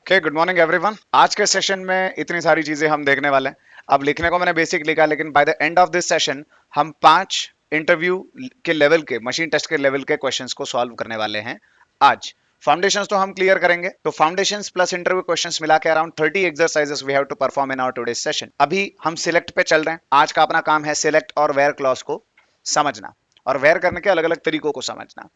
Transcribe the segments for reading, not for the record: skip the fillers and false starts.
Okay, good morning everyone. आज के session में इतनी सारी चीजें हम देखने वाले हैं। अब लिखने को मैंने बेसिक लिखा, लेकिन bye the end of this session हम 5 इंटरव्यू के लेवल के, मशीन टेस्ट के लेवल के क्वेश्चंस को सॉल्व करने वाले हैं आज। फाउंडेशंस तो हम क्लियर करेंगे, तो फाउंडेशंस प्लस इंटरव्यू क्वेश्चंस मिला के around 30 exercises we have to perform in our today's session. अभी हम सिलेक्ट पे चल रहे हैं। आज का अपना काम है सिलेक्ट और वेयर क्लॉज को समझना और वेयर करने के अलग अलग तरीकों को समझना।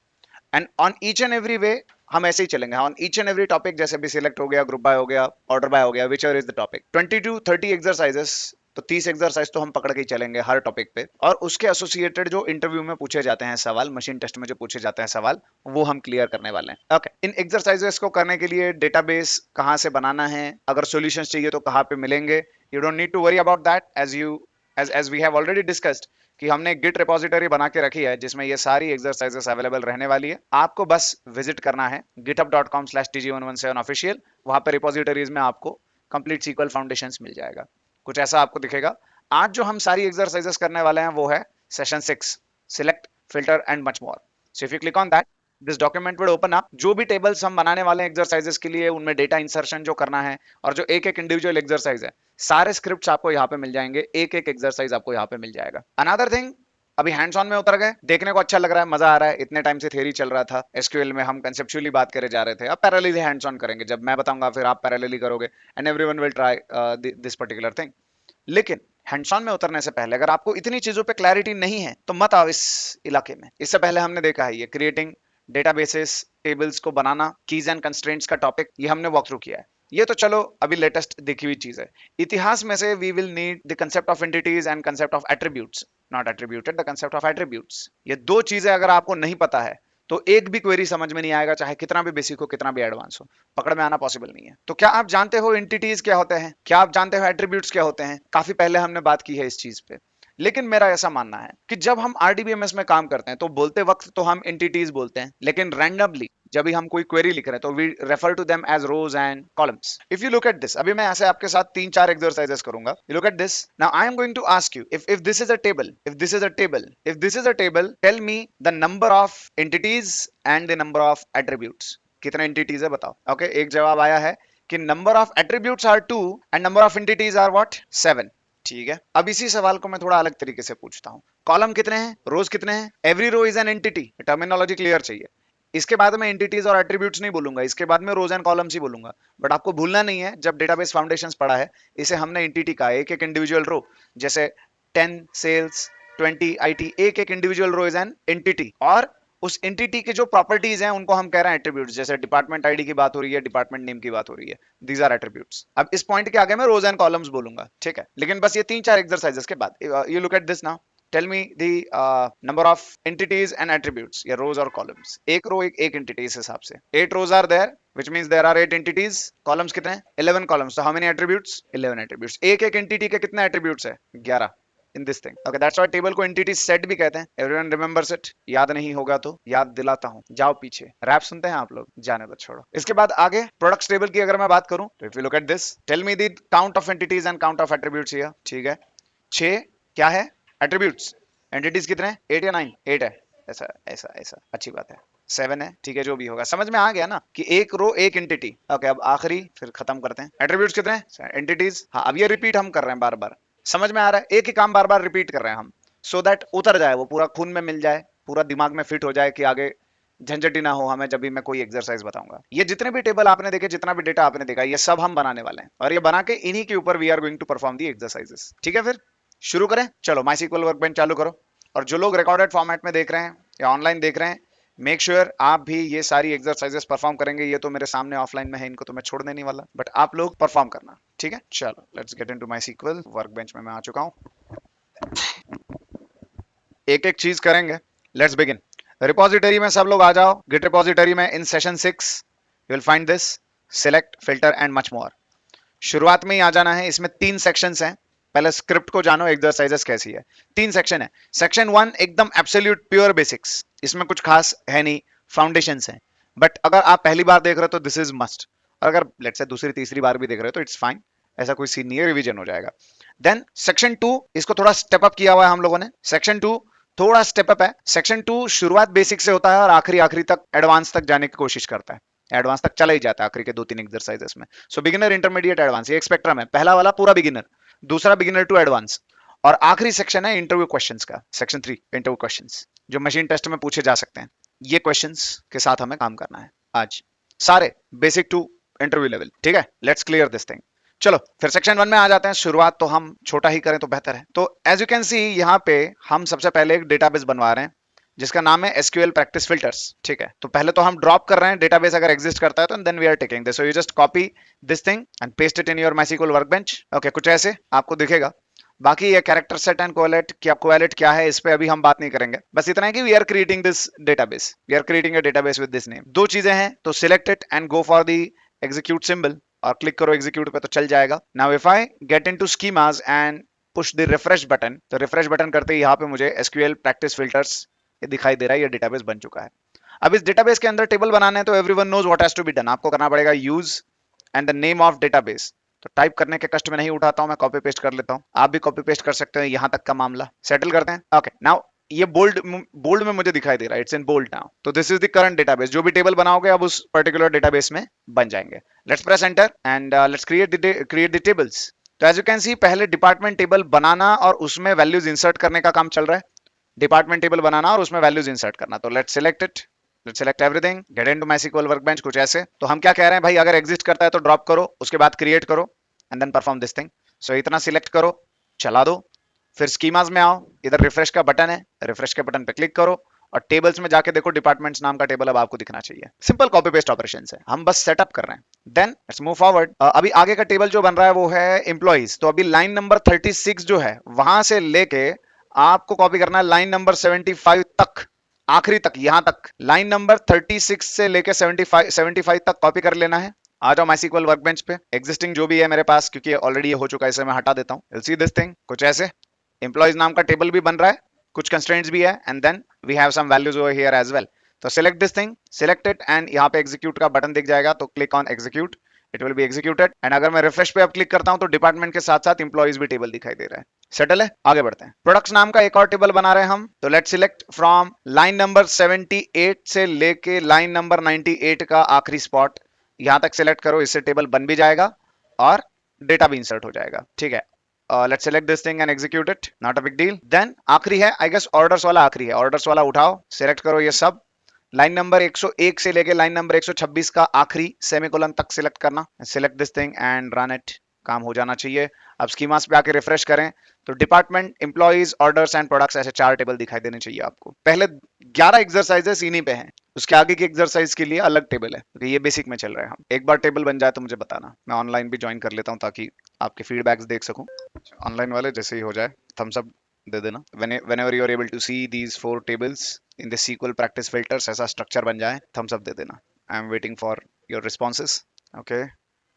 And on each and every way हम ऐसे ही चलेंगे। On each and every topic, जैसे भी सिलेक्ट हो गया, ग्रुप बाय हो गया, ऑर्डर बाय हो गया, which ever is the topic, 20 to 30 exercises, तो 30 एक्सरसाइज तो हम पकड़ के ही चलेंगे हर टॉपिक पे। और उसके एसोसिएटेड जो इंटरव्यू में पूछे जाते हैं सवाल, मशीन टेस्ट में जो पूछे जाते हैं सवाल, वो हम क्लियर करने वाले हैं। ओके, इन एक्सरसाइजेस को करने के लिए डेटाबेस कहाँ से बनाना है, अगर सॉल्यूशंस चाहिए तो कहाँ पे मिलेंगे, you don't need to worry about that, as we have already discussed कि हमने गिट रिपोजिटरी बना के रखी है जिसमें ये सारी एक्सरसाइजेस अवेलेबल रहने वाली है। आपको बस विजिट करना है github.com/tg117 ऑफिशियल। वहां पर रिपोजिटरीज में आपको कंप्लीट सीक्वल फाउंडेशंस मिल जाएगा। कुछ ऐसा आपको दिखेगा। आज जो हम सारी एक्सरसाइजेस करने वाले हैं वो है session 6, select, filter and much more. So if you click on that, this document will open up. जो भी टेबल्स हम बनाने वाले हैं एक्सरसाइजेस के लिए, उनमें डेटा इंसर्शन जो करना है और जो एक एक इंडिविजुअल एक्सरसाइज है, सारे स्क्रिप्ट्स आपको यहाँ पे मिल जाएंगे। एक एक एक्सरसाइज आपको यहाँ पे मिल जाएगा। अनदर थिंग, अभी हैंड्स ऑन में उतर गए, देखने को अच्छा लग रहा है, मजा आ रहा है। इतने टाइम से थ्योरी चल रहा था, एसक्यूएल में हम कंसेप्चुअली बात करे जा रहे थे। अब पैरेलली हैंड्स ऑन करेंगे। जब मैं बताऊंगा फिर आप पैरेलली करोगे and everyone will try this particular thing. लेकिन हैंड्स ऑन में उतरने से पहले अगर आपको इतनी चीजों पे क्लैरिटी नहीं है तो मत आओ इस इलाके में। इससे पहले हमने देखा है ये क्रिएटिंग डेटाबेसेस, टेबल्स को बनाना, कीज एंड कंस्ट्रेंट्स का टॉपिक, ये हमने वॉक थ्रू किया है। ये तो चलो अभी लेटेस्ट देखी हुई चीज है। इतिहास में से we will need the concept of entities and concept of attributes, not attributed, the concept of attributes. ये दो चीजें अगर आपको नहीं पता है तो एक भी क्वेरी समझ में नहीं आएगा, चाहे कितना भी बेसिक हो, कितना भी एडवांस हो, पकड़ में आना पॉसिबल नहीं है। तो क्या आप जानते हो एंटिटीज क्या होते हैं? क्या आप जानते हो एट्रीब्यूट्स क्या होते हैं? काफी पहले हमने बात की है इस चीज पे। लेकिन मेरा ऐसा मानना है कि जब हम आरडीबीएमएस में काम करते हैं तो बोलते वक्त तो हम एंटिटीज बोलते हैं, लेकिन रैंडमली जब भी हम कोई क्वेरी लिख रहे हैं तो we refer to them as rows and columns. If you look at this, अभी मैं ऐसे आपके साथ 3-4 एक्सरसाइजेस करूंगा। You look at this now, I am going to ask you, if this is a table, if this is a table, if this is a table, tell me the number of entities and the number of attributes. कितने entities है बताओ। Okay, एक जवाब आया है कि number of attributes are 2 and number of entities are what, 7। ठीक है, अब इसी सवाल को मैं थोड़ा अलग तरीके से पूछता हूं। कॉलम कितने हैं, रोज कितने हैं? Every row is an entity. Terminology clear चाहिए। इसके बाद में एंटिटीज और एट्रीब्यूट्स नहीं बोलूंगा, इसके बाद में रोज एंड कॉलम्स ही बोलूंगा। बट आपको भूलना नहीं है, जब डेटाबेस फाउंडेशंस पढ़ा है, इसे हमने एंटिटी का एक एक इंडिविजुअल रो, जैसे 10 सेल्स, 20 आईटी, एक एक individual row is an entity. और उस एंटिटी के जो प्रॉपर्टीज हैं उनको हम कह रहे हैं एट्रीब्यूट्स। जैसे डिपार्टमेंट आईडी की बात हो रही है, डिपार्टमेंट नेम की बात हो रही है, दीज आर एट्रीब्यूट्स। अब इस पॉइंट के आगे मैं रोज एंड कॉलम्स बोलूंगा, ठीक है। लेकिन बस ये 3-4 एक्सरसाइजेस के बाद, you look at this now, tell me the number of entities and attributes, या रोज और कॉलम्स। एक रो एक एंटिटी इस हिसाब से। 8 rows are there, which means there are 8 entities। Columns कितने हैं? 11 कॉलम्स। तो how many attributes? 11 attributes। एक एक एंटिटी के कितने एट्रीब्यूट्स है? 11 in this thing। Okay, that's why table को एंटिटी सेट भी कहते हैं। Everyone remembers it। याद नहीं होगा तो याद दिलाता हूँ, जाओ पीछे। रैप सुनते हैं आप लोग? जाने दो, छोड़ो। इसके बाद आगे प्रोडक्ट्स टेबल की अगर मैं बात करूं तो if you look at this, tell me the count of entities and count of attributes here. ठीक है, 6 क्या है? एट्रीब्यूट्स। एंटिटीज कितने हैं? 8 या 9? 8 है। ऐसा ऐसा ऐसा, अच्छी बात है। 7 है, ठीक है, जो भी होगा। समझ में आ गया ना कि एक रो एक एंटिटी। ओके, अब आखिरी फिर खत्म करते हैं। एट्रीब्यूट्स कितने हैं? एंटिटीज। हाँ, अब ये रिपीट हम कर रहे हैं बार बार। समझ में आ रहा है? एक ही काम बार बार रिपीट कर रहे हैं हम, सो दैट उतर जाए, वो पूरा खून में मिल जाए, पूरा दिमाग में फिट हो जाए कि आगे झंझट ही ना हो हमें जब भी मैं कोई एक्सरसाइज बताऊंगा। ये जितने भी टेबल आपने देखे, जितना भी डेटा आपने देखा, ये सब हम बनाने वाले हैं और ये बना के इन्हीं के ऊपर we are going to perform the exercises. ठीक है, फिर शुरू करें। चलो, माईसीक्वल वर्कबेंच चालू करो। और जो लोग रिकॉर्डेड फॉर्मेट में देख रहे हैं या ऑनलाइन देख रहे हैं, मेक श्योर आप भी ये सारी एक्सरसाइजेस परफॉर्म करेंगे। ये तो मेरे सामने ऑफलाइन में है, इनको तो मैं छोड़ने नहीं वाला, बट आप लोग परफॉर्म करना, ठीक है। चलो, लेट्स गेट इनटू माईसीक्वल वर्कबेंच में मैं आ चुका हूं। एक एक चीज करेंगे। Let's begin. रिपोजिटरी में सब लोग आ जाओ। गिट रिपोजिटरी में in session 6 you will find this, select, filter and much more. शुरुआत में ही आ जाना है। इसमें 3 सेक्शंस हैं। पहले स्क्रिप्ट को जानो, एक्सरसाइजेस कैसी है। 3 सेक्शन है। सेक्शन 1 एकदम एब्सोल्यूट प्योर बेसिक्स, इसमें कुछ खास है नहीं, फाउंडेशंस हैं। बट अगर आप पहली बार देख रहे हो तो दिस इज मस्ट। और अगर लेट्स से दूसरी तीसरी बार भी देख रहे हो तो इट्स फाइन, ऐसा कोई सीन नहीं है, रिवीजन हो जाएगा। देन सेक्शन 2, इसको थोड़ा स्टेप अप किया हुआ है हम लोगों ने। सेक्शन 2 थोड़ा स्टेप अप है। सेक्शन 2 शुरुआत बेसिक से होता है और आखिरी आखिरी तक एडवांस तक जाने की कोशिश करता है, एडवांस तक चला ही जाता है आखिरी के 2-3 एक्सरसाइजेस में। सो बिगिनर, इंटरमीडिएट, एडवांस, ये एक स्पेक्ट्रम है। पहला वाला पूरा बिगिनर, दूसरा बिगिनर टू एडवांस, और आखिरी सेक्शन है इंटरव्यू क्वेश्चंस का, सेक्शन 3 इंटरव्यू क्वेश्चंस, जो मशीन टेस्ट में पूछे जा सकते हैं। ये क्वेश्चंस के साथ हमें काम करना है आज, सारे बेसिक टू इंटरव्यू लेवल, ठीक है। Let's clear this thing. चलो फिर सेक्शन 1 में आ जाते हैं। शुरुआत तो हम छोटा ही करें तो बेहतर है। तो एज यू कैन सी यहाँ पे हम सबसे पहले एक डेटाबेस बनवा रहे हैं जिसका नाम है एसक्यूएल प्रैक्टिस फिल्टर्स, ठीक है। तो पहले तो हम ड्रॉप कर रहे हैं, डेटाबेस अगर एग्जिस्ट करता है तो then we are taking this. So you just copy this thing and paste it in your MySQL workbench. Okay, कुछ ऐसे आपको दिखेगा। बाकी ये कैरेक्टर सेट एंड कोएलेट क्या है, इस पे अभी हम बात नहीं करेंगे। बस इतना है कि we are creating this database, we are creating a database with this name. दो चीजें हैं, तो select it and go for the execute symbol और क्लिक करो एग्जीक्यूट पे तो चल जाएगा। Now if I get into schemas and push the refresh button, तो रिफ्रेश बटन करते ही यहाँ पे मुझे एसक्यूएल प्रैक्टिस फिल्टर्स ये दिखाई दे रहा है, ये डेटाबेस बन चुका है। अब इस डेटाबेस के अंदर टेबल बनाने हैं तो everyone knows what has to be done. आपको करना पड़ेगा use and the name of database. तो टाइप करने के कष्ट में नहीं उठाता हूं, मैं कॉपी पेस्ट कर लेता हूं। आप भी कॉपी पेस्ट कर सकते हैं, यहां तक का मामला सेटल करते हैं। ओके, नाउ ये बोल्ड बोल्ड में मुझे दिखाई दे रहा है, इट्स इन बोल्ड नाउ। तो this is the current database. जो भी टेबल बनाओगे अब उस पर्टिकुलर डेटाबेस में बन जाएंगे। Let's press enter and let's create the tables. तो एज यू कैन सी पहले डिपार्टमेंट टेबल बनाना और उसमें वैल्यूज इंसर्ट करने का काम चल रहा है। डिपार्टमेंट टेबल बनाना और उसमें वैल्यूज इंसर्ट करना। तो let's select it, let's select everything, get into MySQL workbench, कुछ ऐसे। तो हम क्या कह रहे हैं भाई, अगर एग्जिस्ट करता है तो ड्रॉप करो, उसके बाद क्रिएट करो and then perform this thing. So इतना सिलेक्ट करो, चला दो, फिर स्कीमास में आओ, इधर रिफ्रेश का बटन है, रिफ्रेश के बटन पे क्लिक करो और टेबल्स में जाके देखो डिपार्टमेंट्स नाम का टेबल अब आपको दिखना चाहिए। सिंपल कॉपी पेस्ट ऑपरेशन है, हम बस सेटअप कर रहे हैं। Then let's move forward. अभी आगे का टेबल जो बन रहा है वो है एम्प्लॉइज। तो अभी लाइन नंबर 36 जो है वहां से लेके आपको कॉपी करना है लाइन नंबर 75 तक, आखिरी तक, यहां तक लाइन नंबर 36 से लेके 75 तक कॉपी कर लेना है। आ जाओ माइस्क्ल वर्कबेंच पे, एग्जिस्टिंग जो भी है मेरे पास, क्योंकि ऑलरेडी ये हो चुका है, इसे मैं हटा देता हूं। यू सी दिस थिंग, कुछ ऐसे एम्प्लॉइज नाम का टेबल भी बन रहा है, कुछ कंस्ट्रेंट्स भी है and then we have some values over here as well. तो select this thing, select it and यहाँ पे एग्जीक्यूट का बटन दिख जाएगा, तो click on execute, it will be executed. And अगर मैं रिफ्रेश पे अब क्लिक करता हूं तो डिपार्टमेंट के साथ साथ एम्प्लॉइज भी टेबल दिखाई दे रहा है। सेटल है, आगे बढ़ते हैं। प्रोडक्ट्स नाम का एक और टेबल बना रहे हैं हम। तो let's select from line number 78 से लेके लाइन नंबर 98 का आखिरी स्पॉट, यहां तक सिलेक्ट करो, इससे टेबल बन भी जाएगा और डेटा भी इंसर्ट हो जाएगा, ठीक है। Let's select this thing and execute it, not a big deal. Then आखिरी है, आई गेस ऑर्डर्स वाला आखिरी है। ऑर्डर्स वाला उठाओ, सिलेक्ट करो ये सब, लाइन नंबर 101 से लेके लाइन नंबर 126 का आखिरी सेमीकोलन तक सिलेक्ट करना। Select this thing and run it, काम हो जाना चाहिए। अब स्कीमास पे आके रिफ्रेश करें तो department, employees, orders and products, ऐसे 4 टेबल दिखाई देने चाहिए आपको। पहले 11 एक्सरसाइजेस इन्हीं पे हैं, उसके आगे की एक्सरसाइज के लिए अलग टेबल है, क्योंकि ये बेसिक में चल रहा है। हम एक बार टेबल बन जाए तो मुझे बताना, मैं ऑनलाइन भी ज्वाइन कर लेता हूँ ताकि आपके फीडबैक्स देख सकूं। ऑनलाइन वाले जैसे ही हो जाए थम्स अप दे देना। whenever you are able to see these 4 tables in the SQL practice filters, ऐसा स्ट्रक्चर बन जाए, थम्स अप दे देना। I am waiting for your responses. Okay,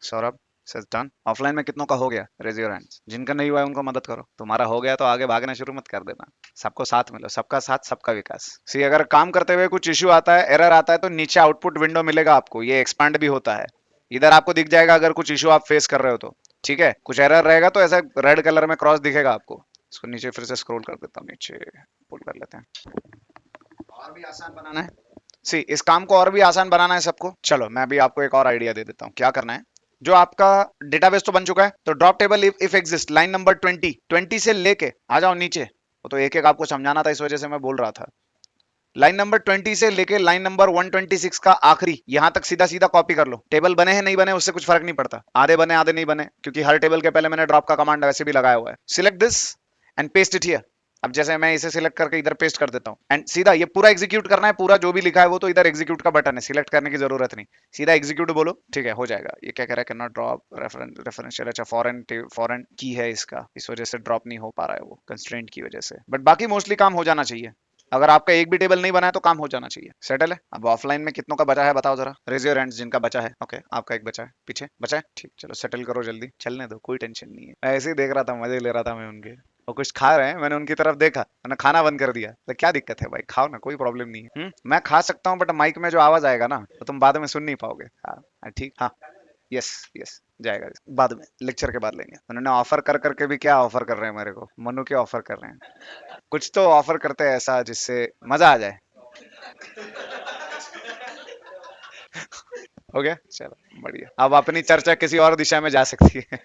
Saurabh says done। Offline में कितनों का हो गया, रेज योर हैंड्स। जिनका नहीं हुआ है उनको मदद करो, तुम्हारा हो गया तो आगे भागना शुरू मत कर देना। सबको साथ मिलो, सबका साथ सबका विकास। सी अगर काम करते हुए कुछ इश्यू आता है, एरर आता है, तो नीचे आउटपुट विंडो मिलेगा आपको, ये एक्सपांड भी होता है। इधर आपको दिख जाएगा अगर कुछ इश्यू आप फेस कर रहे हो तो, ठीक है। कुछ एरर रहेगा तो ऐसा रेड कलर में क्रॉस दिखेगा आपको। इसको नीचे फिर से स्क्रॉल कर देता हूँ, नीचे पुल कर लेते हैं। और भी आसान बनाना है, सी इस काम को और भी आसान बनाना है सबको। चलो मैं अभी आपको एक और आइडिया दे देता हूँ, क्या करना है। जो आपका डेटाबेस तो बन चुका है, तो drop table if exist line number 20 से लेके आ जाओ नीचे। वो तो एक एक आपको समझाना था, इस वजह से मैं बोल रहा था। लाइन नंबर 20 से लेके लाइन नंबर 126 का आखिरी, यहां तक सीधा सीधा कॉपी कर लो। टेबल बने हैं नहीं बने उससे कुछ फर्क नहीं पड़ता, आधे बने आधे नहीं बने, क्योंकि हर टेबल के पहले मैंने ड्रॉप का कमांड वैसे भी लगाया हुआ है। Select this and paste it here. अब जैसे मैं इसे सिलेक्ट करके इधर पेस्ट कर देता हूँ एंड सीधा ये पूरा एग्जीक्यूट करना है, पूरा जो भी लिखा है वो तो इधर एग्जीक्यूट का बटन है, सिलेक्ट करने की जरूरत नहीं, सीधा एग्जीक्यूट बोलो, ठीक है, हो जाएगा। ये क्या कह रहा है, कैन नॉट ड्रॉप रेफरेंशियल, अच्छा फॉरेन की है इसका, इस वजह से ड्रॉप नहीं हो पा रहा है वो कंस्ट्रेंट की वजह से, बट बाकी मोस्टली काम हो जाना चाहिए। अगर आपका एक भी टेबल नहीं बना है तो काम हो जाना चाहिए। सेटल है। अब ऑफलाइन में कितनों का बचा है बताओ जरा, रेज योर हैंड्स जिनका बचा है। ओके, आपका एक बचा है, पीछे बचा है, ठीक, चलो सेटल करो जल्दी, चलने दो, कोई टेंशन नहीं है। मैं ऐसे ही देख रहा था, मजे ले रहा था मैं उनके, वो कुछ खा रहे हैं, मैंने उनकी तरफ देखा, मैंने खाना बंद कर दिया। तो क्या दिक्कत है भाई, खाओ ना, कोई प्रॉब्लम नहीं है। मैं खा सकता हूँ बट माइक में जो आवाज आएगा ना तो तुम बाद में सुन नहीं पाओगे। हाँ ठीक, हाँ यस यस जाएगा, बाद में लेक्चर के बाद लेंगे। उन्होंने ऑफर कर करके भी क्या ऑफर कर रहे हैं मेरे को, मनु के ऑफर कर रहे हैं, कुछ तो ऑफर करते हैं ऐसा जिससे मजा आ जाए। हो गया, चलो बढ़िया, अब अपनी चर्चा किसी और दिशा में जा सकती है।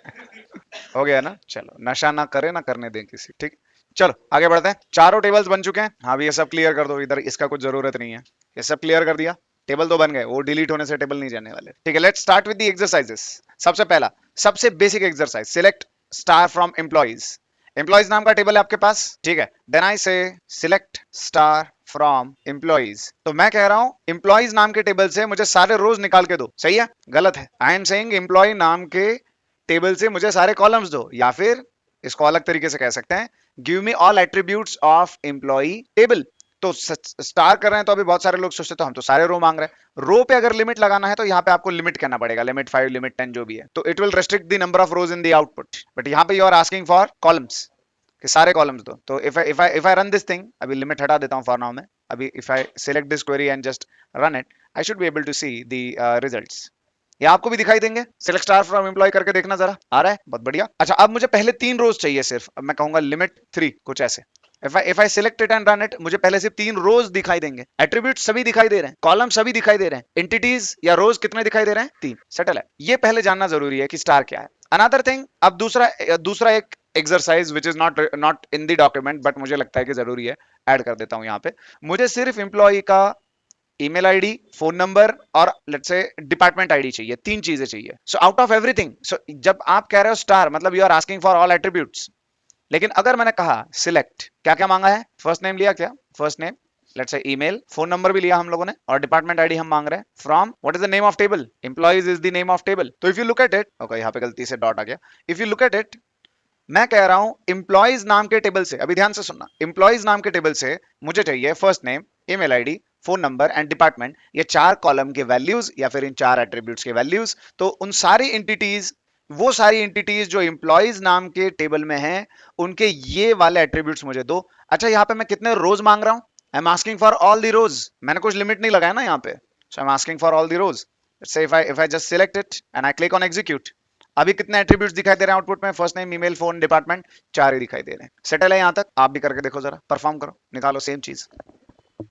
हो गया ना, चलो नशा ना करे ना करने दें किसी, ठीक। चलो आगे बढ़ते हैं, चारों टेबल्स बन चुके हैं। हाँ भी ये सब क्लियर कर दो, इधर इसका कुछ जरूरत नहीं है, ये सब क्लियर कर दिया। टेबल तो बन गए, वो डिलीट होने से टेबल नहीं जाने वाले, ठीक है। Let's start with the exercises. सबसे पहला, सबसे basic exercise, select star from employees. Employees नाम का टेबल है आपके पास, ठीक है। देन आई से सिलेक्ट स्टार फ्रॉम एम्प्लॉइज, तो मैं कह रहा हूं एम्प्लॉइज नाम के टेबल से मुझे सारे रोज निकाल के दो, सही है गलत है? आई एम सेइंग एम्प्लॉय नाम के टेबल से मुझे सारे कॉलम्स दो, या फिर इसको अलग तरीके से कह सकते हैं, give me all attributes of employee table. तो स्टार कर रहे हैं तो अभी बहुत सारे लोग सोचते तो हम तो सारे रो मांग रहे हैं। रो पे अगर लिमिट लगाना है तो यहाँ पे आपको लिमिट कहना पड़ेगा, लिमिट 5, लिमिट 10 जो भी है, तो it will restrict the number of rows in the output. But यहाँ पे you are asking for columns, कि सारे कॉलम्स दो। तो if I run this thing, अभी लिमिट हटा देता हूँ फॉर नाउ में, अभी if I select this query and just run it, I should be able to see the results. ये आपको भी दिखाई देंगे, सिलेक्ट स्टार फ्रॉम एम्प्लॉय करके देखना जरा, आ रहा है? बहुत बढ़िया। अच्छा अब मुझे पहले 3 रोज चाहिए सिर्फ, अब मैं कहूंगा लिमिट 3 कुछ ऐसे। If I select it and run it, मुझे पहले सिर्फ 3 रोज दिखाई देंगे, एट्रीब्यूट सभी दिखाई दे रहे हैं, कॉलम सभी दिखाई दे रहे हैं, एंटिटीज या रोज कितने दिखाई दे रहे हैं? 3। सेटल है, ये पहले जानना जरूरी है कि स्टार क्या है। अनदर थिंग, अब दूसरा एक exercise which is not in the document, but मुझे लगता है कि जरूरी है, ऐड कर देता हूं यहाँ पे। मुझे सिर्फ एम्प्लॉय का ईमेल आईडी, फोन नंबर और लेट्स से डिपार्टमेंट आईडी चाहिए, 3 चीजें चाहिए। So out of everything, so जब आप कह रहे हो स्टार, मतलब you are asking for all attributes. लेकिन अगर मैंने कहा सिलेक्ट, क्या क्या मांगा है? फर्स्ट नेम लिया, क्या first name, let's say email, phone number भी लिया हम लोगों ने, और डिपार्टमेंट आईडी हम मांग रहे हैं। From what is the name of table? Employees is the name of table. तो if you look at it, okay यहाँ पे गलती से डॉट आ गया। If you look at it, मैं कह रहा हूं एम्प्लॉइज नाम के टेबल से, अभी ध्यान से सुनना, एम्प्लॉइज नाम के टेबल से मुझे चाहिए first name, email ID, phone number and department, ये 4 कॉलम के वैल्यूज या फिर इन 4 एट्रीब्यूट्स के वैल्यूज। तो उन सारी एंटिटीज, वो सारी एंटिटीज जो एम्प्लॉइज नाम के टेबल में हैं, उनके ये वाले एट्रीब्यूट्स मुझे दो। अच्छा यहाँ पे मैं कितने रोज मांग रहा हूं? I am asking for all the rows, मैंने कुछ लिमिट नहीं लगाया ना यहाँ पे, so I am asking for all the rows. So if I just select it and I click on execute, अभी कितने एट्रीब्यूट्स दिखाई दे रहे हैं आउटपुट में? First name, email, phone, department, 4 ही दिखाई दे रहे हैं। सेटल है यहाँ तक? आप भी करके देखो जरा, परफॉर्म करो, निकालो सेम चीज।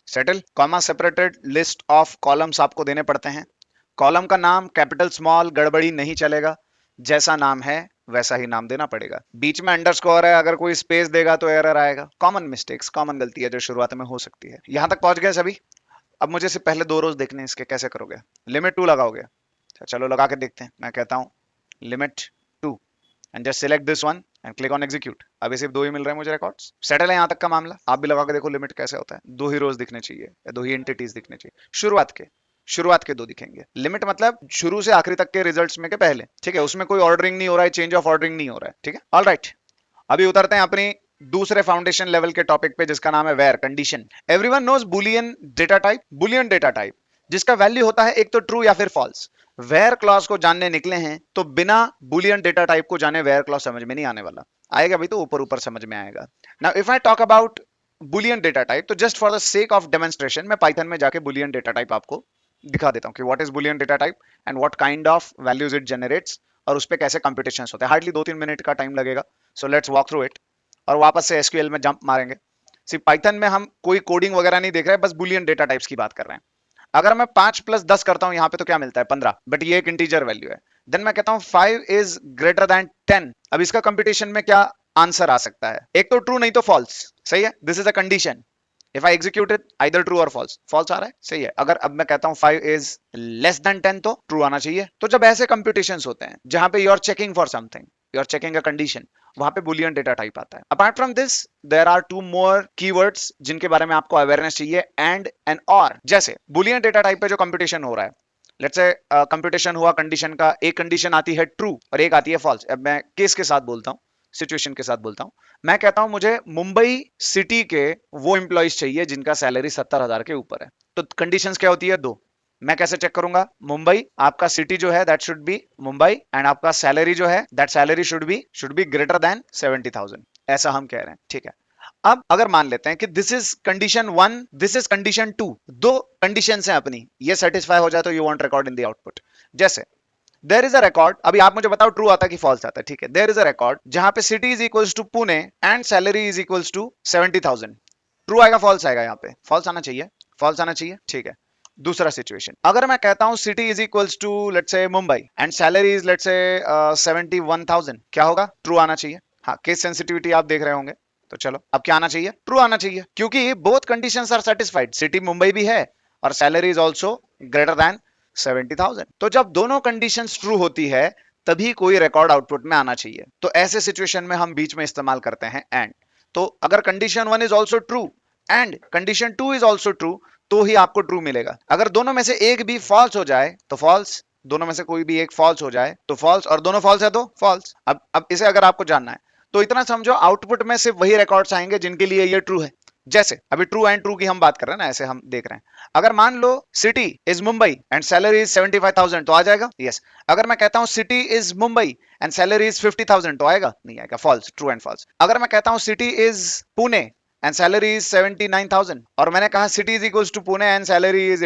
Settle. Comma separated list of columns आपको देने पड़ते हैं। कॉलम का नाम कैपिटल स्मॉल गड़बड़ी नहीं चलेगा, जैसा नाम है वैसा ही नाम देना पड़ेगा। बीच में अंडरस्कोर है, अगर कोई स्पेस देगा तो एरर आएगा। कॉमन मिस्टेक्स, कॉमन गलती है जो शुरुआत में हो सकती है। यहां तक पहुंच गए सभी? अब मुझे सिर्फ पहले 2 रोज देखने हैं इसके, कैसे करोगे? लिमिट 2 लगाओगे? चलो लगा के देखते हैं। मैं कहता हूं limit 2 and just select this one and click on execute. अभी सिर्फ 2 ही मिल रहे हैं मुझे रिकॉर्ड्स। सेटल है यहाँ तक का मामला? आप भी लगा के देखो लिमिट कैसे होता है। 2 ही रोज दिखने चाहिए या 2 ही एंटिटीज दिखने चाहिए, शुरुआत के 2 दिखेंगे। लिमिट मतलब शुरू से आखिरी तक के रिजल्ट्स में के पहले, ठीक है, उसमें कोई ऑर्डरिंग नहीं हो रहा है, चेंज ऑफ ऑर्डरिंग नहीं हो रहा है, ठीक है। ऑल राइट, अभी उतरते हैं अपनी दूसरे फाउंडेशन लेवल के टॉपिक पे, जिसका नाम है where condition. Everyone knows Boolean data type, Boolean data type जिसका वैल्यू होता है एक तो ट्रू या फिर फॉल्स। वेयर क्लॉज को जानने निकले हैं तो बिना बुलियन डेटा टाइप को जाने वेयर क्लॉज समझ में नहीं आने वाला, आएगा भी तो ऊपर ऊपर समझ में आएगा। Now if I talk about boolean data type, तो just for the sake of demonstration मैं पाइथन में जाके बुलियन डेटा टाइप आपको दिखा देता हूँ कि what is boolean data type and what kind of values it generates, और उस पर कैसे कंप्यूटेशंस होते हैं। हार्डली 2-3 मिनट का टाइम लगेगा, so let's walk through it, और वापस से एसक्यूएल में जंप मारेंगे। सिर्फ पाइथन में हम कोई कोडिंग वगैरह नहीं देख रहे हैं, बस बुलियन डेटा टाइप्स की बात कर रहे हैं। अगर मैं 5 + 10 करता हूं यहाँ पे तो क्या मिलता है? 15, बट ये एक इंटीजर वैल्यू है। देन मैं कहता हूं 5 इज ग्रेटर देन 10, अब इसका कंप्यूटेशन में क्या आंसर आ सकता है? एक तो ट्रू नहीं तो फॉल्स, सही है, this is a condition. If I execute it either true और फॉल्स, फॉल्स आ रहा है, सही है। अगर अब मैं कहता हूं 5 इज लेस देन 10 तो ट्रू आना चाहिए। तो जब ऐसे कंप्यूटेशंस होते हैं जहां पे you are checking for something, you are checking a condition, वहां पे बुलियन डेटा टाइप आता है। Apart from this there are 2 more keywords जिनके बारे में आपको अवेयरनेस चाहिए, एंड और। जैसे बुलियन डेटा टाइप पे जो कंप्यूटेशन हो रहा है, लेट्स से कंप्यूटेशन हुआ कंडीशन का, एक कंडीशन आती है ट्रू और एक आती है फॉल्स। अब मैं केस के साथ बोलता हूँ, सिचुएशन के साथ बोलता हूँ। मैं कहता हूं मुझे मुंबई सिटी के वो एम्प्लॉइज चाहिए जिनका सैलरी 70,000 के ऊपर है। तो कंडीशंस क्या होती है? 2। मैं कैसे चेक करूंगा? मुंबई, आपका सिटी जो है that should be Mumbai, and आपका सैलरी जो है that salary should be greater than 70,000, ऐसा हम कह रहे हैं, ठीक है। अब अगर मान लेते हैं कि this is condition 1, this is condition 2, 2 conditions हैं अपनी, ये सेटिस्फाई हो जाए तो you want record in the output. जैसे देयर इज अ रिकॉर्ड, अभी आप मुझे बताओ ट्रू आता है कि फॉल्स आता है, ठीक है। देयर इज अ रिकॉर्ड जहां पे city is equals to Pune and salary is equals to 70,000। True आएगा फॉल्स आएगा? यहाँ पे फॉल्स आना चाहिए, फॉल्स आना चाहिए, ठीक है। दूसरा सिचुएशन, अगर मैं कहता हूं city is equals to let's say Mumbai and salary is let's say 71,000, क्या होगा? ट्रू आना चाहिए। हाँ, केस सेंसिटिविटी आप देख रहे होंगे, तो चलो अब क्या आना चाहिए? ट्रू आना चाहिए, क्योंकि both conditions are satisfied, city Mumbai भी है और salary is also greater than 70,000। तो जब दोनों कंडीशंस ट्रू होती है तभी कोई रिकॉर्ड आउटपुट में आना चाहिए। तो ऐसे सिचुएशन में हम बीच में इस्तेमाल करते हैं एंड। तो अगर condition one is also true and condition two is also true तो ही आपको ट्रू मिलेगा। अगर दोनों में से एक भी फॉल्स हो जाए तो फॉल्स, दोनों में से कोई भी एक फॉल्स हो जाए तो फॉल्स, और दोनों फॉल्स है तो फॉल्स। अब इसे अगर आपको जानना है तो इतना समझो, आउटपुट में सिर्फ वही रिकॉर्ड्स आएंगे जिनके लिए ये ट्रू है। जैसे अभी ट्रू एंड ट्रू की हम बात कर रहे हैं ना, ऐसे हम देख रहे हैं। अगर मान लो city is Mumbai and salary is 75,000 तो आ जाएगा यस। अगर मैं कहता हूं city is Mumbai and salary is 50,000 तो आएगा? नहीं आएगा, फॉल्स, ट्रू एंड फॉल्स। अगर मैं कहता हूं city is Pune and salary is 79,000 और मैंने कहा city is equals to Pune and salary is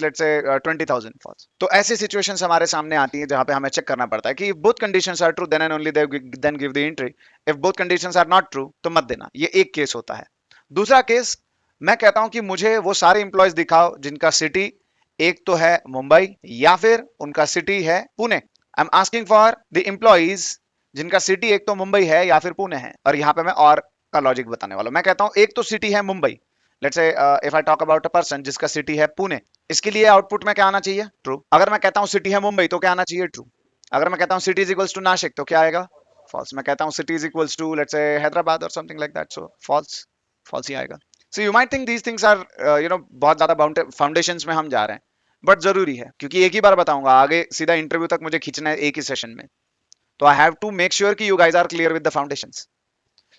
let's say 20,000, false. तो ऐसी सिचुएशंस हमारे सामने आती हैं जहां पे हमें चेक करना पड़ता है कि both conditions are true then and only then give the entry. If both conditions are not true तो मत देना। ये एक केस होता है। दूसरा केस, मैं कहता हूं कि मुझे वो सारे इंप्लॉयज दिखाओ जिनका सिटी एक तो है मुंबई या फिर उनका सिटी है पुणे। आई am asking for the employees जिनका सिटी एक तो मुंबई है या फिर पुणे है। और यहाँ पे मैं और का लॉजिक बताने वाला हूं। मैं कहता हूं एक तो सिटी है Mumbai, let's say if I talk about a person जिसका सिटी है पुणे, इसके लिए आउटपुट में क्या आना चाहिए? ट्रू। अगर मैं कहता हूं सिटी है मुंबई तो क्या आना चाहिए? ट्रू। अगर मैं कहता हूं city is equals to Nashik तो क्या आएगा? फॉल्स। मैं कहता हूं city is equals to let's say Hyderabad और something like that, so false, false ही आएगा। So you might think these things are बहुत ज्यादा फाउंडेशंस में हम जा रहे हैं, बट जरूरी है क्योंकि एक ही बार बताऊंगा, आगे सीधा इंटरव्यू तक मुझे खींचना है एक ही सेशन में। तो I have to make sure कि you guys are clear with the foundations.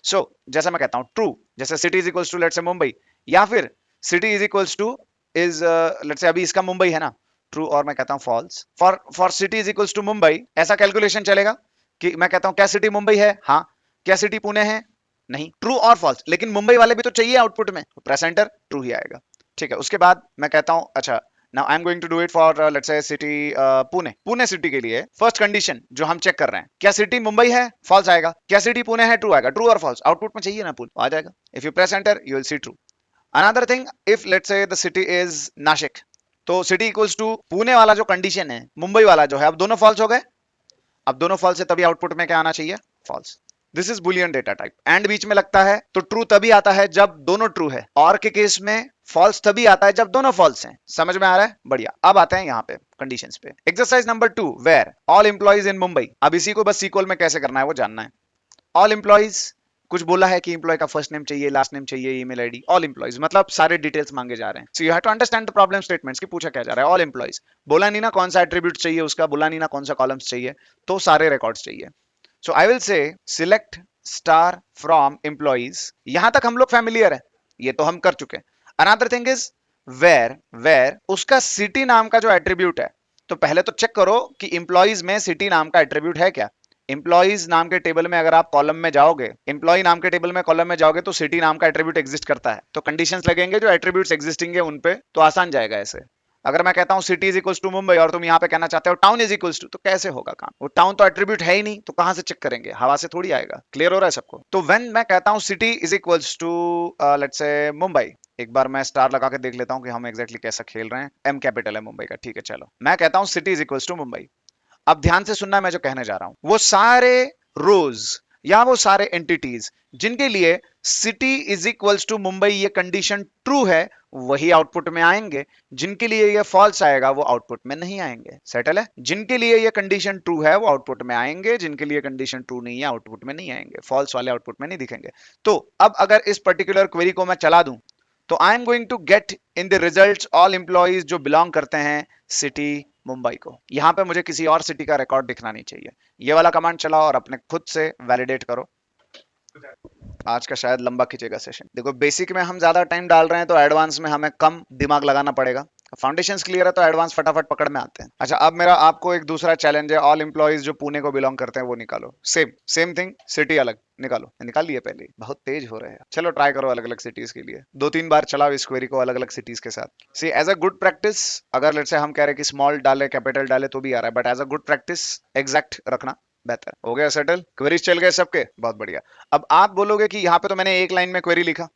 So जैसा मैं कहता हूं ट्रू, जैसे city is equals to let's say Mumbai, या फिर city is equals to is let's say अभी इसका मुंबई है ना, ट्रू। और मैं कहता हूं false for city is equals to Mumbai, ऐसा कैलकुलेशन चलेगा कि मैं कहता हूं क्या सिटी मुंबई है? हाँ। क्या सिटी पुणे है? नहीं। ट्रू और फॉल्स, लेकिन मुंबई वाले भी तो चाहिए आउटपुट में, प्रेस एंटर, ट्रू ही आएगा, ठीक है। उसके बाद मैं कहता हूं अच्छा, now I am going to do it for let's say city Pune. Pune city के लिए फर्स्ट कंडीशन जो हम चेक कर रहे हैं, क्या सिटी मुंबई है? फॉल्स आएगा। क्या सिटी पुणे है? ट्रू आएगा। ट्रू और फॉल्स आउटपुट में चाहिए ना, पुल आ जाएगा। If you press enter you will C true. Another thing, if let's say the city is Nashik, तो सिटी इक्वल्स टू पुणे वाला जो कंडीशन है, मुंबई वाला जो है, अब दोनों फॉल्स हो गए। अब दोनों फॉल्स है तभी आउटपुट में क्या आना चाहिए? False. This is boolean data type. And बीच में लगता है तो ट्रू तभी आता है जब दोनों ट्रू है, और के केस में फॉल्स तभी आता है जब दोनों फॉल्स हैं। समझ में आ रहा है? बढ़िया। अब आते हैं यहाँ पे कंडीशंस पे। Exercise number 2, where all employees in Mumbai. अब इसी को बस सीक्वल में कैसे करना है वो जानना है। ऑल एम्प्लॉइज, कुछ बोला है कि एम्प्लॉय का फर्स्ट नेम चाहिए, लास्ट नेम चाहिए, ईमेल आईडी, ऑल एम्प्लॉइज मतलब सारे डिटेल्स मांगे जा रहे हैं। So you have to understand the problem statements कि पूछा क्या जा रहा है। ऑल एम्प्लॉइज, बोला नहीं ना कौन सा एट्रीब्यूट चाहिए उसका, बोला नहीं ना कौन सा कॉलम्स चाहिए, तो सारे रिकॉर्ड्स चाहिए। So I will say select star from employees. यहां तक हम लोग फैमिलियर है, ये तो हम कर चुके हैं। अनदर थिंग इज वेयर उसका सिटी नाम का जो एट्रीब्यूट है, तो पहले तो चेक करो कि एम्प्लॉइज में सिटी नाम का एट्रीब्यूट है क्या। एम्प्लॉइज नाम के टेबल में अगर आप कॉलम में जाओगे, एम्प्लॉय नाम के टेबल में कॉलम में जाओगे तो सिटी नाम का एट्रीब्यूट एग्जिस्ट करता है, तो कंडीशंस लगेंगे जो एट्रीब्यूट्स एग्जिस्टिंग है उन पे, तो आसान जाएगा ऐसे। अगर मैं कहता हूं city is equals to Mumbai और तुम यहाँ पे कहना चाहते हो टाउन इज इक्वल्स टू, तो कैसे होगा काम? वो टाउन तो एट्रीब्यूट है ही नहीं, तो कहां से चेक करेंगे? हवा से थोड़ी आएगा। क्लियर हो रहा है सबको? तो व्हेन मैं कहता हूं city is equals to let's say Mumbai, एक बार मैं स्टार लगा के देख लेता हूं कि हम एग्जैक्टली कैसा खेल रहे हैं। एम कैपिटल है मुंबई का, ठीक है। चलो मैं कहता हूं city is equals to Mumbai. अब ध्यान से सुनना मैं जो कहने जा रहा हूं, वो सारे रोज या वो सारे एंटिटीज जिनके लिए city is equals to Mumbai ये कंडीशन ट्रू है, वही आउटपुट में आएंगे। जिनके लिए ये फॉल्स आएगा वो आउटपुट में नहीं आएंगे। सेटल है? जिनके लिए ये कंडीशन ट्रू है वो आउटपुट में आएंगे, जिनके लिए कंडीशन ट्रू नहीं है आउटपुट में नहीं आएंगे। फॉल्स वाले आउटपुट में नहीं दिखेंगे। तो अब अगर इस पर्टिकुलर क्वेरी को मैं चला दूं तो I am going to get in the results all employees जो बिलोंग करते हैं सिटी मुंबई को। यहां पे मुझे किसी और सिटी का रिकॉर्ड दिखना नहीं चाहिए। ये वाला कमांड चलाओ और अपने खुद से वैलिडेट करो। आज का शायद लंबा खींचेगा सेशन। देखो बेसिक में हम ज्यादा टाइम डाल रहे हैं तो एडवांस में हमें कम दिमाग लगाना पड़ेगा। फाउंडेशंस क्लियर है तो एडवांस फटाफट पकड़ में आते हैं। अच्छा, अब मेरा आपको एक दूसरा चैलेंज है, ऑल एम्प्लॉइज जो पुणे को बिलोंग करते हैं वो निकालो। सेम सेम थिंग, सिटी अलग निकालो। निकाल लिए पहले ही, बहुत तेज हो रहे हैं। चलो ट्राई करो अलग अलग सिटीज के लिए, 2-3 बार चलाओ इस क्वेरी को अलग अलग सिटीज के साथ। सी एज अ गुड प्रैक्टिस, अगर लेट्स से हम कह रहे हैं कि स्मॉल डाले कैपिटल डाले तो भी आ रहा है, but as a good practice exact रखना बेहतर। हो गया सेटल, क्वेरीज चल गए सबके, बहुत बढ़िया। अब आप बोलोगे कि यहाँ पे तो मैंने एक लाइन में क्वेरी लिखा,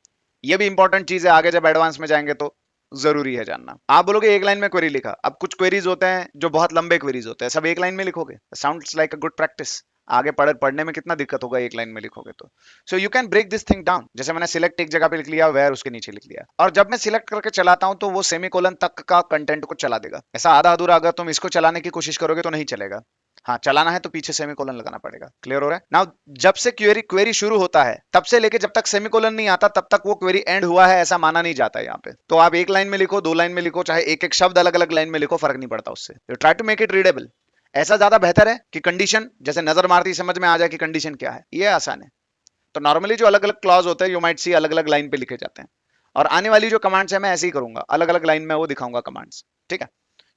ये भी इंपॉर्टेंट चीज है, आगे जब एडवांस में जाएंगे तो जरूरी है जानना। आप बोलोगे एक लाइन में क्वेरी लिखा, अब कुछ क्वेरीज होते हैं जो बहुत लंबे क्वेरीज होते हैं, सब एक लाइन में लिखोगे, साउंड्स लाइक अ गुड प्रैक्टिस। आगे पढ़ने में कितना दिक्कत होगा एक लाइन में लिखोगे तो। So you can break this thing down, जैसे मैंने सिलेक्ट एक जगह पे लिख लिया, वेयर उसके नीचे लिख लिया, और जब मैं सिलेक्ट करके चलाता हूं तो वो सेमीकोलन तक का कंटेंट को चला देगा। ऐसा आधा अधूरा अगर तुम इसको चलाने की कोशिश करोगे तो नहीं चलेगा। हाँ, चलाना है तो पीछे सेमीकोलन लगाना पड़ेगा। क्लियर हो रहा है नाउ? जब से क्वेरी क्वेरी शुरू होता है तब से लेके जब तक सेमीकोलन नहीं आता तब तक वो क्वेरी एंड हुआ है ऐसा माना नहीं जाता है यहाँ पे। तो आप एक लाइन में लिखो, 2 लाइन में लिखो, चाहे एक एक शब्द अलग अलग लाइन में लिखो, फर्क नहीं पड़ता उससे। You try to make it readable. ऐसा ज्यादा बेहतर है कि कंडीशन जैसे नजर मारती ही समझ में आ जाए कि कंडीशन क्या है, ये आसान है। तो नॉर्मली जो अलग अलग क्लॉज होते हैं यू माइट सी अलग अलग लाइन पे लिखे जाते हैं, और आने वाली जो कमांड्स है मैं ऐसे ही करूंगा, अलग अलग लाइन में वो दिखाऊंगा कमांड्स। ठीक है,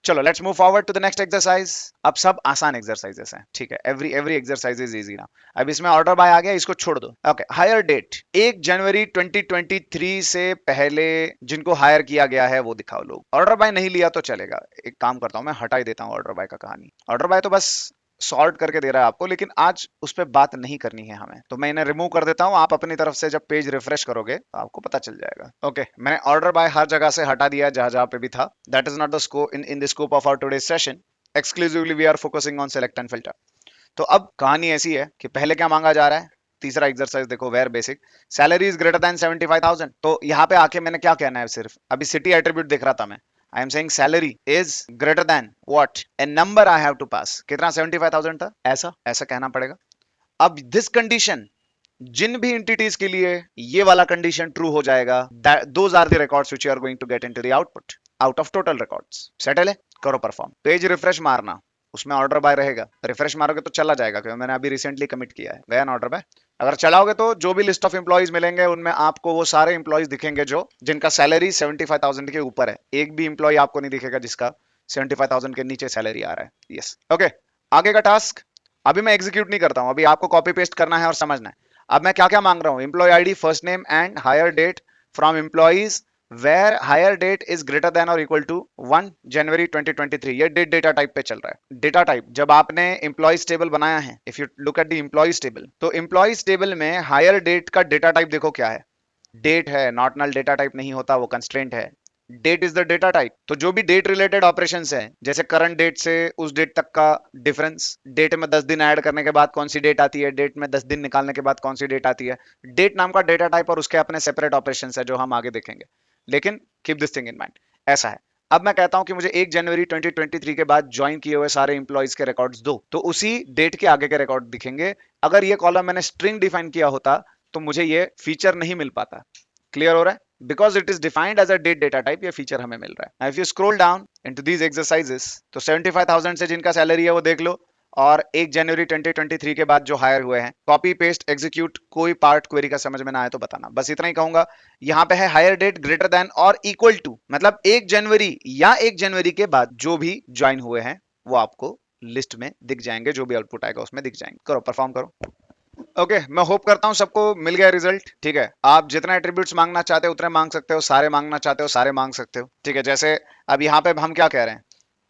चलो let's move forward to the next exercise. अब सब आसान एक्सरसाइजेस हैं, ठीक है, एवरी एक्सरसाइज इज इजी ना। अब इसमें ऑर्डर बाय आ गया, इसको छोड़ दो। ओके, हायर डेट 1 जनवरी 2023 से पहले जिनको हायर किया गया है वो दिखाओ लोग। ऑर्डर बाय नहीं लिया तो चलेगा, एक काम करता हूं मैं, हटा ही देता हूं ऑर्डर बाय का कहानी। ऑर्डर बाय तो बस सॉर्ट करके दे रहा है आपको, लेकिन आज उस पर बात नहीं करनी है हमें, तो मैं इन्हें रिमूव कर देता हूं। आप अपनी तरफ से जब पेज रिफ्रेश करोगे तो आपको पता चल जाएगा। ओके, मैंने ऑर्डर बाय हर जगह से हटा दिया जहां जहां पे भी था। That is not the scope in the scope of our today session. Exclusively we are focusing on select and filter. तो अब कहानी ऐसी है कि पहले क्या मांगा जा रहा है, तीसरा एक्सरसाइज देखो, where basic salary is greater than 75,000। तो यहाँ पे आके मैंने क्या कहना है, सिर्फ अभी सिटी एट्रीब्यूट देख रहा था मैं। I am saying salary is greater than what, a number I have to pass. कितना, 75,000 था, ऐसा ऐसा कहना पड़ेगा। अब दिस कंडीशन जिन भी एंटिटीज के लिए ये वाला कंडीशन ट्रू हो जाएगा, those are the records which you are going to get into the output out of total records. Settle है, करो परफॉर्म। पेज रिफ्रेश मारना, उसमें ऑर्डर बाय रहेगा। रिफ्रेश मारोगे तो चला जाएगा क्योंकि मैंने अभी रिसेंटली कमिट किया है, गया ना ऑर्डर बाय। अगर चलाओगे तो जो भी लिस्ट ऑफ एम्प्लॉइज मिलेंगे उनमें आपको वो सारे एम्प्लॉइज दिखेंगे जो जिनका सैलरी 75,000 के ऊपर है। एक भी एम्प्लॉय आपको नहीं दिखेगा जिसका 75,000 के नीचे सैलरी आ रहा है। यस, ओके, आगे का टास्क अभी मैं एग्जीक्यूट नहीं करता हूं, अभी आपको कॉपी पेस्ट करना है और समझना है। अब मैं क्या क्या मांग रहा हूं, employee ID, first name and hire date from employees where hire date is greater than और इक्वल टू 1 जनवरी 2023। ये डेट डेटा टाइप पे चल रहा है। डेटा टाइप जब आपने एम्प्लॉइज टेबल बनाया है, if you look at the employees table, तो एम्प्लॉइज टेबल में हायर डेट का डेटा टाइप देखो क्या है, डेट है। नॉट नल डेटा टाइप नहीं होता, वो कंस्ट्रेंट है। Date is the data type. तो जो भी डेट रिलेटेड ऑपरेशंस है, जैसे करंट डेट से उस डेट तक का डिफरेंस, डेट में 10 दिन ऐड करने के बाद कौन सी डेट आती है, डेट में 10 दिन निकालने के बाद कौन सी डेट आती है, डेट नाम का डेटा टाइप और उसके अपने सेपरेट ऑपरेशंस है जो हम आगे देखेंगे। लेकिन keep this thing in mind, ऐसा है। अब मैं कहता हूं कि मुझे 1 जनवरी 2023 के बाद ज्वाइन किए हुए सारे इंप्लॉइज के रिकॉर्ड्स दो, तो उसी डेट के आगे के रिकॉर्ड दिखेंगे। अगर ये कॉलम मैंने स्ट्रिंग डिफाइन किया होता तो मुझे ये फीचर नहीं मिल पाता। क्लियर हो रहा है? Because it is defined as a date data type, ये फीचर हमें मिल रहा है। If you scroll down into these exercises, तो 75,000 से जिनका सैलरी है वो देख लो, और 1 जनवरी 2023 के बाद जो हायर हुए हैं। कॉपी पेस्ट एग्जीक्यूट, कोई पार्ट क्वेरी का समझ में ना आए तो बताना, बस इतना ही कहूंगा। यहाँ पे है हायर डेट ग्रेटर देन और इक्वल टू, मतलब 1 जनवरी या 1 जनवरी के बाद जो भी ज्वाइन हुए हैं वो आपको लिस्ट में दिख जाएंगे, जो भी आउटपुट आएगा उसमें दिख जाएंगे। करो, परफॉर्म करो। ओके, मैं होप करता हूं सबको मिल गया रिजल्ट। ठीक है, आप जितना एट्रीब्यूट्स मांगना चाहते हो उतने मांग सकते हो, सारे मांगना चाहते हो सारे मांग सकते हो। ठीक है, जैसे अब यहाँ पे हम क्या कह रहे हैं,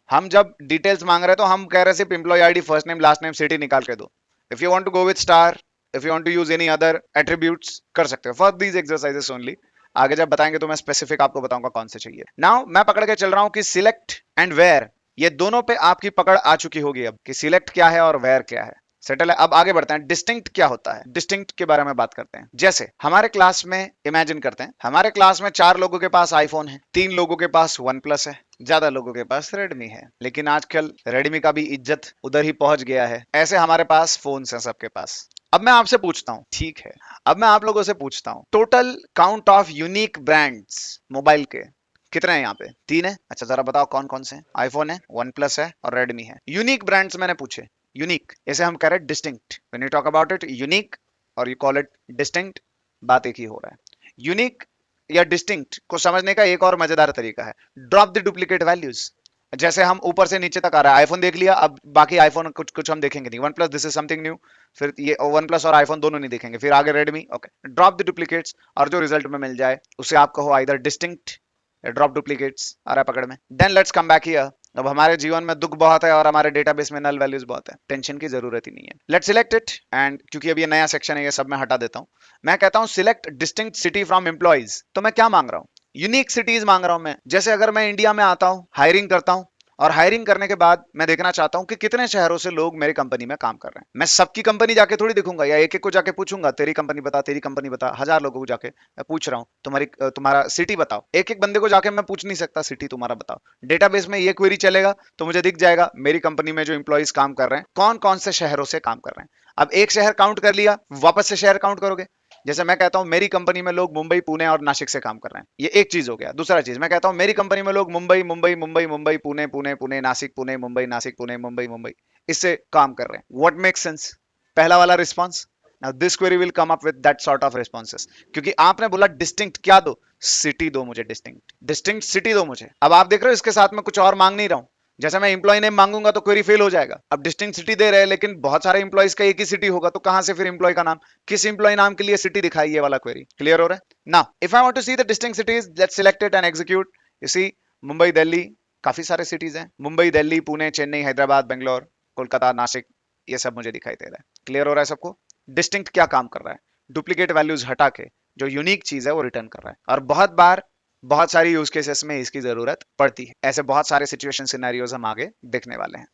हम जब डिटेल्स मांग रहे हैं तो हम कह रहे हैं सिर्फ employee ID, first name, last name, city निकाल के दो। If you want to go with star, if you want to use any other attributes, कर सकते हो फॉर दीज एक्सरसाइजेस ओनली। आगे जब बताएंगे तो मैं स्पेसिफिक आपको बताऊंगा कौन से चाहिए। नाउ मैं पकड़ के चल रहा हूं कि सिलेक्ट एंड वेयर, ये दोनों पे आपकी पकड़ आ चुकी होगी अब कि सिलेक्ट क्या है और वेयर क्या है। सेटल है, अब आगे बढ़ते हैं। डिस्टिंक्ट क्या होता है, डिस्टिंक्ट के बारे में बात करते हैं। जैसे हमारे क्लास में इमेजिन करते हैं, हमारे क्लास में 4 लोगों के पास आईफोन है, 3 लोगों के पास वन प्लस है, ज्यादा लोगों के पास रेडमी है। लेकिन आजकल रेडमी का भी इज्जत उधर ही पहुंच गया है। ऐसे हमारे पास फोन्स हैं सबके पास। अब मैं आपसे पूछता हूं, ठीक है, अब मैं आप लोगों से पूछता हूं, total count of unique brands mobile के कितने हैं यहाँ पे? 3 है। अच्छा, जरा बताओ कौन कौन से हैं? आईफोन है, वन प्लस है और रेडमी है। यूनिक ब्रांड्स मैंने पूछे, यूनिक, ऐसे हम कह रहे हैं distinct. When you talk about it unique और यू कॉल इट डिस्टिंक्ट, बात एक ही हो रहा है। यूनिक या डिस्टिंक्ट को समझने का एक और मजेदार तरीका है, ड्रॉप द डुप्लीकेट वैल्यूज। जैसे हम ऊपर से नीचे तक आ रहा है, आईफोन देख लिया, अब बाकी आईफोन कुछ कुछ हम देखेंगे नहीं, one plus this is something new, फिर ये वन प्लस और आईफोन दोनों नहीं देखेंगे, फिर आगे रेडमी, ओके, ड्रॉप द डुप्लीकेट्स, और जो रिजल्ट में मिल जाए उसे आप कहो आइदर डिस्टिंक्ट, ड्रॉप डुप्लीकेट्स, आ रहा है पकड़ में। Then let's come back here. अब हमारे जीवन में दुख बहुत है और हमारे डेटाबेस में नल वैल्यूज बहुत है, टेंशन की जरूरत ही नहीं है। लेट्स सिलेक्ट इट, एंड क्योंकि अब ये नया सेक्शन है, ये सब मैं हटा देता हूं। मैं कहता हूं select distinct city from employees. तो मैं क्या मांग रहा हूं, यूनिक सिटीज मांग रहा हूं मैं। जैसे अगर मैं इंडिया में आता हूं, हायरिंग करता हूं, और हायरिंग करने के बाद मैं देखना चाहता हूं कि कितने शहरों से लोग मेरी कंपनी में काम कर रहे हैं। मैं सबकी कंपनी जाके थोड़ी देखूंगा, या एक एक को जाके पूछूंगा तेरी कंपनी बता, तेरी कंपनी बता। 1000 लोगों को जाके मैं पूछ रहा हूं तुम्हारा सिटी बताओ, एक एक बंदे को जाके मैं पूछ नहीं सकता सिटी तुम्हारा बताओ। डेटाबेस में ये क्वेरी चलेगा तो मुझे दिख जाएगा मेरी कंपनी में जो इंप्लॉइज काम कर रहे हैं कौन कौन से शहरों से काम कर रहे हैं। अब एक शहर काउंट कर लिया, वापस से शहर काउंट करोगे। जैसे मैं कहता हूं मेरी कंपनी में लोग मुंबई, पुणे और नासिक से काम कर रहे हैं, ये एक चीज हो गया। दूसरा चीज मैं कहता हूं मेरी कंपनी में लोग मुंबई मुंबई मुंबई मुंबई, पुणे पुणे पुणे, नासिक पुणे, मुंबई नासिक पुणे, मुंबई मुंबई, इससे काम कर रहे हैं। What makes sense? पहला वाला response. Now this query will come up with that sort of responses, क्योंकि आपने बोला डिस्टिंक्ट क्या दो, सिटी दो मुझे, डिस्टिंक्ट डिस्टिंक्ट सिटी दो मुझे। अब आप देख रहे हो इसके साथ में कुछ और मांग नहीं रहा हूं। जैसे मैं इंप्लॉय नेम मांगूंगा तो क्वेरी फेल हो जाएगा। अब डिस्टिंक्ट सिटी दे रहे हैं लेकिन बहुत सारे इंप्लॉइज का एक ही सिटी होगा, तो कहां से फिर इंप्लॉय का नाम, किस इंप्लॉय नाम के लिए सिटी दिखाई, ये वाला क्वेरी क्लियर हो रहा है ना। If I want to see the distinct cities, let's select it and execute. You see Mumbai, Delhi, काफी सारे सिटीज हैं, मुंबई, दिल्ली, पुणे, चेन्नई, हैदराबाद, बेंगलोर, कोलकाता, नासिक, ये सब मुझे दिखाई दे रहा है। क्लियर हो रहा है सबको? डिस्टिंक्ट क्या काम कर रहा है, डुप्लीकेट वैल्यूज हटा के जो यूनिक चीज है वो रिटर्न कर रहा है। और बहुत बार बहुत सारी यूज केसेस में इसकी जरूरत पड़ती है। ऐसे बहुत सारे सिचुएशन सिनेरियोज हम आगे देखने वाले हैं।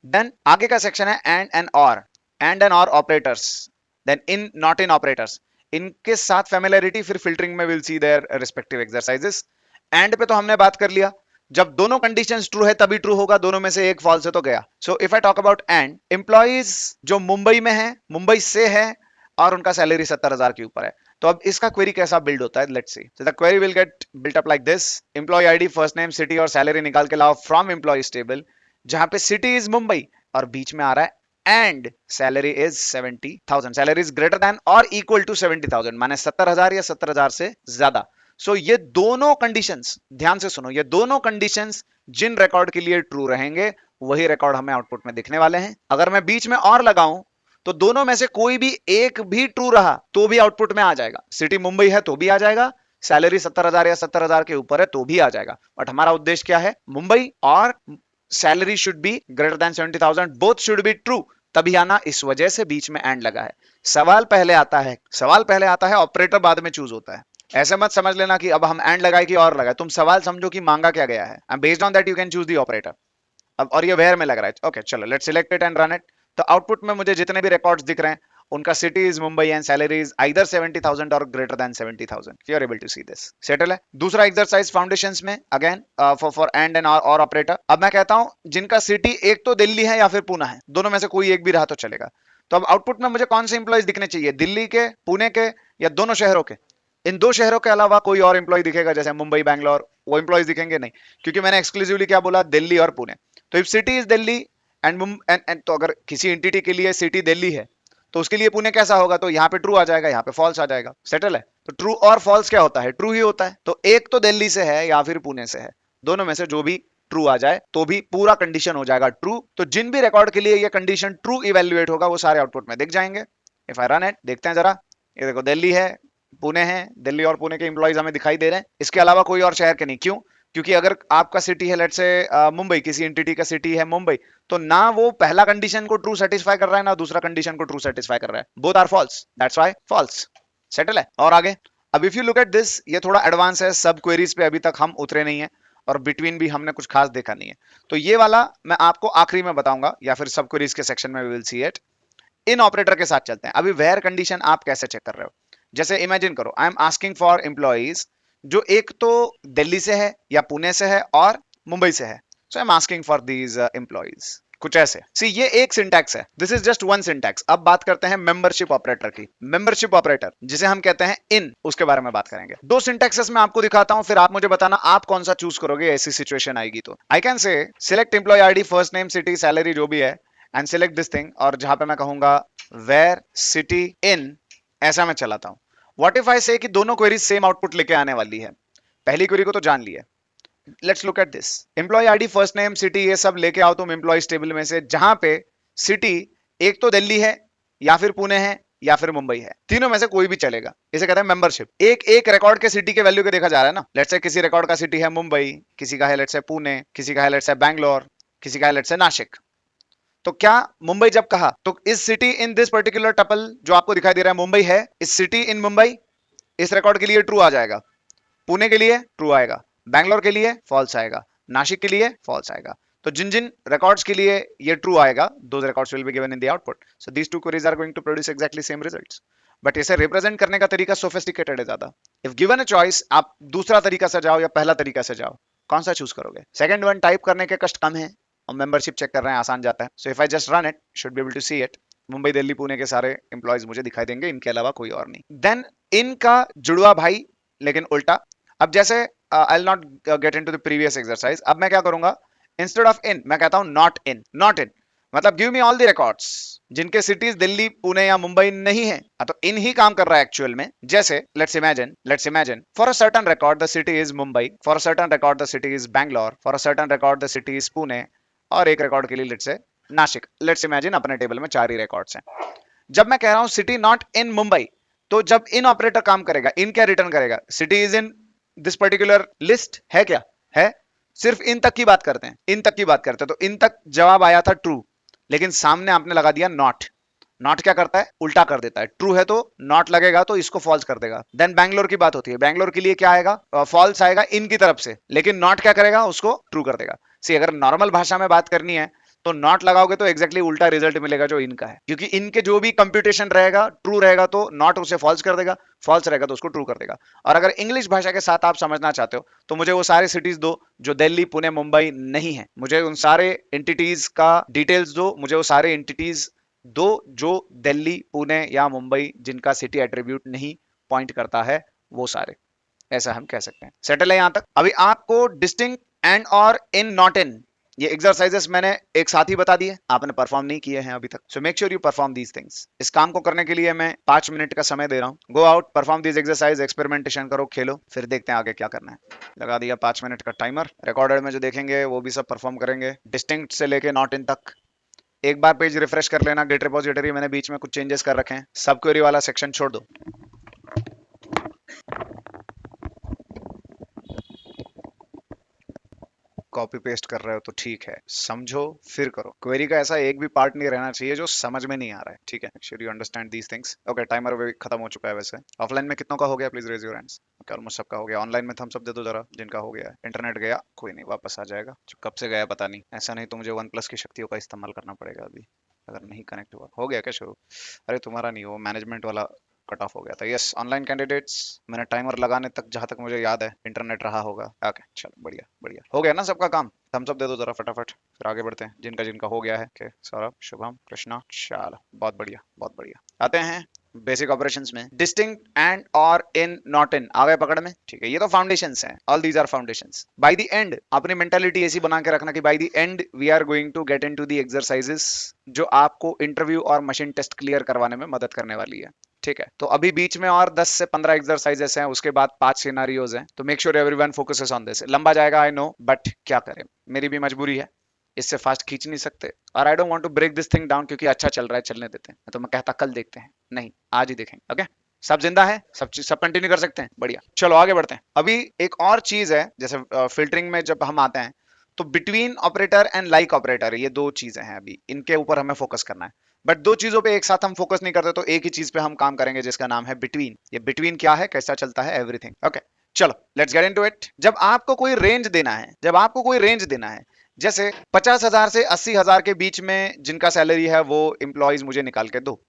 देन आगे का सेक्शन है and and or, and and or operators, then in not in operators, इनके साथ फेमिलियरिटी फिर फिल्टरिंग में will see their respective exercises. End पे तो हमने बात कर लिया, जब दोनों कंडीशंस ट्रू है तभी ट्रू होगा, दोनों में से एक फॉल्स है तो गया। सो if I talk about and, employees जो मुंबई में है, मुंबई से है, और उनका सैलरी 70,000 के ऊपर है, तो अब इसका क्वेरी कैसा बिल्ड होता है, let's see. So the query will get built up like this. Employee ID, first name, city और सैलरी निकाल के लाओ फ्रॉम एम्प्लॉइज टेबल, जहां पे सिटी इज मुंबई और बीच में आ रहा है and salary is 70,000, salary is greater than और इक्वल टू 70,000, माने 70,000 या 70,000 से ज्यादा। सो ये दोनों कंडीशंस, ध्यान से सुनो, ये दोनों कंडीशंस जिन रिकॉर्ड के लिए ट्रू रहेंगे वही रिकॉर्ड हमें आउटपुट में दिखने वाले हैं। अगर मैं बीच में और लगाऊं तो दोनों में से कोई भी एक भी ट्रू रहा तो भी आउटपुट में आ जाएगा। सिटी मुंबई है तो भी आ जाएगा, सैलरी 70,000 या 70,000 के ऊपर है तो भी आ जाएगा। बट हमारा उद्देश्य क्या है, मुंबई और salary should be greater than 70,000, both should be true, तभी आना, इस वजह से बीच में एंड लगा है। सवाल पहले आता है, सवाल पहले आता है, ऑपरेटर बाद में चूज होता है। ऐसे मत समझ लेना कि अब हम एंड लगाए कि और लगाए, तुम सवाल समझो कि मांगा क्या गया है, and based on that you can choose the operator. अब और ये वेयर में लग रहा है, ओके चलो let's select it and run it. तो आउटपुट में मुझे जितने भी रिकॉर्ड्स दिख रहे हैं उनका city is Mumbai and salary is either 70,000 or greater than 70,000। You are able to see this, settle है। दूसरा एक्सरसाइज फाउंडेशंस में again for and and or operator. अब मैं कहता हूं जिनका सिटी एक तो दिल्ली है या फिर पुणे है, दोनों में से कोई एक भी रहा तो चलेगा। तो अब आउटपुट में मुझे कौन से इंप्लॉइज दिखने चाहिए, दिल्ली के, पुणे के, या दोनों शहरों के? इन दो शहरों के अलावा कोई और इंप्लॉय दिखेगा जैसे मुंबई, बैंगलोर, वो इंप्लॉइज दिखेंगे नहीं, क्योंकि मैंने एक्सक्लूसिवली क्या बोला, दिल्ली और पुणे। तो if city is Delhi and तो अगर किसी एंटिटी के लिए सिटी दिल्ली है तो उसके लिए पुणे कैसा होगा, तो यहाँ पे ट्रू आ जाएगा, यहाँ पे फॉल्स आ जाएगा, सेटल है। तो ट्रू और फॉल्स क्या होता है, ट्रू ही होता है। तो एक तो दिल्ली से है या फिर पुणे से है, दोनों में से जो भी ट्रू आ जाए तो भी पूरा कंडीशन हो जाएगा ट्रू। तो जिन भी रिकॉर्ड के लिए ये कंडीशन ट्रू इवेल्युएट होगा वो सारे आउटपुट में दिख जाएंगे। इफ आई रन इट, देखते हैं जरा, ये देखो दिल्ली है, पुणे है, दिल्ली और पुणे के इंप्लॉइज हमें दिखाई दे रहे हैं, इसके अलावा कोई और शहर के नहीं। क्यों? क्योंकि अगर आपका सिटी है लेट्स से मुंबई, किसी एंटिटी का सिटी है मुंबई, तो ना वो पहला कंडीशन को ट्रू सेटिस्फाई कर रहा है ना दूसरा कंडीशन को ट्रू सेटिस्फाई कर रहा है, both are false, that's why false, settle है। और आगे, अब if you look at this, ये थोड़ा एडवांस है, सब क्वेरीज पे अभी तक हम उतरे नहीं है और बिटवीन भी हमने कुछ खास देखा नहीं है, तो ये वाला मैं आपको आखिरी में बताऊंगा या फिर सब क्वेरीज के सेक्शन में we will see it. In operator के साथ चलते हैं। अभी वेयर कंडीशन आप कैसे चेक कर रहे हो, जैसे इमेजिन करो आई एम आस्किंग फॉर एम्प्लॉइज जो एक तो दिल्ली से है या पुणे से है और मुंबई से है, so I am asking for these employees, कुछ ऐसे। सी ये एक सिंटैक्स है, this is just one syntax. अब बात करते हैं मेंबरशिप ऑपरेटर की। मेंबरशिप ऑपरेटर जिसे हम कहते हैं इन, उसके बारे में बात करेंगे। दो सिंटैक्सेस मैं आपको दिखाता हूं, फिर आप मुझे बताना आप कौन सा चूज करोगे ऐसी सिचुएशन आएगी तो। I can say select employee ID, first name, city, salary जो भी है, एंड सिलेक्ट दिस थिंग, और जहां पे मैं कहूंगा वेयर सिटी इन, ऐसा मैं चलाता हूं। व्हाट इफ आई से कि दोनों क्वेरीज सेम आउटपुट लेके आने वाली है? पहली क्वेरी को तो जान लिया, let's look at this. Employee ID, first name, city, ये सब लेके आओ तुम एम्प्लॉयज टेबल में से, जहां पे सिटी एक तो दिल्ली है, या फिर पुणे है, या फिर मुंबई है, तीनों में से कोई भी चलेगा। इसे कहते हैं मेंबरशिप। एक एक रिकॉर्ड के सिटी के वैल्यू के देखा जा रहा है ना। लेट्स से किसी रिकॉर्ड का सिटी है मुंबई, किसी का है लेट्स से पुणे, किसी का है लेट्स से बैंगलोर, किसी का है लेट्स से नासिक। तो क्या मुंबई जब कहा तो इस city in this particular tuple जो आपको दिखाई दे रहा है मुंबई है, इस सिटी इन मुंबई इस रिकॉर्ड के लिए ट्रू आ जाएगा, पुणे के लिए ट्रू आएगा, बैंगलोर के लिए फॉल्स आएगा, नासिक के लिए फॉल्स आएगा। तो जिन जिन रिकॉर्ड्स के लिए ये ट्रू आएगा, those records will be given in the output. So these two queries are going to produce exactly same results. But इसे रिप्रेजेंट करने का तरीका सोफिस्टिकेटेड है ज्यादा। इफ गिवन अ चॉइस, आप दूसरा तरीका से जाओ या पहला तरीका से जाओ, कौन सा चूज करोगे? सेकंड वन टाइप करने के कष्ट कम है और मेंबरशिप चेक कर रहे हैं आसान जाता है। So if I just run it, should be able to see it. Mumbai, Delhi, Pune के सारे एम्प्लॉयज मुझे दिखाई देंगे, इनके अलावा कोई और नहीं। देन इनका जुड़वा भाई, लेकिन उल्टा। अब जैसे I will not gate into the previous exercise. अब मैं क्या करूंगा, इंस्टेड ऑफ इन मैं कहता हूं नॉट इन। नॉट इन मतलब give me all the records जिनके सिटीज दिल्ली, पुणे या मुंबई नहीं है। तो इन ही काम कर रहा है एक्चुअल में। जैसे let's imagine for a certain record the city is Mumbai, for a certain record the city is Bangalore, for a certain record the city is Pune, और एक रिकॉर्ड के लिए let's say Nashik. Let's imagine अपने टेबल में 4 ही रिकॉर्ड्स हैं। जब मैं कह रहा हूं सिटी नॉट इन मुंबई, तो जब इन ऑपरेटर काम करेगा, इन क्या रिटर्न करेगा? City is in this particular list है, क्या है? सिर्फ इन तक की बात करते हैं, इन तक की बात करते हैं। तो इन तक जवाब आया था ट्रू, लेकिन सामने आपने लगा दिया नॉट। नॉट क्या करता है? उल्टा कर देता है। ट्रू है तो नॉट लगेगा तो इसको फॉल्स कर देगा। देन बैंगलोर की बात होती है, बैंगलोर के लिए क्या आएगा? फॉल्स आएगा इन की तरफ से, लेकिन नॉट क्या करेगा? उसको ट्रू कर देगा। सी अगर नॉर्मल भाषा में बात करनी है तो नॉट लगाओगे तो एग्जैक्टली उल्टा रिजल्ट मिलेगा जो इनका है, क्योंकि इनके जो भी कंप्यूटेशन रहेगा ट्रू रहेगा तो नॉट उसे फॉल्स कर देगा, फॉल्स रहेगा तो उसको ट्रू कर देगा। और अगर इंग्लिश भाषा के साथ आप समझना चाहते हो तो मुझे वो सारे सिटीज दो जो दिल्ली, पुणे, मुंबई नहीं है। मुझे उन सारे एंटिटीज का डिटेल्स दो, मुझे वो सारे एंटिटीज दो जो दिल्ली, पुणे या मुंबई जिनका सिटी एट्रीब्यूट नहीं पॉइंट करता है, वो सारे। ऐसा हम कह सकते हैं। सेटल है यहां तक? अभी आपको डिस्टिंक्ट एंड और इन, नॉट इन, ये एक्सरसाइजेस मैंने एक साथ ही बता दिए, आपने परफॉर्म नहीं किए हैं अभी तक। So make sure you perform these things. इस काम को करने के लिए मैं 5 मिनट का समय दे रहा हूं। Go out, perform these exercise, experimentation करो, खेलो, फिर देखते हैं आगे क्या करना है। लगा दिया 5 मिनट का टाइमर। रिकॉर्डेड में जो देखेंगे वो भी सब परफॉर्म करेंगे, डिस्टिंक्ट से लेके नॉट इन तक। एक बार पेज रिफ्रेश कर लेना, गिट रिपोजिटरी मैंने बीच में कुछ चेंजेस कर रखे हैं। सब क्वेरी वाला सेक्शन छोड़ दो। कॉपी पेस्ट कर रहे हो तो ठीक है, समझो फिर करो। क्वेरी का ऐसा एक भी पार्ट नहीं रहना चाहिए जो समझ में नहीं आ रहा है, ठीक है? Sure you understand these things. Okay, timer भी खत्म हो चुका है वैसे। ऑफलाइन में कितनों का हो गया? Please raise your hands. Almost सबका हो गया। ऑनलाइन में थम्स अप दे दो जरा जिनका हो गया है। इंटरनेट गया? कोई नहीं, वापस आ जाएगा। कब से गया पता नहीं। ऐसा नहीं तो मुझे वन प्लस की शक्तियों का इस्तेमाल करना पड़ेगा अभी, अगर नहीं कनेक्ट हुआ। हो गया क्या शुरू? अरे तुम्हारा नहीं, वो मैनेजमेंट वाला कट ऑफ हो गया था। यस, ऑनलाइन कैंडिडेट्स, मैंने टाइमर लगाने तक जहां तक मुझे याद है इंटरनेट रहा होगा। ओके चलो, बढ़िया बढ़िया। हो गया ना सबका काम? थम्स अप दे दो जरा फटाफट, फिर आगे बढ़ते हैं जिनका जिनका हो गया है। ओके, सौरभ, शुभम, कृष्णा, चलो बहुत बढ़िया बहुत बढ़िया। आते हैं बेसिक ऑपरेशंस में। डिस्टिंक्ट एंड और इन, नॉट इन आ गए पकड़ में, ठीक है? ये तो फाउंडेशंस हैं, all these are foundations. By the end अपनी मेंटालिटी ऐसी बना के रखना कि by the end we are going to get into the exercises जो आपको इंटरव्यू और मशीन टेस्ट क्लियर करवाने में मदद करने वाली है, ठीक है? तो अभी बीच में और 10 से 15 एक्सरसाइजेस हैं, उसके बाद 5 सिनेरियोज हैं। तो make sure everyone focuses on this. लंबा जाएगा आई नो, बट क्या करें, मेरी भी मजबूरी है, इससे फास्ट खींच नहीं सकते। और I don't want to break this thing down, क्योंकि अच्छा चल रहा है, चलने देते हैं। तो मैं कहता कल देखते हैं, नहीं आज ही देखेंगे। ओके, सब जिंदा है, सब चीज सब कंटिन्यू कर सकते हैं, बढ़िया। चलो आगे बढ़ते हैं। अभी एक और चीज है, जैसे फिल्टरिंग में जब हम आते हैं तो between operator and like operator, ये दो चीजें हैं, अभी इनके ऊपर हमें फोकस करना है। बट दो चीजों पे एक साथ हम फोकस नहीं करते, तो एक ही चीज पे हम काम करेंगे जिसका नाम है बिटवीन। ये बिटवीन क्या है, कैसा चलता है, एवरीथिंग। ओके चलो लेट्स गेट इनटू इट। जब आपको कोई रेंज देना है, जब आपको कोई रेंज देना है, जैसे 50,000 से 80,000 के बीच में जिनका सैलरी है वो एम्प्लॉयज मुझे निकाल के दो।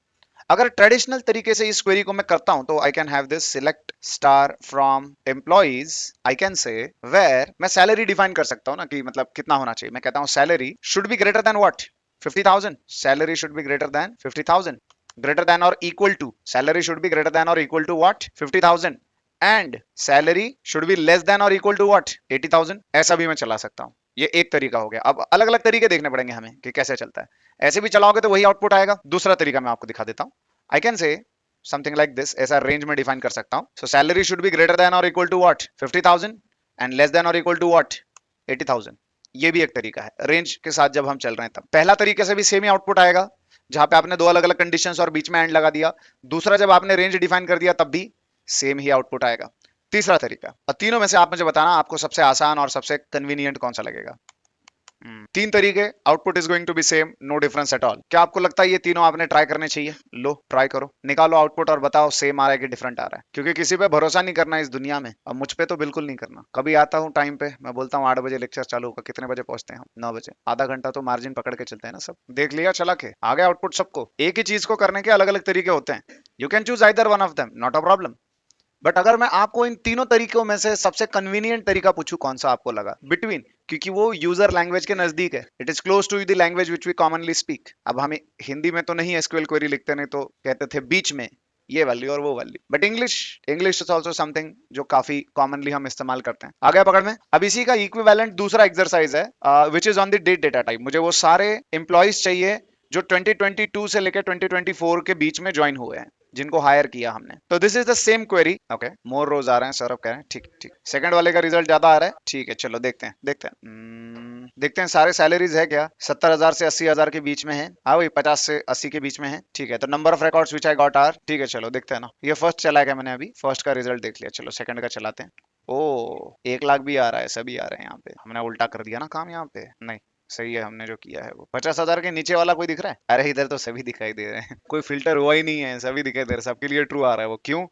अगर ट्रेडिशनल तरीके से इस क्वेरी को मैं करता हूं तो I can have this select star from employees, I can say where मैं सैलरी डिफाइन कर सकता हूं ना, कि मतलब कितना होना चाहिए। मैं कहता हूं salary should be greater than what, 50,000। Salary should be greater than 50,000, greater than और equal to, salary should be greater than और equal to what, 50,000। And salary should be less than और इक्वल टू व्हाट, 80,000। ऐसा भी मैं चला सकता हूं। ये एक तरीका हो गया। अब अलग अलग तरीके देखने पड़ेंगे हमें कि कैसे चलता है। ऐसे भी चलाओगे तो वही आउटपुट आएगा। दूसरा तरीका मैं आपको दिखा देता हूं। I can say something like this, ऐसा रेंज में डिफाइन कर सकता हूँ. So salary should be greater than और equal to what 50,000 and less than और इक्वल टू व्हाट 80,000. ये भी एक तरीका है रेंज के साथ जब हम चल रहे हैं तब. पहला तरीके से भी सेम ही आउटपुट आएगा जहां पे आपने दो अलग अलग कंडीशंस और बीच में एंड लगा दिया. दूसरा जब आपने रेंज डिफाइन कर दिया तब भी सेम ही आउटपुट आएगा. तीसरा तरीका, और तीनों में से आप मुझे बताना आपको सबसे आसान और सबसे कन्वीनियंट कौन सा लगेगा. तीन तरीके, output is going to be same, no difference at all. क्या आपको लगता है ये तीनों आपने ट्राई करने चाहिए? लो ट्राई करो, निकालो आउटपुट और बताओ सेम आ रहा है कि डिफरेंट आ रहा है. क्योंकि किसी पे भरोसा नहीं करना इस दुनिया में, और मुझ पे तो बिल्कुल नहीं करना. कभी आता हूँ टाइम पे, मैं बोलता हूँ 8 बजे लेक्चर चालू होगा, कितने बजे पहुंचते हैं हम? 9 बजे. आधा घंटा तो मार्जिन पकड़ के चलते हैं ना सब. देख लिया चला के आ गया आउटपुट सबको. एक ही चीज को करने के अलग अलग तरीके होते हैं. You can choose either one of them, not a problem. But अगर मैं आपको इन तीनों तरीकों में से सबसे कन्वीनियंट तरीका पूछूं कौन सा आपको लगा बिटवीन, क्योंकि वो यूजर लैंग्वेज के नजदीक है, it is close to the language which we commonly speak. अब हमें हिंदी में तो नहीं एसक्यूएल क्वेरी लिखते, नहीं तो कहते थे बीच में ये वैल्यू और वो value. But English, English is also something जो काफी कॉमनली हम इस्तेमाल करते हैं. आ गया पकड़ में. अब इसी का इक्विवेलेंट दूसरा एक्सरसाइज है which is on the date data type. मुझे वो सारे एम्प्लॉयज चाहिए जो 2022 से लेकर 2024 के बीच में ज्वाइन हुए हैं, जिनको हायर किया हमने. तो this is the same query. Okay, more rows आ रहे हैं सौरभ कह रहे हैं. ठीक ठीक. सेकंड वाले का रिजल्ट ज्यादा आ रहा है. ठीक है, चलो देखते हैं देखते हैं. देखते हैं सारे सैलरीज है क्या. 70,000 से 80,000 के बीच में है. हाँ वही 50 से 80 के बीच में है. ठीक है, तो number of records which I got are. ठीक है चलो देखते हैं ना. ये फर्स्ट चला क्या मैंने अभी, फर्स्ट का रिजल्ट देख लिया. चलो सेकंड का चलाते हैं. ओ 1 लाख भी आ रहा है, सभी आ रहे हैं यहाँ पे. हमने उल्टा कर दिया ना काम यहाँ पे. नहीं सही है, हमने जो किया है वो. 50,000 के नीचे वाला कोई दिख रहा है? अरे इधर तो सभी दिखाई दे रहे हैं. कोई फिल्टर हुआ ही नहीं है, सभी दिखाई दे रहे हैं. सबके लिए ट्रू आ रहा है वो. क्यों?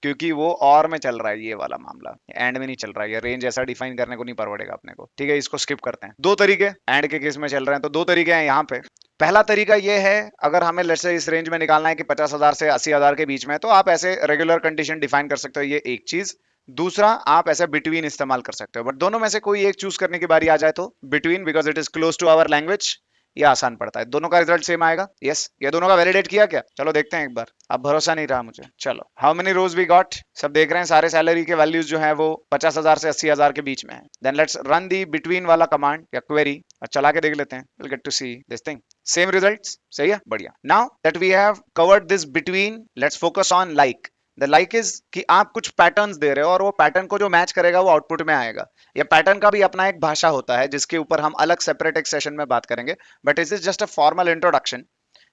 क्योंकि वो और में चल रहा है ये वाला मामला, एंड में नहीं चल रहा है. ये रेंज ऐसा डिफाइन करने को नहीं परवड़ेगा अपने को. ठीक है, इसको स्किप करते हैं. दो तरीके एंड के केस में चल रहे हैं, तो दो तरीके हैं यहाँ पे. पहला तरीका ये है, अगर हमें लेट्स से इस रेंज में निकालना है कि 50,000 से 80,000 के बीच में, तो आप ऐसे रेगुलर कंडीशन डिफाइन कर सकते हो. ये एक चीज. दूसरा, आप ऐसे बिटवीन इस्तेमाल कर सकते हो. बट दोनों में से कोई एक चूज करने की बारी आ जाए तो between, because it is close to our language, ये आसान पड़ता है. दोनों का रिजल्ट सेम आएगा. यस, ये दोनों का वैलिडेट किया क्या? चलो देखते हैं एक बार. अब भरोसा नहीं रहा मुझे. चलो, how many rows we got. सब देख रहे हैं, सारे सैलरी के वैल्यूज जो है वो 50,000 से 80,000 के बीच में है. Then let's run the between वाला कमांड या क्वेरी और चला के देख लेते हैं. Will get to see this thing. Same results. सही है, बढ़िया. Now that we have covered this between, let's focus on like. The like इज कि आप कुछ पैटर्न्स दे रहे हो और वो पैटर्न को जो मैच करेगा वो आउटपुट में आएगा. ये पैटर्न का भी अपना एक भाषा होता है जिसके ऊपर हम अलग सेपरेट एक सेशन में बात करेंगे. But is is just a formal introduction.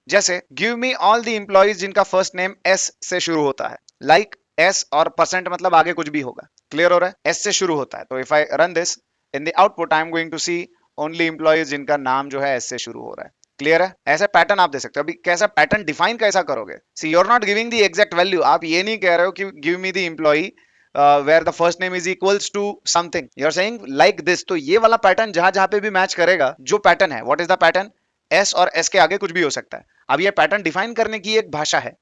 जैसे give me all the employees जिनका फर्स्ट नेम एस से शुरू होता है. लाइक एस और परसेंट मतलब आगे कुछ भी होगा. क्लियर हो रहा है? एस से शुरू होता है. तो if I run this in the output, I am going to see only employees जिनका नाम जो है एस से शुरू हो रहा है. क्लियर है? ऐसे पैटर्न आप दे सकते हो. अभी कैसा पैटर्न डिफाइन कैसा करोगे? See you are not giving the exact value. आप ये नहीं कह रहे हो कि give me the employee where the first name is equals to something. You are saying like this. तो ये वाला पैटर्न जहां जहां पे भी मैच करेगा, जो पैटर्न है, what is the pattern? S और एस के आगे कुछ भी हो सकता है. अब ये पैटर्न डिफाइन करने की एक भाषा है.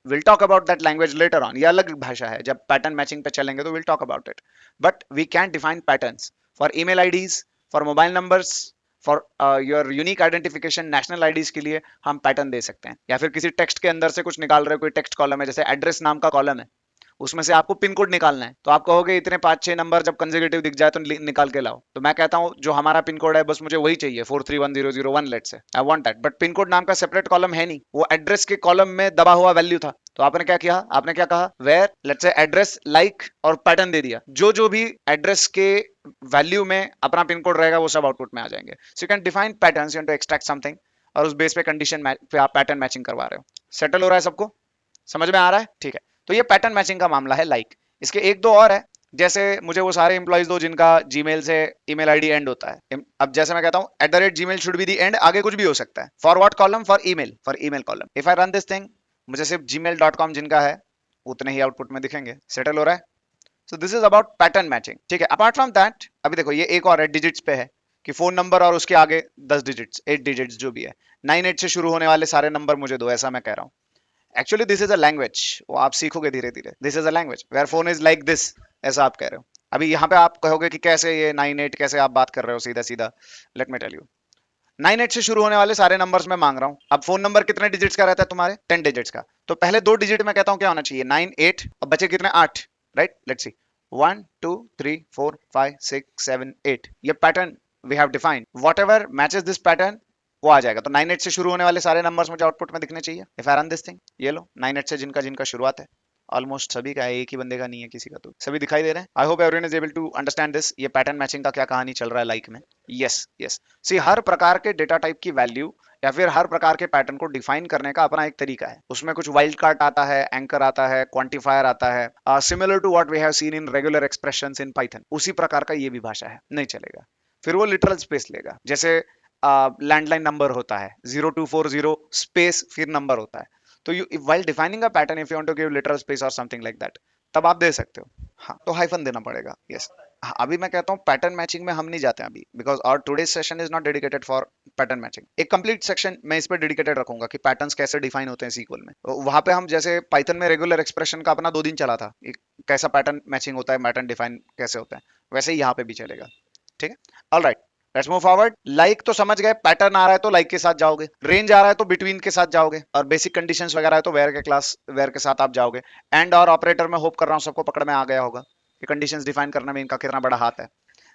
Will talk about that language later on. ये अलग भाषा है. जब पैटर्न मैचिंग पे चलेंगे तो will talk about it. But we can define patterns for email IDs, for mobile numbers, for your unique identification. National IDs के लिए हम पैटर्न दे सकते हैं. या फिर किसी टेक्स्ट के अंदर से कुछ निकाल रहे हो, कोई टेक्स्ट कॉलम है, जैसे एड्रेस नाम का कॉलम है, उसमें से आपको पिन कोड निकालना है. तो आप कहोगे इतने 5-6 नंबर जब कंसेक्यूटिव दिख जाए तो निकाल के लाओ. तो मैं कहता हूं जो हमारा पिन कोड है बस मुझे वही चाहिए, 431001. Let's say I want that. But pin code नाम का सेपरेट कॉलम है नहीं, वो एड्रेस के कॉलम में दबा हुआ वैल्यू था. तो आपने क्या किया? आपने क्या कहा? Where let's say address like और पैटर्न दे दिया. जो जो भी एड्रेस के वैल्यू में अपना पिन कोड रहेगा वो सब आउटपुट में आ जाएंगे. So you can define patterns, you can to extract something, और उस बेस पे कंडीशन पे आप पैटर्न मैचिंग करवा रहे हो. सेटल हो रहा है सबको? समझ में आ रहा है? ठीक है. तो ये पैटर्न मैचिंग का मामला है. लाइक इसके एक दो और है. जैसे मुझे वो सारे एम्प्लॉइज दो जिनका जीमेल से ईमेल आईडी एंड होता है. अब जैसे मैं कहता हूं @gmail should be the and, आगे कुछ भी हो सकता है. For what column? For email column. If I run this thing, मुझे सिर्फ gmail.com जिनका है उतने ही आउटपुट में दिखेंगे. सेटल हो रहा है? So this is about pattern matching. ठीक है. अपार्ट फ्रॉम दैट, अभी देखो ये एक और है, डिजिट्स पे है कि फोन नंबर और उसके आगे 10 डिजिट्स, 8 डिजिट्स जो भी है. 98 से शुरू होने वाले सारे नंबर मुझे दो, ऐसा मैं कह रहा हूं. Actually this is a language, वो आप सीखोगे धीरे धीरे. This is a language where phone is like this, ऐसा आप कह रहे हो. अभी यहाँ पे आप कहोगे कि कैसे ये 98 कैसे आप बात कर रहे हो सीधा सीधा. Let me tell you. 98 से शुरू होने वाले सारे नंबर्स मैं मांग रहा हूँ. अब फोन नंबर कितने डिजिट्स का रहता है तुम्हारे? 10 डिजिट्स का. तो पहले दो डिजिट में कहता हूँ क्या होना चाहिए? 9 8. अब बचे कितने? 8. राइट. Let's see. 1 2 3 4 5 6 7 8. ये pattern we have defined. Whatever matches this pattern, वो आ जाएगा। तो 98 से शुरू होने वाले सारे नंबर्स मुझे आउटपुट में दिखने चाहिए। If I run this thing, ये लो 98 से जिनका जिनका शुरुआत है, ऑलमोस्ट सभी का है, एक ही बंदे का नहीं है किसी का, तो सभी दिखाई दे रहे हैं। I hope everyone is able to understand this. ये पैटर्न मैचिंग का क्या कहानी चल रहा है लाइक में। यस यस, सी हर प्रकार के डेटा टाइप की वैल्यू या फिर हर प्रकार के पैटर्न को डिफाइन करने का अपना एक तरीका है। उसमें कुछ वाइल्ड कार्ड आता है, एंकर आता है, क्वांटिफायर आता है, similar to what we have seen in regular expressions in Python, उसी प्रकार का ये भी भाषा है, नहीं चलेगा। फिर वो लिटरल स्पेस लेगा, जैसे लैंडलाइन नंबर होता है 0240 स्पेस फिर नंबर होता है। तो you while defining a pattern if you want to give literal space or something like that, तब आप दे सकते हो। हाँ, तो हाइफन देना पड़ेगा। यस, हाँ, अभी मैं कहता हूँ पैटर्न मैचिंग में हम नहीं जाते हैं अभी, बिकॉज और today session is not dedicated for pattern matching. एक कंप्लीट सेक्शन मैं इस पर डेडिकेटेड रखूंगा कि पैटर्न्स कैसे डिफाइन होते हैं सीक्वल में। वहां पे हम जैसे पाइथन में रेगुलर एक्सप्रेशन का अपना 2 दिन चला था, एक कैसा पैटर्न मैचिंग होता है, पैटर्न डिफाइन कैसे होता है, वैसे ही यहाँ पे भी चलेगा। ठीक है, alright, let's move forward. Like तो समझ गए, पैटर्न आ रहा है तो लाइक के साथ जाओगे, रेंज आ रहा है तो बिटवीन के साथ जाओगे, और बेसिक कंडीशंस वगैरह है तो वेयर के क्लास वेयर के साथ आप जाओगे। एंड और ऑपरेटर में होप कर रहा हूं सबको पकड़ में आ गया होगा कि कंडीशंस डिफाइन करने में इनका कितना बड़ा हाथ है।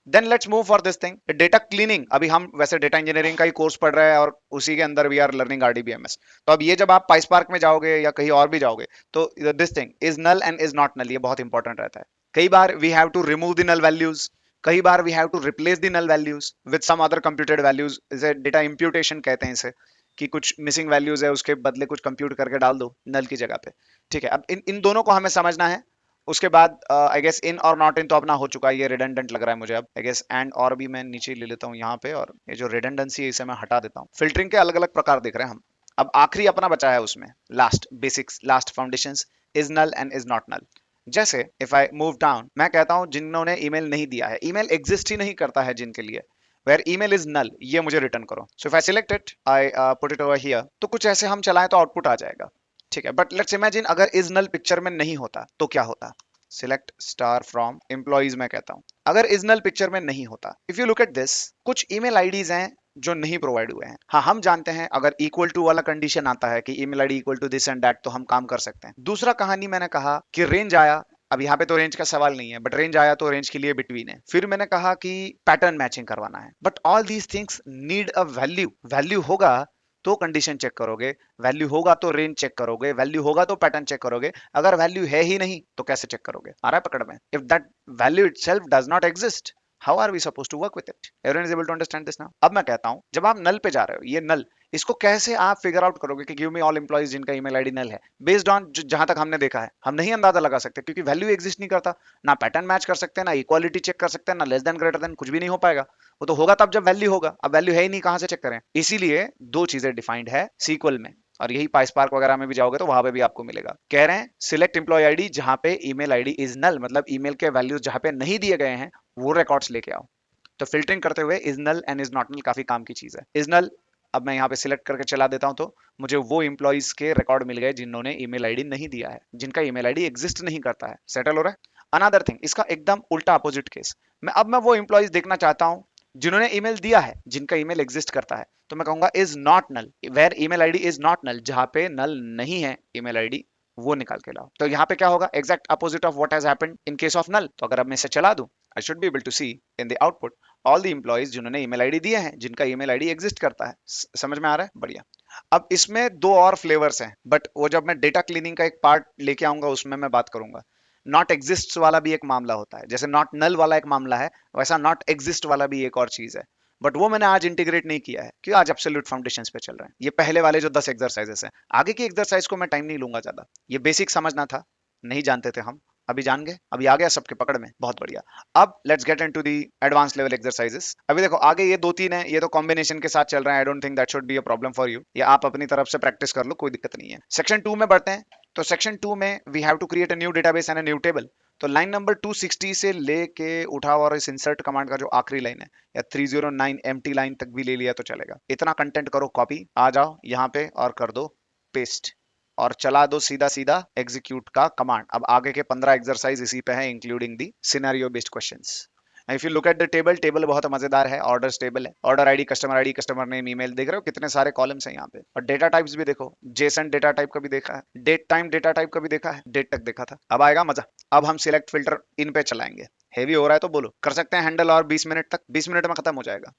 Then let's move for this thing, data cleaning. अभी हम वैसे डेटा इंजीनियरिंग का ही कोर्स पढ़ रहे हैं और उसी के अंदर वी आर लर्निंग आरडीबीएमएस। तो अब ये जब आप पाइसपार्क में जाओगे या कहीं और भी जाओगे तो this thing is null and is not null, ये बहुत इंपॉर्टेंट रहता है। कई बार we have to remove the null values, कई बार we have to replace the null values with some other computed values, इसे डेटा इंप्यूटेशन कहते हैं इसे, कि कुछ मिसिंग वैल्यूज है उसके बदले कुछ कंप्यूट करके डाल दो नल की जगह पे। ठीक है, अब इन इन दोनों को हमें समझना है। उसके बाद आई गेस इन और नॉट इन तो अपना हो चुका है, ये रिडंडेंट लग रहा है मुझे। अब आई गेस एंड और भी मैं नीचे ले लेता हूँ यहाँ पे, और ये जो रिडंडेंसी है इसे मैं हटा देता हूँ। फिल्टरिंग के अलग अलग प्रकार देख रहे हैं हम। अब आखिरी अपना बचा है उसमें last basics, last foundations, is null and is not null. जैसे इफ आई मूव डाउन, मैं कहता हूं जिन्होंने ईमेल नहीं दिया है, ईमेल एग्जिस्ट ही नहीं करता है जिनके लिए, वेयर ईमेल इज नल, ये मुझे रिटर्न करो। सो if I select it, I put it over here, तो कुछ ऐसे हम चलाएं तो आउटपुट आ जाएगा। ठीक है, बट लेट्स इमेजिन अगर इज नल पिक्चर में नहीं होता तो क्या होता। सिलेक्ट स्टार फ्रॉम एम्प्लॉइज मैं कहता हूं, अगर इज नल पिक्चर में नहीं होता, if you look at this, कुछ ईमेल आईडीज हैं जो नहीं प्रोवाइड हुए हैं। हाँ, हम जानते हैं अगर इक्वल टू वाला कंडीशन आता है कि email ID equal to this and that, तो हम काम कर सकते हैं। दूसरा कहानी मैंने कहा कि रेंज आया, अब यहाँ पे तो रेंज का सवाल नहीं है, बट रेंज आया तो रेंज के लिए बिटवीन है। फिर मैंने कहा कि पैटर्न मैचिंग करवाना है, but all these things need a value. Value होगा तो कंडीशन चेक करोगे, वैल्यू होगा तो रेंज चेक करोगे, वैल्यू होगा तो पैटर्न चेक करोगे। अगर वैल्यू है ही नहीं तो कैसे चेक करोगे? आ रहा है पकड़ में? If that value itself does not exist, how are we suppose to work with it? Everyone is able to understand this now? अब मैं कहता हूं जब आप नल पे जा रहे हो, ये नल, इसको कैसे आप फिगर आउट करोगे कि गिव मी ऑल एम्प्लॉइज जिनका ईमेल आईडी नल है? बेस्ड ऑन जहां तक हमने देखा है, हम नहीं अंदाजा लगा सकते क्योंकि वैल्यू एग्जिस्ट नहीं करता। ना पैटर्न मैच कर सकते हैं, ना इक्वालिटी चेक कर सकते हैं, ना लेस देन ग्रेटर देन, कुछ भी नहीं हो पाएगा। वो तो होगा तब जब वैल्यू होगा, अब वैल्यू है ही नहीं, कहां से चेक करें? इसीलिए दो चीजें डिफाइंड है सीक्वल में, और यही पाइसपार्क वगैरह में भी जाओगे तो वहां पे भी आपको मिलेगा। कह रहे हैं सिलेक्ट एम्प्लॉय आईडी जहां पे ईमेल आईडी इज नल, मतलब ईमेल के वैल्यूज जहां पे नहीं दिए गए हैं वो रिकॉर्ड्स लेके आओ। तो फिल्टरिंग करते हुए is null and is not null काफी काम की चीज है। इज नल, अब मैं यहाँ पे सिलेक्ट करके चला देता हूं तो मुझे वो इंप्लॉइज के रिकॉर्ड मिल गए जिन्होंने ईमेल आईडी नहीं दिया है, जिनका ईमेल आईडी एग्जिस्ट नहीं करता है। सेटल हो रहा है? अनदर थिंग, इसका एकदम उल्टा अपोजिट केस, मैं वो इंप्लॉइज देखना चाहता हूं जिन्होंने ईमेल दिया है, जिनका ईमेल एग्जिस्ट करता है, तो मैं कहूंगा is not null, where email ID is not null, जहां पे नल नहीं है ईमेल आईडी, वो निकाल के लाओ। तो यहाँ पे क्या होगा? Exact opposite of what has happened in case of null. तो अगर अब मैं इसे चला दूं, I should be able to see in the output all the employees जिन्होंने ईमेल आईडी दिए हैं, जिनका ईमेल आईडी एग्जिस्ट करता है। समझ में आ रहा है? बढ़िया। अब इसमें दो और फ्लेवर्स हैं, बट वो जब मैं डेटा क्लीनिंग का एक पार्ट लेके आऊंगा उसमें मैं बात करूंगा। नॉट एग्जिस्ट वाला भी एक मामला होता है, जैसे नॉट नल वाला एक मामला है, वैसा नॉट एग्जिस्ट वाला भी एक और चीज है। बट वो मैंने आज इंटीग्रेट नहीं किया है क्योंकि आज एब्सोल्यूट फाउंडेशंस पे चल रहे हैं। ये पहले वाले जो 10 एक्सरसाइजेस हैं, आगे की एक्सरसाइज को मैं टाइम नहीं लूंगा ज्यादा। ये बेसिक समझना था, नहीं जानते थे हम, अभी जान गए, अभी आ गया सबके पकड़ में, बहुत बढ़िया। अब let's get into the advance level exercises. अभी देखो आगे ये 2-3 है, ये तो कॉम्बिनेशन के साथ चल रहे हैं, I don't think that should be a problem for you, या आप अपनी तरफ से प्रैक्टिस कर लो, कोई दिक्कत नहीं है। सेक्शन 2 में बढ़ते हैं। तो सेक्शन 2 में we have to create a new database and a new table. तो लाइन नंबर 260 से लेके उठाओ और इस इंसर्ट कमांड का जो आखिरी लाइन है, या 309 एम्प्टी लाइन तक भी ले लिया तो चलेगा। इतना कंटेंट करो कॉपी, आ जाओ यहाँ पे और कर दो पेस्ट, और चला दो सीधा सीधा एग्जीक्यूट का कमांड। अब आगे के 15 एक्सरसाइज इसी पे है, including the scenario based questions. If you look at the table, table बहुत मजेदार है, ऑर्डर्स टेबल है, order ID, customer name, email, देख रहे हो कितने सारे कॉलम्स हैं यहाँ पे। और डेटा टाइप्स भी देखो, जेसन डेटा टाइप का भी देखा है, डेट टाइम डेटा टाइप का भी देखा है, डेट तक देखा था। अब आएगा मजा, अब हम सिलेक्ट फिल्टर इन पे चलाएंगे। हेवी हो रहा है तो बोलो, कर सकते हैं हैंडल, और 20 मिनट तक, 20 मिनट में खत्म हो जाएगा।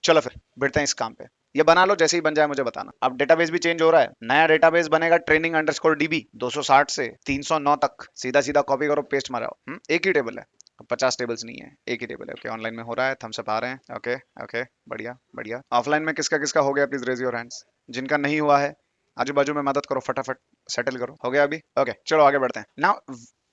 चलो फिर बढ़ते हैं इस काम पे। ये बना लो, जैसे ही बन जाए मुझे बताना। अब डेटाबेस भी चेंज हो रहा है, नया डेटाबेस बनेगा ट्रेनिंग अंडरस्कोर डीबी 260 से 309 तक, सीधा सीधा कॉपी करो पेस्ट मारो। एक ही टेबल है, 50 टेबल्स नहीं है, एक ही टेबल है। ओके ऑनलाइन में हो रहा है, थम्स अप आ रहे हैं। ओके ओके बढ़िया बढ़िया। ऑफलाइन में किसका किसका हो गया प्लीज रेज योर हैंड्स। जिनका नहीं हुआ है आजू बाजू में मदद करो, फटाफट सेटल करो। हो गया अभी? ओके चलो आगे बढ़ते हैं ना।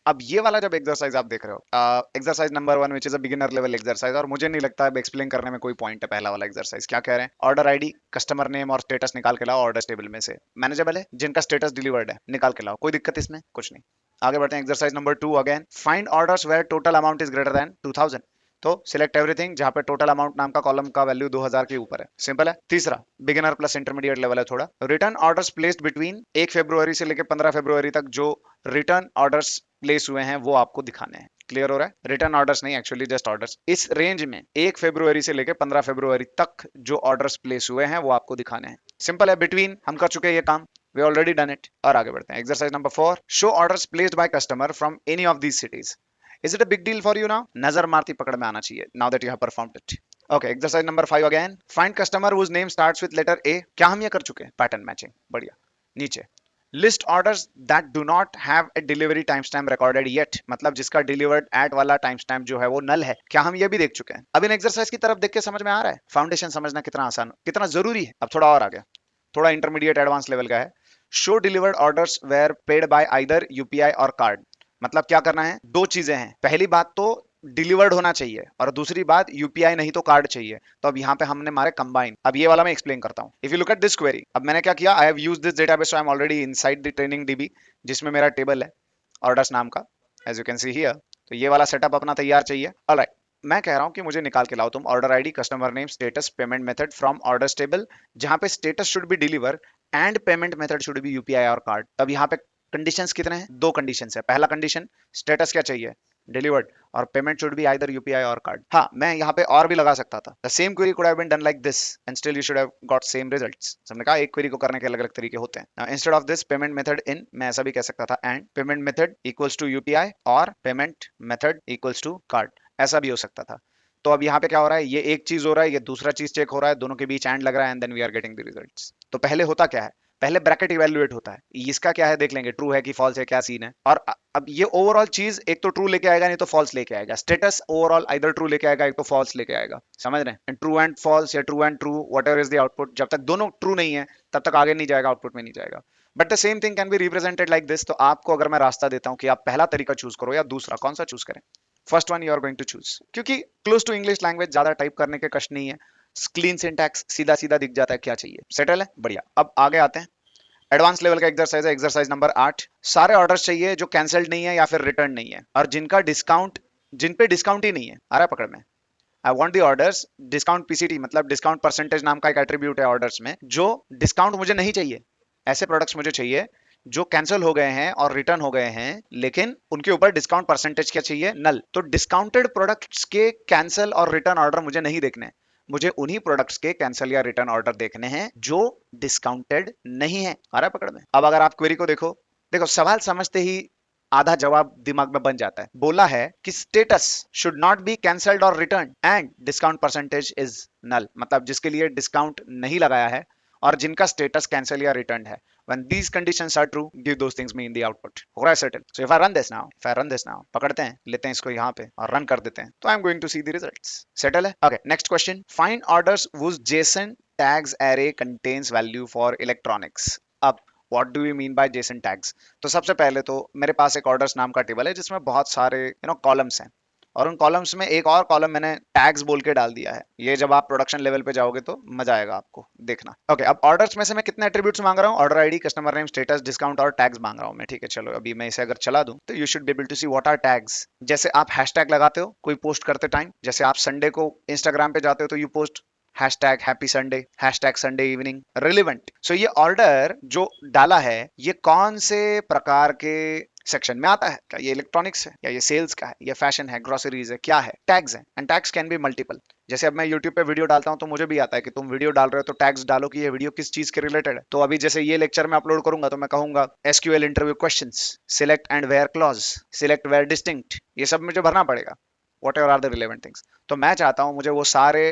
अब ये वाला जब एक्सरसाइज आप देख रहे हो, exercise number 1 which is a beginner level exercise, और मुझे नहीं लगता अब एक्सप्लेन करने में कोई पॉइंट है। पहला वाला एक्सरसाइज क्या कह रहे हैं, ऑर्डर आईडी कस्टमर नेम और स्टेटस निकाल के लाओ ऑर्डर टेबल में से, मैनेजेबल है जिनका स्टेटस डिलीवर्ड है निकाल के लाओ, कोई दिक्कत इसमें कुछ नहीं। आगे बढ़ते हैं exercise number 2 again, find orders where total amount is greater than 2000। तो सिलेक्ट एवरीथिंग जहां पे टोटल अमाउंट नाम का कॉलम का वैल्यू 2000 के ऊपर है, सिंपल है। तीसरा बिगिनर प्लस इंटरमीडिएट लेवल है थोड़ा, रिटर्न ऑर्डर्स प्लेस्ड बिटवीन 1 फरवरी से लेकर 15 फरवरी तक जो रिटर्न ऑर्डर्स प्लेस हुए हैं वो आपको दिखाने हैं। क्लियर हो रहा है? रिटर्न ऑर्डर्स नहीं, एक्चुअली जस्ट ऑर्डर्स। इस रेंज में 1 फरवरी से लेकर 15 फरवरी तक जो ऑर्डर्स प्लेस हुए हैं वो आपको दिखाने हैं। सिंपल है, बिटवीन हम कर चुके हैं ये काम, वी ऑलरेडी डन इट। और आगे बढ़ते हैं exercise number 4, show orders placed by customer from any of these cities. Is it a big deal for you now? नजर मारती पकड़ में आना चाहिए, now that you have performed it. Okay exercise number 5 again, find customer whose name starts with letter A. क्या हम ये कर चुके हैं? पैटर्न मैचिंग, बढ़िया। नीचे list orders that do not have a delivery time stamp recorded yet, मतलब जिसका डिलीवर्ड एट वाला टाइम स्टैम्प जो है वो नल है। क्या हम ये भी देख चुके हैं? अब इन एक्सरसाइज की तरफ देख के समझ में आ रहा है फाउंडेशन समझना कितना आसान, कितना जरूरी है। अब थोड़ा और आगे, थोड़ा इंटरमीडिएट एडवांस लेवल का है। Show delivered orders where paid by either UPI और कार्ड। मतलब क्या करना है, दो चीजें हैं, पहली बात तो डिलीवर्ड होना चाहिए और दूसरी बात यूपीआई नहीं तो कार्ड चाहिए। तो अब यहाँ पे हमने मारे कंबाइन। अब ये वाला मैं एक्सप्लेन करता हूँ। If you look at this query, अब मैंने क्या किया, I have used this database, so I am already inside the training DB जिसमें मेरा टेबल है ऑर्डर्स नाम का, as you can see here. तो ये वाला सेटअप अपना तैयार चाहिए। ऑलराइट, मैं कह रहा हूं कि मुझे निकाल के लाओ तुम order ID customer name status payment method from orders table, जहां पे status should B deliver and payment method should be UPI और कार्ड। तब यहाँ पे कंडीशंस कितने हैं? दो कंडीशंस है। पहला कंडीशन, स्टेटस क्या चाहिए? डिलीवर्ड, और payment should be either UPI और कार्ड। हाँ, मैं यहाँ पे और भी लगा सकता था, the same query could have been done like this and still you should have got same results. हमने कहा एक क्वेरी को करने के अलग अलग तरीके होते हैं। Instead of this payment method in, मैं ऐसा भी कह सकता था and payment method equals to UPI और payment method equals to card, ऐसा भी हो सकता था। तो अब यहाँ पे क्या हो रहा है, ये एक चीज हो रहा है, ये दूसरा चीज चेक हो रहा है, दोनों के बीच एंड लग रहा है and then we are getting the results. तो पहले होता क्या है, पहले ब्रैकेट इवैल्यूएट होता है, इसका क्या है देख लेंगे, ट्रू है कि फॉल्स है, क्या सीन है। और अब ये ओवरऑल चीज एक तो ट्रू लेके आएगा नहीं तो फॉल्स लेके आएगा। स्टेटस ओवरऑल आइदर ट्रू लेके आएगा एक तो फॉल्स लेके आएगा, समझ रहे हैं? ट्रू एंड फॉल्स या true and true, whatever is the output, जब तक दोनों ट्रू नहीं है तब तक आगे नहीं जाएगा, आउटपुट में नहीं जाएगा। But the same thing can be represented like this. तो आपको अगर मैं रास्ता देता हूं कि आप पहला तरीका चूज करो या दूसरा, कौन सा चूज करें? First one you are going to choose, क्योंकि क्लोज टू इंग्लिश लैंग्वेज, ज्यादा टाइप करने के कष्ट नहीं है, क्लीन सिंटैक्स, सीधा सीधा दिख जाता है क्या चाहिए, सेटल है, बढ़िया। अब आगे आते हैं, एडवांस लेवल का एक्सरसाइज है, एक्सरसाइज नंबर 8। सारे ऑर्डर्स चाहिए जो कैंसिल्ड नहीं है या फिर रिटर्न नहीं है और जिनका डिस्काउंट, जिन पे डिस्काउंट ही नहीं है। आ रहा है पकड़ में? I want the orders discount PCT, मतलब डिस्काउंट परसेंटेज नाम का एक एट्रीब्यूट है ऑर्डर्स में, जो डिस्काउंट मुझे नहीं चाहिए। ऐसे प्रोडक्ट्स मुझे चाहिए जो कैंसिल हो गए हैं और रिटर्न हो गए हैं, लेकिन उनके ऊपर डिस्काउंट परसेंटेज क्या चाहिए? नल। तो डिस्काउंटेड प्रोडक्ट्स के कैंसिल और रिटर्न ऑर्डर मुझे नहीं देखने, मुझे उन्हीं प्रोडक्ट्स के कैंसिल या रिटर्न ऑर्डर देखने हैं जो डिस्काउंटेड नहीं है। आ रहा है पकड़ में? अब अगर आप क्वेरी को देखो, देखो सवाल समझते ही आधा जवाब दिमाग में बन जाता है। बोला है कि status should not be cancelled और return and discount percentage is null, मतलब जिसके लिए डिस्काउंट नहीं लगाया है और जिनका स्टेटस कैंसिल या रिटर्न है। When these conditions are true, give those things me in the output. हो रहा है settle? So if I run this now, पकड़ते हैं, लेते हैं इसको यहाँ पे और रन कर देते हैं, तो I'm going to see the results. Settle है? Okay, next question. Find orders whose JSON tags array contains value for electronics. अब What do you mean by JSON tags? तो सबसे पहले तो मेरे पास एक orders नाम का टेबल है जिसमें बहुत सारे कॉलम्स हैं और उन कॉलम्स में एक और कॉलम मैंने टैग्स बोल के डाल दिया है। ये जब आप प्रोडक्शन लेवल पे जाओगे तो मजा आएगा आपको देखना। ओके, अब ऑर्डर्स में से मैं कितने एट्रीब्यूट्स मांग रहा हूँ? Order ID, customer name, status, discount और टैग्स मांग रहा हूँ मैं। ठीक है, चलो अभी मैं इसे अगर चला दूं तो you should be able to see what are tags. जैसे आप हैशटैग लगाते हो कोई पोस्ट करते टाइम, जैसे आप संडे को इंस्टाग्राम पे जाते हो तो you post hashtag happy Sunday, hashtag Sunday evening, relevant. So ये ऑर्डर जो डाला है ये कौन से प्रकार के सेक्शन में आता है? क्या ये इलेक्ट्रॉनिक्स है या ये सेल्स का है या फैशन है, ग्रोसरीज है, क्या है? टैग्स है and tags can be multiple. जैसे अब मैं यूट्यूब पे वीडियो डालता हूँ तो मुझे भी आता है कि तुम वीडियो डाल रहे हो तो टैग्स डालो कि ये वीडियो किस चीज के रिलेटेड है। तो अभी जैसे ये लेक्चर में अपलोड करूंगा तो मैं कहूंगा SQL interview questions, select and where clause, select where distinct, ये सब मुझे भरना पड़ेगा, whatever are the relevant things. तो मैं चाहता हूँ मुझे वो सारे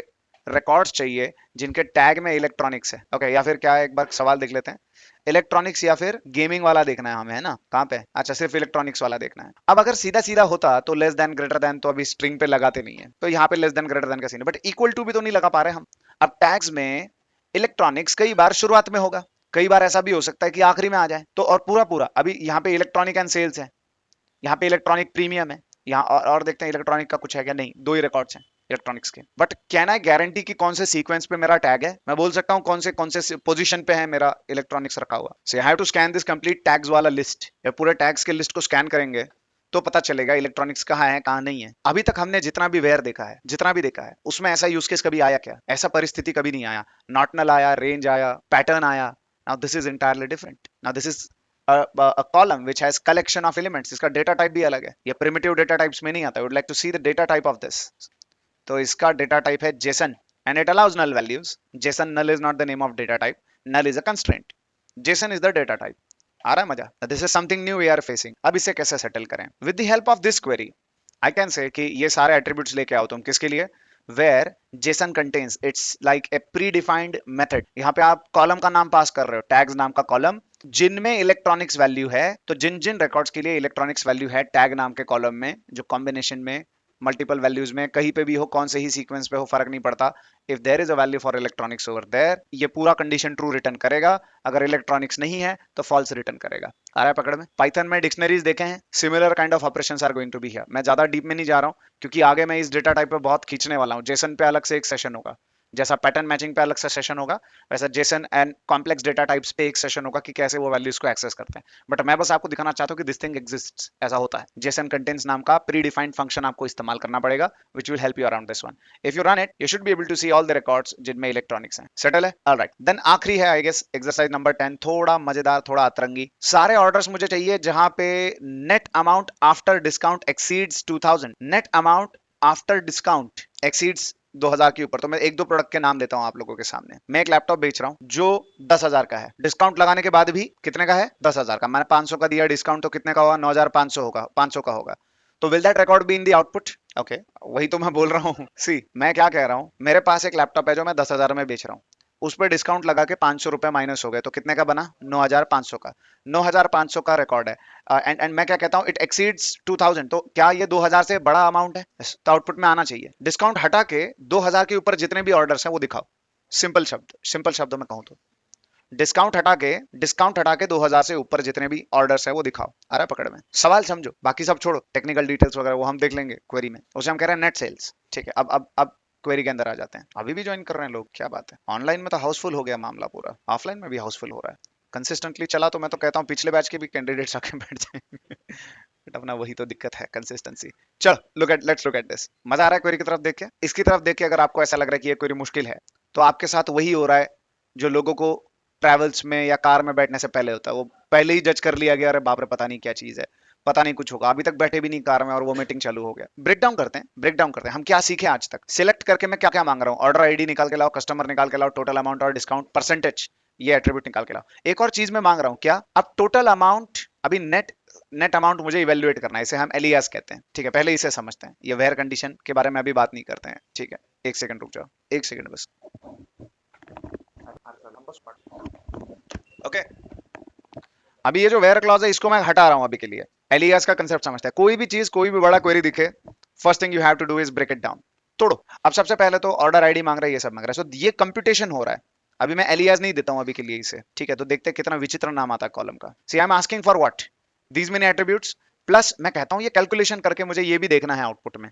रिकॉर्ड्स चाहिए जिनके टैग में इलेक्ट्रॉनिक्स है। ओके या फिर क्या है, एक बार सवाल देख लेते हैं। इलेक्ट्रॉनिक्स या फिर गेमिंग वाला देखना है हमें, है ना? कहाँ पे? अच्छा, सिर्फ इलेक्ट्रॉनिक्स वाला देखना है। अब अगर सीधा सीधा होता तो लेस देन ग्रेटर देन तो अभी स्ट्रिंग पे लगाते नहीं है, तो यहाँ पे लेस देन ग्रेटर देन का सीन है, बट इक्वल टू भी तो नहीं लगा पा रहे हम। अब टैग्स में इलेक्ट्रॉनिक्स कई बार शुरुआत में होगा, कई बार ऐसा भी हो सकता है कि आखिरी में आ जाए, तो और पूरा पूरा अभी यहाँ पे इलेक्ट्रॉनिक एंड सेल्स है, यहाँ पे इलेक्ट्रॉनिक प्रीमियम है, यहाँ और देखते हैं इलेक्ट्रॉनिक का कुछ है क्या? नहीं, दो ही रिकॉर्ड्स हैं इलेक्ट्रॉनिक्स के। बट कैन आई गारंटी कि कौन से सीक्वेंस पे मेरा टैग है? मैं बोल सकता हूँ कौन से पोजीशन पे है मेरा इलेक्ट्रॉनिक्स रखा हुआ। So I have to scan this complete tags वाला लिस्ट, या पूरे टैग्स के लिस्ट को स्कैन करेंगे तो पता चलेगा इलेक्ट्रॉनिक्स कहाँ है कहाँ नहीं है। अभी तक हमने जितना भी वेयर देखा है, जितना भी देखा है, उसमें ऐसा यूज केस कभी आया क्या? ऐसा परिस्थिति कभी नहीं आया। नॉट नल आया, रेंज आया, पैटर्न आया। Now this is entirely different. Now this is a column which has collection of elements, इसका डेटा टाइप भी अलग है, ये प्रिमिटिव डेटा टाइप्स में नहीं आता। Would like to see the data type of this. तो इसका डेटा टाइप है JSON and it allows null values. JSON null is not the name of data type, null is a constraint, JSON is the data type. आ रहा है मजा? This is something new we are facing. अब इसे कैसे settle करें? With the help of this query I can say कि ये सारे एट्रीब्यूट्स लेके आओ तुम। किसके लिए? where JSON contains, it's like a predefined method। यहाँ पे आप कॉलम का नाम पास कर रहे हो, टैग्स नाम का कॉलम, जिनमें इलेक्ट्रॉनिक्स वैल्यू है। तो जिन जिन रिकॉर्ड्स के लिए इलेक्ट्रॉनिक्स वैल्यू है टैग नाम के कॉलम में, जो कॉम्बिनेशन में मल्टीपल वैल्यूज में कहीं पे भी हो, कौन से ही सीक्वेंस पे हो, फर्क नहीं पड़ता। If there is a value for electronics over there, ये पूरा कंडीशन ट्रू रिटर्न करेगा। अगर इलेक्ट्रॉनिक्स नहीं है तो फॉल्स रिटर्न करेगा। आ रहा है पकड़ में? पाइथन में डिक्शनरीज देखे हैं, similar kind of operations are going to be here. मैं ज्यादा डीप में नहीं जा रहा हूँ क्योंकि आगे मैं इस डेटा टाइप पे बहुत खींचने वाला हूँ। जेसन पे अलग से एक सेशन होगा, जैसा पैटर्न मैचिंग पे अलग से सेशन होगा, वैसा Jason and complex data types पे एक सेशन होगा कि कैसे वो वैल्यूज को एक्सेस करते हैं। बट मैं बस आपको दिखाना चाहता हूँ कि दिस थिंग एग्जिस्ट्स, ऐसा होता है। जेसन कंटेंट्स नाम का प्री डिफाइंड फंक्शन आपको इस्तेमाल करना पड़ेगा, which will help you around this one. If you run it, you should be able to see all the records जिनमें इलेक्ट्रॉनिक्स हैं। सेटल है? ऑलराइट, देन आखिरी है आई गेस एक्सरसाइज नंबर 10, थोड़ा मजेदार, थोड़ा अतरंगी। सारे ऑर्डर्स मुझे चाहिए जहां पे net amount after discount exceeds 2000, net amount after discount exceeds 2000 के ऊपर। तो मैं एक दो प्रोडक्ट के नाम देता हूं आप लोगों के सामने। मैं एक लैपटॉप बेच रहा हूं जो 10,000 का है, डिस्काउंट लगाने के बाद भी कितने का है? 10,000 का। मैंने 500 का दिया डिस्काउंट, तो कितने का होगा? 9,500 होगा, 500 का होगा। तो will that record be in the output? Okay, वही तो मैं बोल रहा हूँ। सी मैं क्या कह रहा हूँ, मेरे पास एक लैपटॉप है जो मैं 10,000 में बेच रहा हूँ, उस पर डिस्काउंट लगा के 500 रुपए माइनस हो गए, तो कितने का बना? 9,500 का। 9,500 का रिकॉर्ड है। एंड मैं क्या कहता हूँ, इट एक्सीड्स 2000, तो क्या ये 2000 से बड़ा अमाउंट है? तो आउटपुट में आना चाहिए। डिस्काउंट हटा के 2000 के ऊपर जितने भी ऑर्डर्स हैं वो दिखाओ। सिंपल शब्दों में कहूँ तो डिस्काउंट हटा के 2000 से ऊपर जितने भी ऑर्डर्स है वो दिखाओ। आ रहा है पकड़ में? सवाल समझो, बाकी सब छोड़ो, टेक्निकल डिटेल्स वगैरह वो हम देख लेंगे क्वेरी में। उसे हम कह रहे हैं नेट सेल्स। ठीक है, अब क्वेरी के अंदर आ जाते हैं। अभी भी ज्वाइन कर रहे हैं लोग, क्या बात है। ऑनलाइन में तो हाउसफुल हो गया मामला पूरा, ऑफलाइन में भी हाउसफुल हो रहा है। कंसिस्टेंटली चला तो मैं तो कहता हूँ पिछले बैच के भी कैंडिडेट्स आके बैठ जाएंगे। बट अपना वही तो दिक्कत है, कंसिस्टेंसी। चलो लेट्स लुक एट दिस। मजा आ रहा है क्वेरी की तरफ देख के? इसकी तरफ देख के अगर आपको ऐसा लग रहा है कि ये क्वेरी मुश्किल है, तो आपके साथ वही हो रहा है जो लोगों को ट्रैवल्स में या कार में बैठने से पहले होता है। वो पहले ही जज कर लिया गया, अरे बाप रे पता नहीं क्या चीज है, पता नहीं कुछ होगा, अभी तक बैठे भी नहीं कार में और वो मीटिंग चालू हो गया। ब्रेक डाउन करते हैं हम क्या सीखे आज तक। सिलेक्ट करके मैं क्या क्या मांग रहा हूँ? ऑर्डर आईडी निकाल के लाओ, कस्टमर निकाल के लाओ, टोटल अमाउंट और डिस्काउंट परसेंटेज, ये एट्रीब्यूट निकाल के लाओ। एक और चीज मैं मांग रहा हूँ क्या? अब टोटल अमाउंट, अभी नेट अमाउंट मुझे इवेल्युएट करना है, इसे हम एलियास कहते हैं। ठीक है, पहले इसे समझते हैं। ये वेयर कंडीशन के बारे में अभी बात नहीं करते हैं। ठीक है, एक सेकंड रुक जाओ, एक सेकंड बस। ओके, अभी ये जो वेयर क्लॉज है इसको मैं हटा रहा हूं अभी के लिए। एलियास का कंसेप्ट समझते हैं। कोई भी चीज, कोई भी बड़ा क्वेरी दिखे, first thing you have to do is break it down, तोड़ो। अब सबसे पहले तो ऑर्डर आईडी मांग रहा है, ये सब मांग रहा है, सो ये कंप्यूटेशन हो रहा है। अभी मैं एलियास नहीं देता हूं अभी के लिए इसे। ठीक है, तो देखते हैं कितना विचित्र नाम आता है कॉलम का। See I am asking for what? These many attributes, plus मैं कहता हूं ये कैलकुलेशन करके मुझे ये भी देखना है आउटपुट में।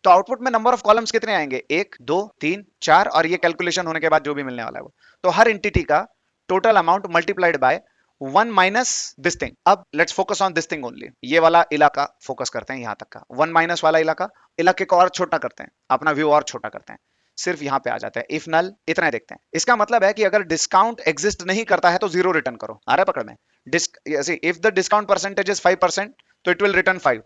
तो आउटपुट में नंबर ऑफ कॉलम्स कितने आएंगे? 1 2 3 4, और ये कैलकुलेशन होने के बाद जो भी मिलने वाला है वो। तो हर एंटिटी का total amount multiplied by 1 minus this thing. अब let's focus on this thing only. ये वाला इलाका फोकस करते हैं, यहां तक का 1 माइनस वाला इलाके को और छोटा करते हैं, अपना व्यू और छोटा करते हैं, सिर्फ यहां पे आ जाता है। इफ नल, इतना देखते हैं। इसका मतलब है कि अगर डिस्काउंट एग्जिस्ट नहीं करता है तो 0 रिटर्न करो। आ रहा है पकड़ में? If the discount percentage is 5%, तो इट विल रिटर्न 5,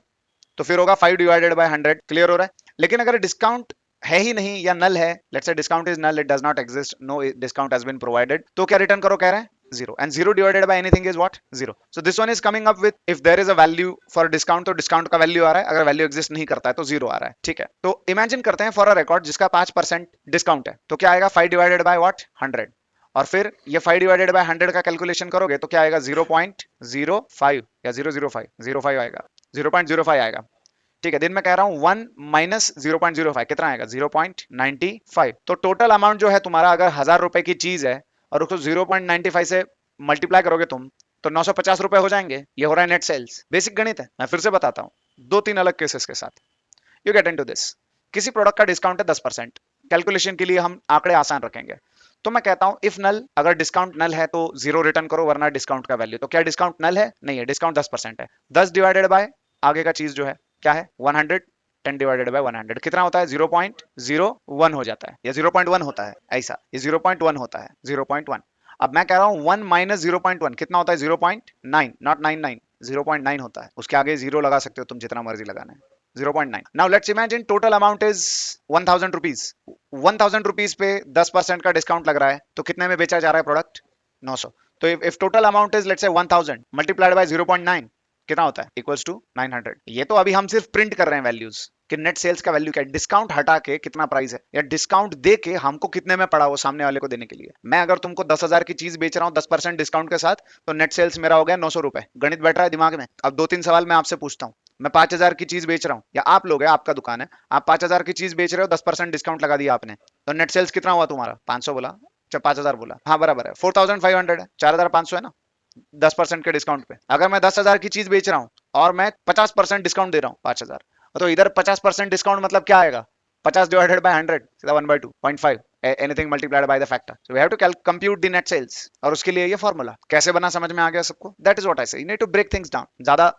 तो फिर होगा 5 डिवाइडेड बाय 100। क्लियर हो रहा है? लेकिन अगर डिस्काउंट है ही नहीं या नल है, let's say discount is null, it does not exist, no discount has been provided, तो क्या रिटर्न करो कह रहे हैं? zero, and 0 divided by anything is what? 0. So this one is coming up with if there is a value for discount, तो discount का value आ रहा है, अगर value exist नहीं करता है तो 0 आ रहा है, ठीक है। तो imagine करते हैं for a record जिसका 5% discount है, तो क्या आएगा 5 divided by what? 100, और फिर ये 5 divided by 100 का कैलकुलेशन करोगे तो क्या आएगा 0.05 या 0.05 आएगा, 0.05 आएगा, ठीक है। दिन में कह रहा हूं 1 माइनस 0.05 कितना आएगा 0.95। तो टोटल अमाउंट जो है तुम्हारा, अगर 1000 रुपए की चीज है और उसको 0.95 से मल्टीप्लाई करोगे तुम, तो 950 रुपए हो जाएंगे। ये हो रहा है नेट सेल्स। बेसिक गणित है, मैं फिर से बताता हूँ दो तीन अलग केसेस के साथ। You get into this. किसी प्रोडक्ट का डिस्काउंट है 10%, कैलकुलेशन के लिए हम आंकड़े आसान रखेंगे, तो मैं कहता हूं इफ नल, अगर डिस्काउंट नल है तो 0 रिटर्न करो, वरना डिस्काउंट का वैल्यू। तो क्या डिस्काउंट नल है? नहीं है, डिस्काउंट 10% है। 10 डिवाइडेड बाय आगे का चीज जो है क्या है 100, 10 डिवाइडेड बाय 100 कितना होता है 0.01 हो जाता है, या 0.1 होता है, ऐसा ये 0.1 होता है, 0.1। अब मैं कह रहा हूं 1 माइनस 0.1 कितना होता है 0.9, नॉट 99, 0.9 होता है। उसके आगे जीरो लगा सकते हो तुम जितना मर्जी लगाना है, 0.9। Now let's imagine total amount is 1000 rupees. 1000 rupees पे 10% का डिस्काउंट लग रहा है, तो कितने में बेचा जा रहा है प्रोडक्ट? 900। तो if total amount is let's से 1000 मल्टीप्लाइड बाय 0.9 कितना होता है इक्वल्स टू 900। ये तो अभी हम सिर्फ प्रिंट कर रहे हैं वैल्यूज कि नेट सेल्स का वैल्यू क्या है, डिस्काउंट हटा के कितना प्राइस है, या डिस्काउंट दे के हमको कितने में पड़ा वो सामने वाले को देने के लिए। मैं अगर तुमको 10,000 की चीज बेच रहा हूँ 10% डिस्काउंट के साथ, तो नेट सेल्स मेरा हो गया 900 रुपए। गणित बैठ रहा है दिमाग में। अब दो तीन सवाल मैं आपसे पूछता हूँ। मैं 5000 की चीज बेच रहा हूँ, या आप लोग है, आपका दुकान है, आप 5000 की चीज बेच रहे हो, 10% डिस्काउंट लगा दिया आपने, तो नेट सेल्स कितना हुआ तुम्हारा? 500 बोला, जब 5000 बोला, हाँ बराबर है, 4500 है, 4500 है ना 10% के डिस्काउंट पे। अगर मैं 10,000 की चीज बेच रहा हूँ और मैं 50% डिस्काउंट दे रहा हूँ 5,000, तो इधर 50% डिस्काउंट मतलब क्या आएगा 50 डिवाइडेड बाय 100 सीधा 1/2 0.5, anything multiplied by the factor. So we have to compute the net sales, और उसके लिए ये फॉर्मूला कैसे बना समझ में आ गया सबको? That is what I say, you need to break things down. ज्यादा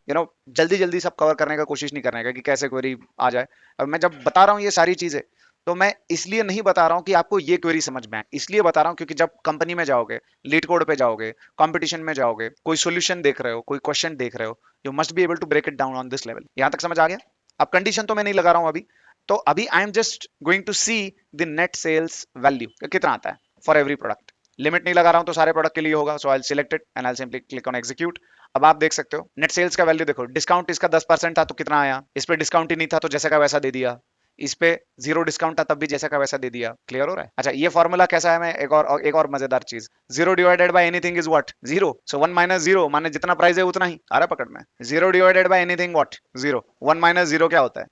जल्दी जल्दी सब कवर करने का कोशिश नहीं करने का कि कैसे क्वेरी आ जाए। और मैं जब बता रहा हूँ ये सारी चीजें, तो मैं इसलिए नहीं बता रहा हूँ कि आपको ये क्वेरी समझ में आए, इसलिए बता रहा हूँ क्योंकि जब कंपनी में जाओगे, लीड कोड पे जाओगे, कंपटीशन में जाओगे, कोई सोल्यूशन देख रहे हो, कोई क्वेश्चन देख रहे हो, you must be able to break it down on this level. यहां तक समझ आ गया? अब कंडीशन तो मैं नहीं लगा रहा हूं अभी, तो अभी I am just going to see the net sales value कितना आता है फॉर एवरी प्रोडक्ट। लिमिट नहीं लगा रहा हूं तो सारे प्रोडक्ट के लिए होगा, so I select it and I simply click on execute. अब आप देख सकते हो नेट सेल्स का वैल्यू देखो, डिस्काउंट इसका 10% था तो कितना आया, इस पे डिस्काउंट ही नहीं था तो जैसा का वैसा दे दिया, इस पे 0 डिस्काउंट था तब भी जैसा का वैसा दे दिया। क्लियर हो रहा है? अच्छा ये फॉर्मूला कैसा है, मैं एक और मजेदार चीज, 0 divided by anything is what 0, so 1 minus 0 माने जितना प्राइस है उतना ही आ रहा है पकड़ में। 0 divided by anything what 0, 1 minus 0 क्या होता है?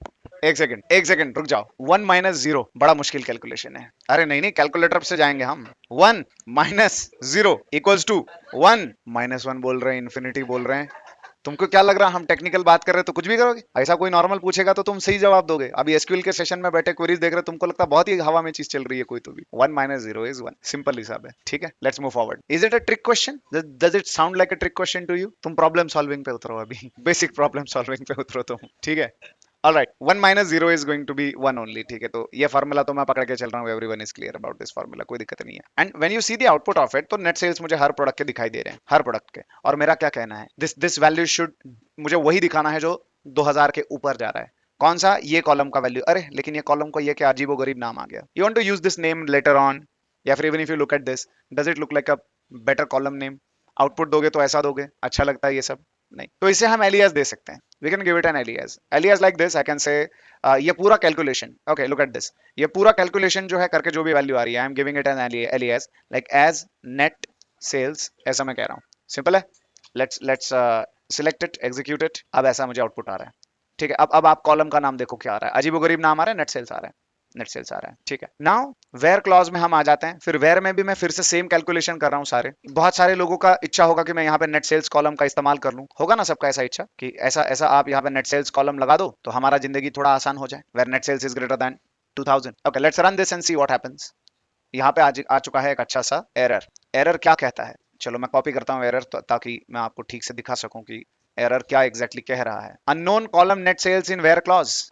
एक सेकंड रुक जाओ, 1 माइनस 0 बड़ा मुश्किल कैलकुलेशन है। अरे नहीं नहीं, कैलकुलेटर से जाएंगे हम। 1 माइनस 0 इक्वल्स टू 1 माइनस 1 बोल रहे हैं, इन्फिनिटी बोल रहे हैं। तुमको क्या लग रहा है हम टेक्निकल बात कर रहे हैं तो कुछ भी करोगे? ऐसा कोई नॉर्मल पूछेगा तो तुम सही जवाब दोगे। अभी एसक्यूएल के सेशन में बैठे क्वेरीज देख रहे हो, तुमको लगता है बहुत ही हवा में चीज चल रही है कोई, तो भी 1 माइनस 0 इज 1, सिंपल हिसाब है। ठीक है, let's move forward. Is it a trick question? Does it sound like a trick question to you? तुम प्रॉब्लम सॉल्विंग पे उतरो अभी, बेसिक प्रॉब्लम सॉल्विंग पे उतरो तुम, ठीक है। Alright, 1 minus 0 is going to be 1 only, ठीक है। तो ये फार्मूला तो मैं पकड़ के चल रहा हूँ, everyone is clear about this formula, कोई दिक्कत नहीं है। And when you see the output of it, तो नेट सेल्स मुझे हर प्रोडक्ट के दिखाई दे रहे हैं, हर प्रोडक्ट के। और मेरा क्या कहना है, दिस वैल्यू शुड, मुझे वही दिखाना है जो 2000 के ऊपर जा रहा है। कौन सा? ये कॉलम का वैल्यू। अरे लेकिन ये कॉलम को ये क्या अजीबोगरीब नाम आ गया। You want to use this name later on, या फिर even if you look at this, does it look like a better column name? Output दोगे तो ऐसा दोगे, अच्छा लगता है ये सब? नहीं। तो इसे हम एलियास दे सकते हैं, we can give it an alias like this. I can say ये पूरा calculation, okay look at this, ये पूरा कैलकुलेशन जो है करके जो भी वैल्यू आ रही है, I am giving it an alias like as net sales, ऐसा मैं कह रहा हूँ। सिंपल है। Let's select it, execute it. अब ऐसा मुझे आउटपुट आ रहा है, ठीक है। अब आप कॉलम का नाम देखो क्या आ रहा है, अजीबोगरीब नाम आ रहा है, नेट सेल्स आ रहा है, नेट सेल्स आ रहा है, ठीक है। नाउ वेयर क्लॉज में हम आ जाते हैं। फिर वेयर में भी मैं फिर से सेम कैलकुलेशन कर रहा हूँ सारे। बहुत सारे लोगों का इच्छा होगा कि मैं यहाँ पे नेट सेल्स कॉलम का इस्तेमाल कर लूँ, होगा ना सबका ऐसा इच्छा कि ऐसा ऐसा आप यहाँ पे नेट सेल्स कॉलम लगा दो तो हमारा जिंदगी थोड़ा आसान हो जाए। Where net sales is greater than 2000। Okay let's run this and see what happens. यहाँ पे आ चुका है एक अच्छा सा एरर। एरर क्या कहता है, चलो मैं कॉपी करता हूँ एरर, ताकि मैं आपको ठीक से दिखा सकूं कि एरर क्या एग्जैक्टली कह रहा है। Unknown column net sales in where clause.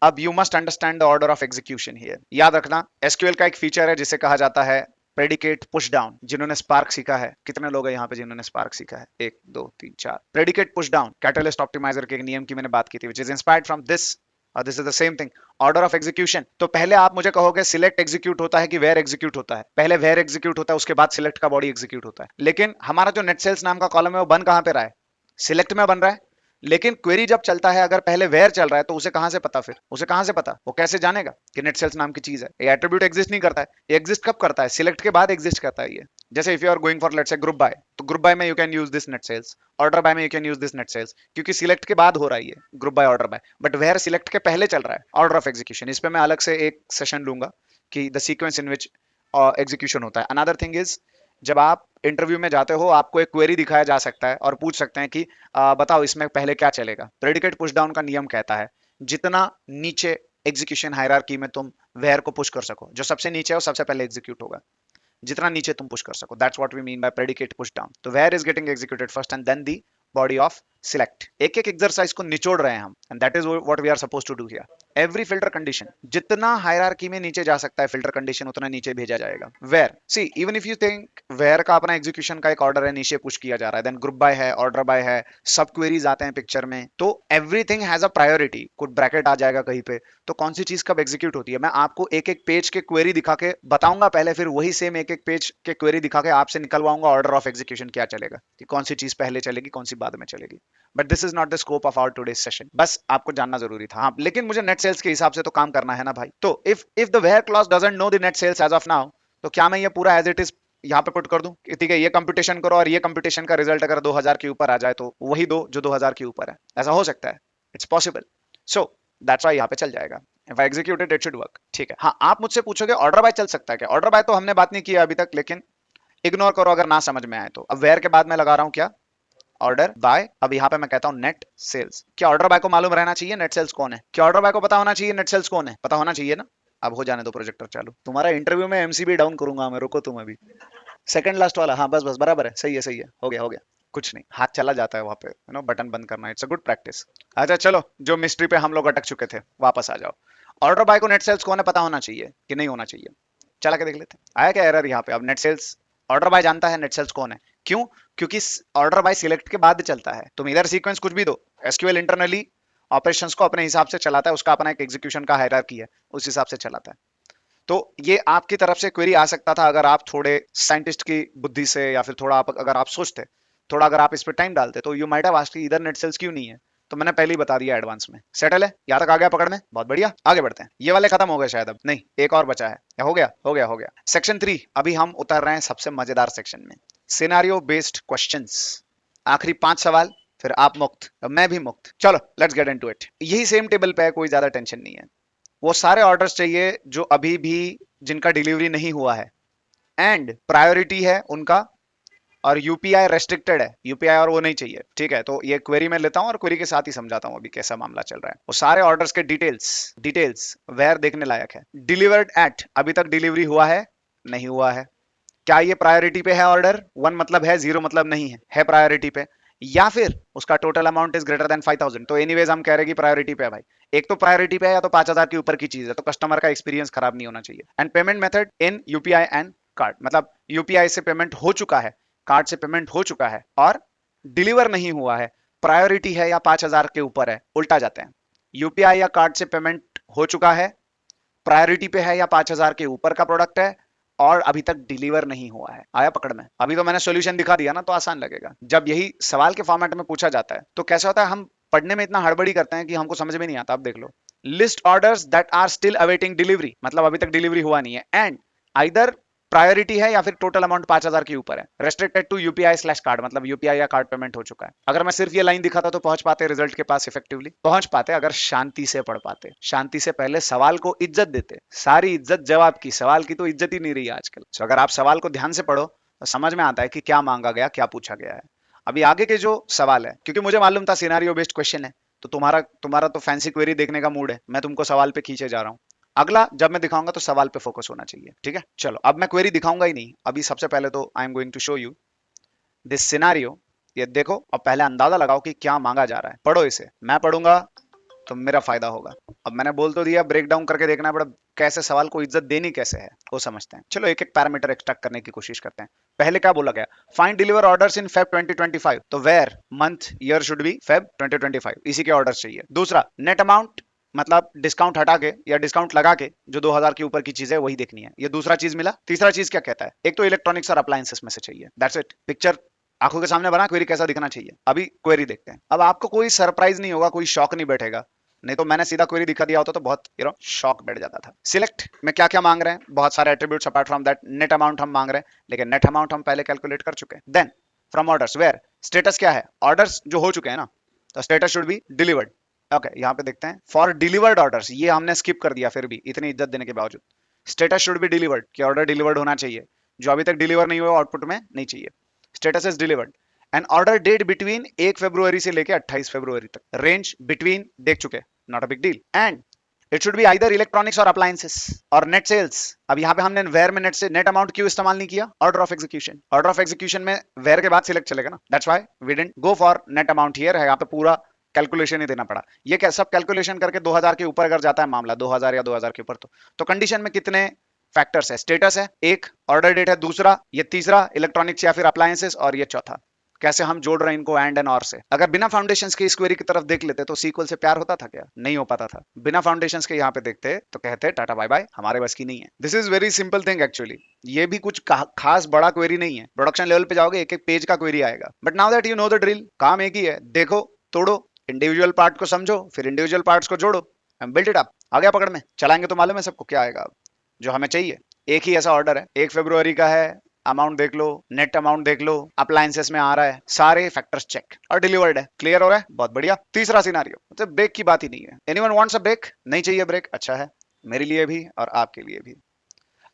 अब you must understand the order of execution here. याद रखना एसक्यूएल का एक फीचर है जिसे कहा जाता है प्रेडिकेट पुश डाउन। जिन्होंने स्पार्क सीखा है, कितने लोग हैं यहाँ पे जिन्होंने स्पार्क सीखा है? 1 2 3 4। Predicate push down catalyst optimizer के एक नियम की मैंने बात की थी, which is inspired from this और this is the same thing. Order of execution, तो पहले आप मुझे कहोगे सिलेक्ट एग्जीक्यूट होता है कि वेयर एग्जीक्यूट होता है? पहले वेयर एग्जीक्यूट होता है, उसके बाद सिलेक्ट का बॉडी एग्जीक्यूट होता है। लेकिन हमारा जो नेट सेल्स नाम का कॉलम है वो बन कहां पे रहा है? सिलेक्ट में बन रहा है। लेकिन क्वेरी जब चलता है, अगर पहले वेयर चल रहा है तो उसे कहां से पता? फिर उसे कहां से पता? वो कैसे जानेगा कि नेट सेल्स नाम की चीज है? ये एट्रीब्यूट एग्जिस्ट नहीं करता है। ये एग्जिस्ट कब करता है? सिलेक्ट के बाद एग्जिस्ट करता है ये। जैसे if you are going for let's say group by, तो ग्रुप बाय में you can use this net sales, order by में you can use this net sales, क्योंकि सिलेक्ट के बाद हो रहा है ये group by order by. But where select के पहले चल रहा है, ऑर्डर ऑफ एग्जीक्यूशन। इस पे मैं अलग से एक सेशन लूंगा कि the sequence in which execution होता है। अनदर थिंग इज, जब आप इंटरव्यू में जाते हो आपको एक क्वेरी दिखाया जा सकता है और पूछ सकते हैं कि बताओ इसमें पहले क्या चलेगा। प्रेडिकेट पुश डाउन का नियम कहता है जितना नीचे एग्जीक्यूशन हायरार्की में तुम वेयर को पुश कर सको, जो सबसे नीचे है वो सबसे पहले एग्जीक्यूट होगा, जितना नीचे तुम पुश कर सको। That's what we mean by predicate push down. तो where is getting executed first and then the body of select. एक एक एक्सरसाइज को निचोड़ रहे हैं हम, and that is what we are supposed to do here. Every filter condition, जितना hierarchy में नीचे जा सकता है फिल्टर कंडीशन, उतना नीचे भेजा जाएगा। Where, see even if you think where का अपना एग्जीक्यूशन का एक ऑर्डर है, नीचे पुश किया जा रहा है, देन ग्रुप बाय है, ऑर्डर बाय है, सब क्वेरीज आते हैं पिक्चर में, तो एवरीथिंग हैज अ प्रायोरिटी। कुछ ब्रैकेट आ जाएगा कहीं पे, तो कौन सी चीज कब एग्जीक्यूट होती है मैं आपको एक एक पेज के क्वेरी दिखा के बताऊंगा पहले, फिर वही सेम एक एक पेज के क्वेरी दिखा के आपसे निकलवाऊंगा ऑर्डर ऑफ एग्जीक्यूशन क्या चलेगा, कि कौन सी चीज पहले चलेगी कौन सी बाद में चलेगी। But this is not the scope of our today session, बस आपको जानना जरूरी था। हाँ, लेकिन मुझे नेट सेल्स के हिसाब से तो काम करना है ना भाई। तो if the where clause doesn't know the net sales as of now, तो क्या मैं ये पूरा एज इट इज यहाँ पे पुट कर दूं कि ठीक है ये कंप्यूटेशन करो और ये कंप्यूटेशन का रिजल्ट अगर 2000 के ऊपर आ जाए तो वही दो जो 2000 के ऊपर है? ऐसा हो सकता है? It's possible. So that's why यहाँ पे चल जाएगा। If I execute it, it should work. ठीक है। हाँ, आप मुझसे पूछोगे ऑर्डर बाय चल सकता है क्या? ऑर्डर बाय तो हमने बात नहीं की अभी तक, लेकिन इग्नोर करो अगर ना समझ में आए तो। अब वेयर के बाद मैं लगा रहा हूँ क्या? Order by. अब यहाँ पे मैं कहता हूँ नेट सेल्स। क्या ऑर्डर बाय को मालूम रहना चाहिए नेट सेल्स कौन है? क्या ऑर्डर बाय को पता होना चाहिए नेट सेल्स कौन है? पता होना चाहिए ना। अब हो जाने दो प्रोजेक्टर चालू। तुम्हारा इंटरव्यू में एमसीबी डाउन करूंगा मैं, रुको तुम अभी। सेकंड लास्ट वाला, हाँ बस बस बराबर है, सही है, हो गया हो गया। कुछ नहीं, हाथ चला जाता है वहां पे, यू नो, बटन बंद करना, इट्स अ गुड प्रैक्टिस। अच्छा चलो, जो मिस्ट्री पे हम लोग अटक चुके थे वापस आ जाओ। ऑर्डर बाय को नेट सेल्स कौन है पता होना चाहिए कि नहीं होना चाहिए? चला के देख लेते हैं आया क्या एरर यहाँ पे। अब नेट सेल्स, ऑर्डर बाय जानता है नेट सेल्स कौन है, क्यों? क्योंकि ऑर्डर बाय सिलेक्ट के बाद चलता है। तुम इधर सीक्वेंस कुछ भी दो, एसक्यूएल इंटरनली ऑपरेशंस को अपने हिसाब से चलाता है, उसका अपना एक एग्जीक्यूशन का हायरार्की है, उस हिसाब से चलाता है। तो ये आपकी तरफ से क्वेरी आ सकता था अगर आप थोड़े साइंटिस्ट की बुद्धि से, या फिर थोड़ा आप अगर आप सोचते, थोड़ा अगर आप इस पे टाइम डालते, तो यू माइट हैव आस्क्ड इधर नेट सेल्स क्यों नहीं है। तो मैंने पहले ही बता दिया एडवांस में। सेटल है, यहाँ तक आ गया पकड़ में? बहुत बढ़िया, आगे बढ़ते हैं। ये वाले खत्म हो गए शायद, अब नहीं एक और बचा है, या हो गया हो गया हो गया। सेक्शन 3, अभी हम उतर रहे हैं सबसे मजेदार सेक्शन में, सिनेरियो बेस्ड क्वेश्चंस। आखिरी 5 सवाल, फिर आप मुक्त, मैं भी मुक्त। चलो लेट्स गेट इनटू इट। यही सेम टेबल पे है, कोई ज्यादा टेंशन नहीं है। वो सारे ऑर्डर्स चाहिए जो अभी भी जिनका डिलीवरी नहीं हुआ है, एंड प्रायोरिटी है उनका, और यूपीआई रेस्ट्रिक्टेड है, यूपीआई और वो नहीं चाहिए। ठीक है, तो ये क्वेरी में लेता हूं और क्वेरी के साथ ही समझाता हूं अभी कैसा मामला चल रहा है। वो सारे ऑर्डर्स के डिटेल्स वेयर देखने लायक है। डिलीवर्ड एट, अभी तक डिलीवरी हुआ है नहीं हुआ है? क्या ये प्रायोरिटी पे है ऑर्डर? 1 मतलब है, 0 मतलब नहीं है प्रायोरिटी पे? या फिर उसका total amount is greater then 5000, तो एनीवेज हम कह रहे हैं कि प्रायोरिटी पे है भाई। एक तो प्रायोरिटी पे है, या तो 5000 के ऊपर की चीज है, तो कस्टमर का एक्सपीरियंस खराब नहीं होना चाहिए। And payment method in UPI and card, मतलब यूपीआई से पेमेंट हो चुका है, कार्ड से पेमेंट हो चुका है और डिलीवर नहीं हुआ है, प्रायोरिटी है या 5000 के ऊपर है, उल्टा जाते हैं। यूपीआई या कार्ड से पेमेंट हो चुका है, प्रायोरिटी पे है या 5000 के ऊपर का प्रोडक्ट है, और अभी तक डिलीवर नहीं हुआ है। आया पकड़ में? अभी तो मैंने सॉल्यूशन दिखा दिया ना, तो आसान लगेगा। जब यही सवाल के फॉर्मेट में पूछा जाता है तो कैसा होता है, हम पढ़ने में इतना हड़बड़ी करते हैं कि हमको समझ में नहीं आता। अब देख लो, list orders that are still awaiting delivery, मतलब अभी तक डिलीवरी हुआ नहीं है, एंड आइदर प्रायोरिटी है या फिर टोटल अमाउंट 5000 के ऊपर है, restricted to UPI slash card, मतलब यूपीआई या कार्ड पेमेंट हो चुका है। अगर मैं सिर्फ ये लाइन दिखाता तो पहुंच पाते रिजल्ट के पास इफेक्टिवली? पहुंच पाते अगर शांति से पढ़ पाते, शांति से पहले सवाल को इज्जत देते। सारी इज्जत जवाब की, सवाल की तो इज्जत ही नहीं रही आजकल। तो अगर आप सवाल को ध्यान से पढ़ो तो समझ में आता है कि क्या मांगा गया, क्या पूछा गया है। अभी आगे के जो सवाल है, क्योंकि मुझे मालूम था सिनेरियो बेस्ड क्वेश्चन है, तो तुम्हारा तो फैंसी क्वेरी देखने का मूड है, मैं तुमको सवाल पे खींचे जा रहा हूँ। अगला जब मैं दिखाऊंगा तो सवाल पे फोकस होना चाहिए, ठीक है? चलो, अब मैं क्वेरी दिखाऊंगा ही नहीं, अभी सबसे पहले तो I am going to show you this scenario. ये देखो, अब पहले अंदाजा लगाओ कि क्या मांगा जा रहा है। पढ़ो इसे, मैं पढ़ूंगा तो मेरा फायदा होगा। अब मैंने बोल तो दिया, ब्रेक डाउन करके देखना पड़ा कैसे सवाल को इज्जत देनी कैसे है, वो समझते हैं। चलो एक एक पैरामीटर एक्सट्रैक्ट करने की कोशिश करते हैं। पहले क्या बोला गया? Find deliver orders in Feb 2025, तो where month year should be Feb 2025, इसी के ऑर्डर्स चाहिए। दूसरा, नेट अमाउंट मतलब डिस्काउंट हटा के या डिस्काउंट लगा के जो 2000 के ऊपर की चीज है वही देखनी है। ये दूसरा चीज मिला। तीसरा चीज क्या कहता है, एक तो इलेक्ट्रॉनिक्स और अप्लायंसेस में से चाहिए, दैट्स इट। पिक्चर आंखों के सामने बना, क्वेरी कैसा दिखना चाहिए। अभी क्वेरी देखते हैं। अब आपको कोई सरप्राइज नहीं होगा, कोई शॉक नहीं बैठेगा, नहीं तो मैंने सीधा क्वेरी दिखा दिया होता तो बहुत शॉक बैठ जाता था। सिलेक्ट में क्या क्या मांग रहे हैं, बहुत सारे attributes apart from that. Net amount हम मांग रहे हैं, लेकिन नेट अमाउंट हम पहले कैलकुलेट कर चुके हैं। Then from orders where, status क्या है, ऑर्डर्स जो हो चुके हैं ना, तो status should be delivered. Okay, यहाँ पे देखते हैं फॉर डिलीवर्ड ऑर्डर्स, ये हमने स्किप कर दिया, फिर भी इतनी इज्जत देने के बावजूद स्टेटस शुड बी डिलीवर्ड, कि ऑर्डर डिलीवर्ड होना चाहिए। जो अभी तक डिलीवर नहीं हुआ आउटपुट में नहीं चाहिए। Status is delivered. And order date between 1 फरवरी से लेके 28 फरवरी तक, रेंज बिटवीन देख चुके, not a big deal. And it should be either electronics और अप्लायंसेस और नेट सेल्स। अब यहाँ पे हमने वेयर में नेट से नेट अमाउंट क्यों इस्तेमाल नहीं किया, order of execution. Order of execution में वेयर के बाद सिलेक्ट चलेगा ना, that's why we didn't go for net amount here. है यहाँ पे पूरा कैलकुलेशन ही देना पड़ा। ये क्या सब कैलकुलेशन करके 2000 के ऊपर अगर जाता है मामला, 2000 या 2000 के ऊपर, तो कंडीशन में कितने फैक्टर्स है, स्टेटस है एक, ऑर्डर डेट है दूसरा, ये तीसरा इलेक्ट्रॉनिक्स या फिर अप्लायंसेस, और ये चौथा। कैसे हम जोड़ रहे हैं इनको एंड एंड और से। अगर बिना फाउंडेशंस के इस क्वेरी की तरफ देख लेते तो सीक्वल से प्यार होता था क्या, नहीं हो पाता था। बिना फाउंडेशंस के यहाँ पे देखते तो कहते टाटा बाय बाय, हमारे बस की नहीं है। This is very simple thing actually. ये भी कुछ खास बड़ा क्वेरी नहीं है। प्रोडक्शन लेवल पे जाओगे एक एक पेज का क्वेरी आएगा, but now that you know the drill, काम एक ही है, देखो तोड़ो, इंडिविजुअल पार्ट को समझो, फिर इंडिविजुअल पार्ट्स को जोड़ो एंड बिल्ड इट अप। आ गया पकड़ में, चलाएंगे तो मालूम है सबको क्या आएगा। अब जो हमें चाहिए एक ही ऐसा ऑर्डर है, 1 फरवरी का है, अमाउंट देख लो, नेट अमाउंट देख लो, अप्लायंसेस में आ रहा है, सारे फैक्टर्स चेक और डिलीवर्ड है। क्लियर हो रहा है, बहुत बढ़िया। तीसरा सिनारियो, मतलब ब्रेक की बात ही नहीं है। एनीवन वांट्स अ ब्रेक, नहीं चाहिए ब्रेक, अच्छा है, मेरे लिए भी और आपके लिए भी।